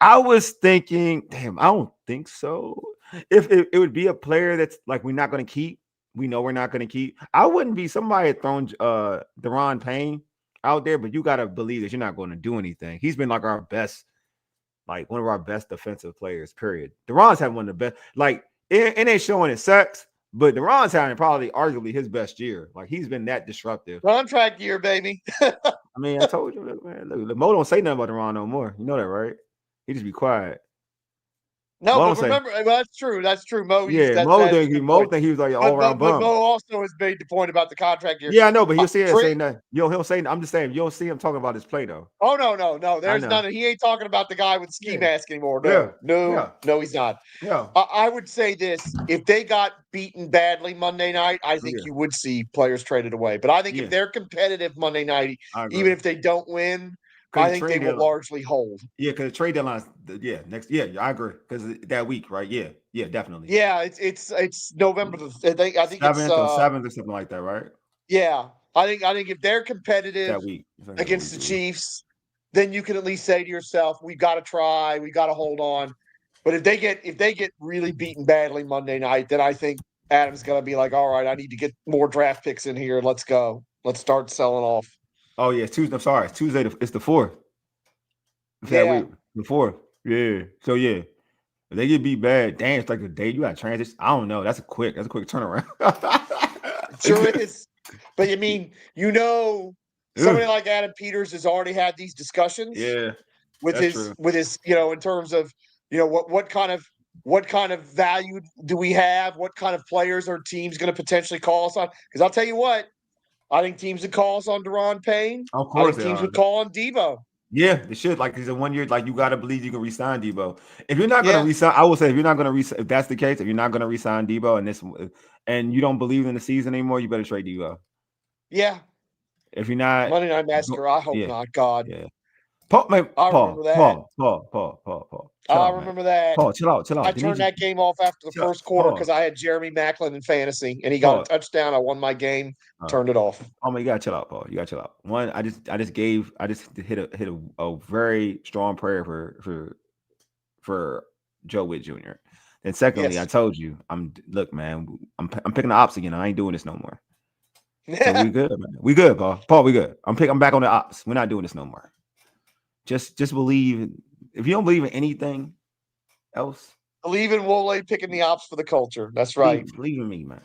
I was thinking, damn, I don't think so. If it would be a player that's like we're not going to keep, we know we're not going to keep. I wouldn't be somebody throwing Deron Payne out there, but you got to believe that you're not going to do anything. He's been like one of our best defensive players, period. Deron's having one of the best. Like, it ain't showing it sucks, but Deron's having probably arguably his best year. Like, he's been that disruptive. Contract year, baby. I mean, I told you, man, look, Mo don't say nothing about Deron no more. You know that, right? He just be quiet. No, but remember, that's true. That's true. Mo, Mo think he was like an all-around bum. But Mo also has made the point about the contract year. Yeah, I know, but he'll say nothing. He'll say. I'm just saying, you don't see him talking about his play though. Oh no. There's none. He ain't talking about the guy with ski mask anymore. No, he's not. Yeah. I would say this: if they got beaten badly Monday night, I think you would see players traded away. But I think if they're competitive Monday night, even if they don't win, I think they will largely hold. Yeah, because the trade deadline, I agree. Because that week, right? Yeah, definitely. Yeah, it's November. I think 7th or 7th or something like that, right? Yeah, I think if they're competitive that week against the Chiefs, then you can at least say to yourself, "We got to try. We got to hold on." But if they get really beaten badly Monday night, then I think Adam's gonna be like, "All right, I need to get more draft picks in here. Let's go. Let's start selling off." Oh yeah, Tuesday. I'm sorry, it's Tuesday. It's the 4th. That week, the 4th. Yeah. So yeah, if they get beat bad, damn, it's like the day you got to transition. I don't know. That's a quick turnaround. Sure is. But I mean, somebody like Adam Peters has already had these discussions. Yeah. With his, in terms of, what kind of value do we have? What kind of players are teams going to potentially call us on? Because I'll tell you what. I think teams would call us on Deron Payne. Of course, teams would call on Debo. Yeah, they should. Like, he's a 1 year. Like, you got to believe you can re-sign Debo. If you're not going to re-sign, I will say, if you're not going to re-sign, if that's the case, if you're not going to re-sign Debo and you don't believe in the season anymore, you better trade Debo. Yeah. If you're not Monday Night Massacre, I hope not. God. Yeah. Paul, man, I remember that. Paul. Chill I out, man. remember that. Paul, chill out. I I need turned you. that game off after the Chill out. first quarter because Paul, I had Jeremy Macklin in fantasy, and he got a Paul. touchdown. I won my game. Uh, Turned it off. Oh man, you gotta chill out, Paul. You gotta chill out. One, I just hit a very strong prayer for Joe Witt Jr. And secondly, I Yes. told you, look, man, I'm picking the ops again. I ain't doing this no more. So we good, man. We good, Paul. Paul, we good. I'm back on the ops. We're not doing this no more. Just believe. If you don't believe in anything else, Believe in Wole picking the ops for the culture. That's right. believe in me, man.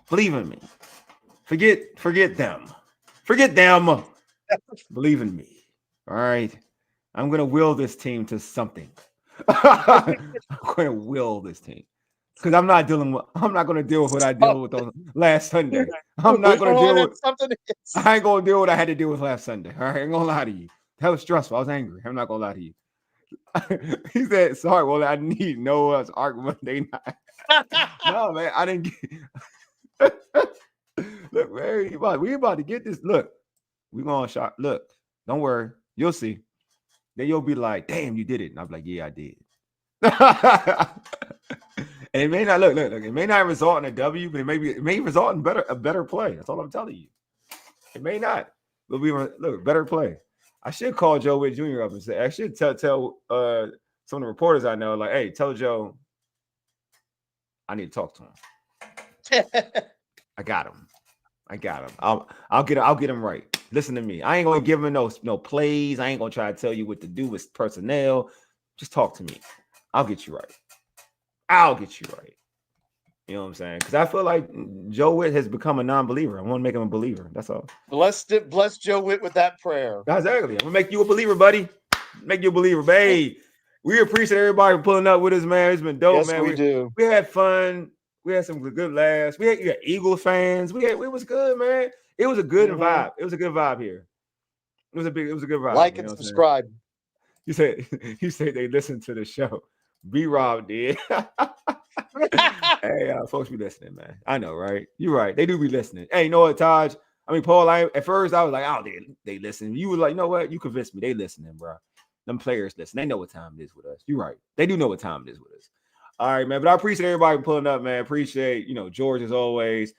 Believe in me. Forget them. Forget them. Believe in me. All right. I'm gonna will this team to something. I'm gonna will this team. Because I'm not gonna deal with what I dealt with on last Sunday. I'm not gonna deal with something. I ain't gonna deal with what I had to deal with last Sunday. All right, I ain't gonna lie to you. That was stressful. I was angry. I'm not gonna lie to you. He said, sorry, well, I need Noah's Ark Monday night. No, man, I didn't get look, man, we about to get this. Look, we gonna shot. Look, don't worry, you'll see. Then you'll be like, damn, you did it. And I'm like, yeah, I did. And it may not look, it may not result in a W, but it may result in a better play. That's all I'm telling you. It may not. It'll be better play. I should call Joe Witt Jr. up and say, I should tell some of the reporters I know, like, hey, tell Joe I need to talk to him. I got him. I'll get him right. Listen to me. I ain't gonna give him no plays. I ain't gonna try to tell you what to do with personnel. Just talk to me. I'll get you right. You know what I'm saying? Because I feel like Joe Witt has become a non-believer. I want to make him a believer. That's all. Bless Joe Witt with that prayer. Exactly. I'm gonna make you a believer, buddy. Make you a believer, babe. Hey, we appreciate everybody for pulling up with us, man. It's been dope, yes, man. We do. We had fun. We had some good laughs. We had Eagles fans. It was good, man. It was a good vibe. It was a good vibe here. It was a good vibe. Like and subscribe. You said they listened to the show. B-Rob did. Hey, folks be listening, man. I know, right? You're right. They do be listening. Hey, you know what, Taj? I mean, Paul, at first I was like, oh, they listen. You were like, you know what? You convinced me. They listening, bro. Them players listen. They know what time it is with us. You're right. They do know what time it is with us. All right, man. But I appreciate everybody pulling up, man. Appreciate, George as always.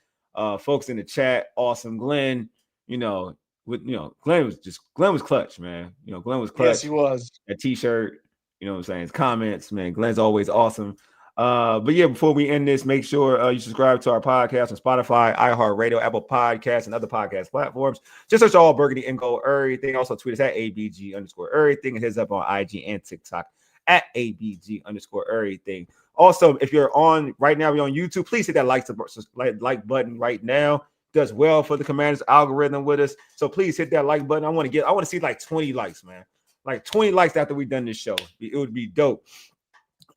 Folks in the chat, awesome. Glen, Glen was clutch, man. Glen was clutch. Yes, he was. A t-shirt, you know what I'm saying? His comments, man. Glen's always awesome. But yeah, before we end this, make sure you subscribe to our podcast on Spotify, iHeartRadio, Apple Podcasts, and other podcast platforms. Just search all Burgundy and Go Errrything. Also tweet us at ABG_Errrything and hit us up on IG and TikTok at ABG_Errrything. Also, if you're on right now, you're on YouTube, please hit that like button right now. It does well for the Commanders algorithm with us. So please hit that like button. I want to see like 20 likes, man. Like 20 likes after we've done this show. It would be dope.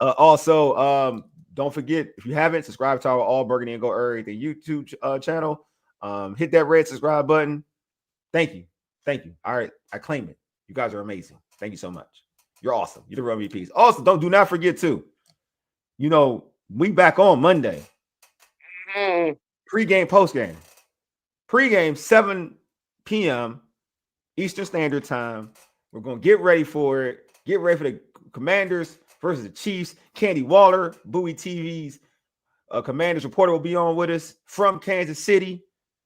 Also, don't forget, if you haven't, subscribe to our All Burgundy and Go Errrything YouTube channel. Hit that red subscribe button. Thank you. All right, I claim it. You guys are amazing. Thank you so much. You're awesome. You're the real MVPs. Also, do not forget too. We back on Monday. Pre-game, post-game. Pre-game 7 p.m. Eastern Standard Time. We're gonna get ready for it. Get ready for the Commanders versus the Chiefs. Candy Waller, Bowie TV's Commanders reporter, will be on with us from Kansas City.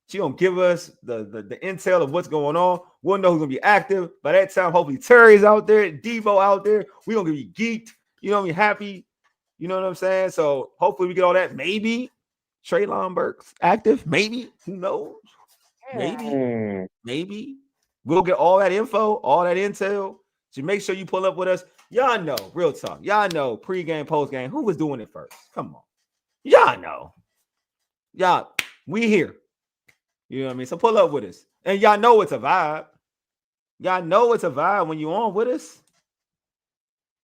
She's gonna give us the intel of what's going on. We'll know who's gonna be active. By that time, hopefully Terry's out there, Debo out there. We're gonna be geeked. Be happy. You know what I'm saying? So hopefully we get all that. Maybe Treylon Burks active. Maybe. Who knows? Maybe. We'll get all that info, all that intel. So make sure you pull up with us. Y'all know, real talk. Y'all know pre-game, post-game. Who was doing it first? Come on. Y'all know. We here. You know what I mean? So pull up with us. And y'all know it's a vibe. Y'all know it's a vibe when you're on with us.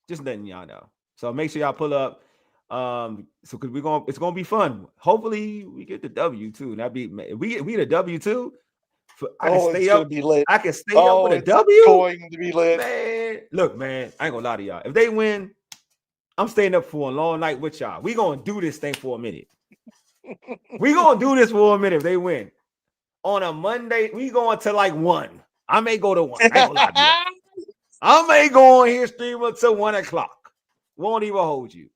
Just letting y'all know. So make sure y'all pull up. So because it's gonna be fun. Hopefully we get the W too. We get the W too. I can stay up. Be lit. I can stay up with a W. Going to be lit. Man, look, man, I ain't gonna lie to y'all. If they win, I'm staying up for a long night with y'all. We gonna do this thing for a minute. If they win. On a Monday, we going to like 1. I may go to 1. I ain't gonna lie to you. I may go on here stream until 1 o'clock. Won't even hold you.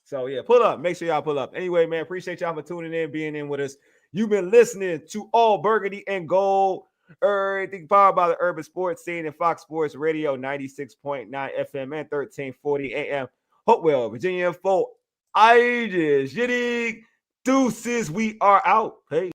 So yeah, pull up. Make sure y'all pull up. Anyway, man, appreciate y'all for tuning in, being in with us. You've been listening to All Burgundy and Gold. Everything powered by the Urban Sports Scene and Fox Sports Radio 96.9 FM and 1340 AM. Hopewell, Virginia for ages. Deuces, we are out. Peace.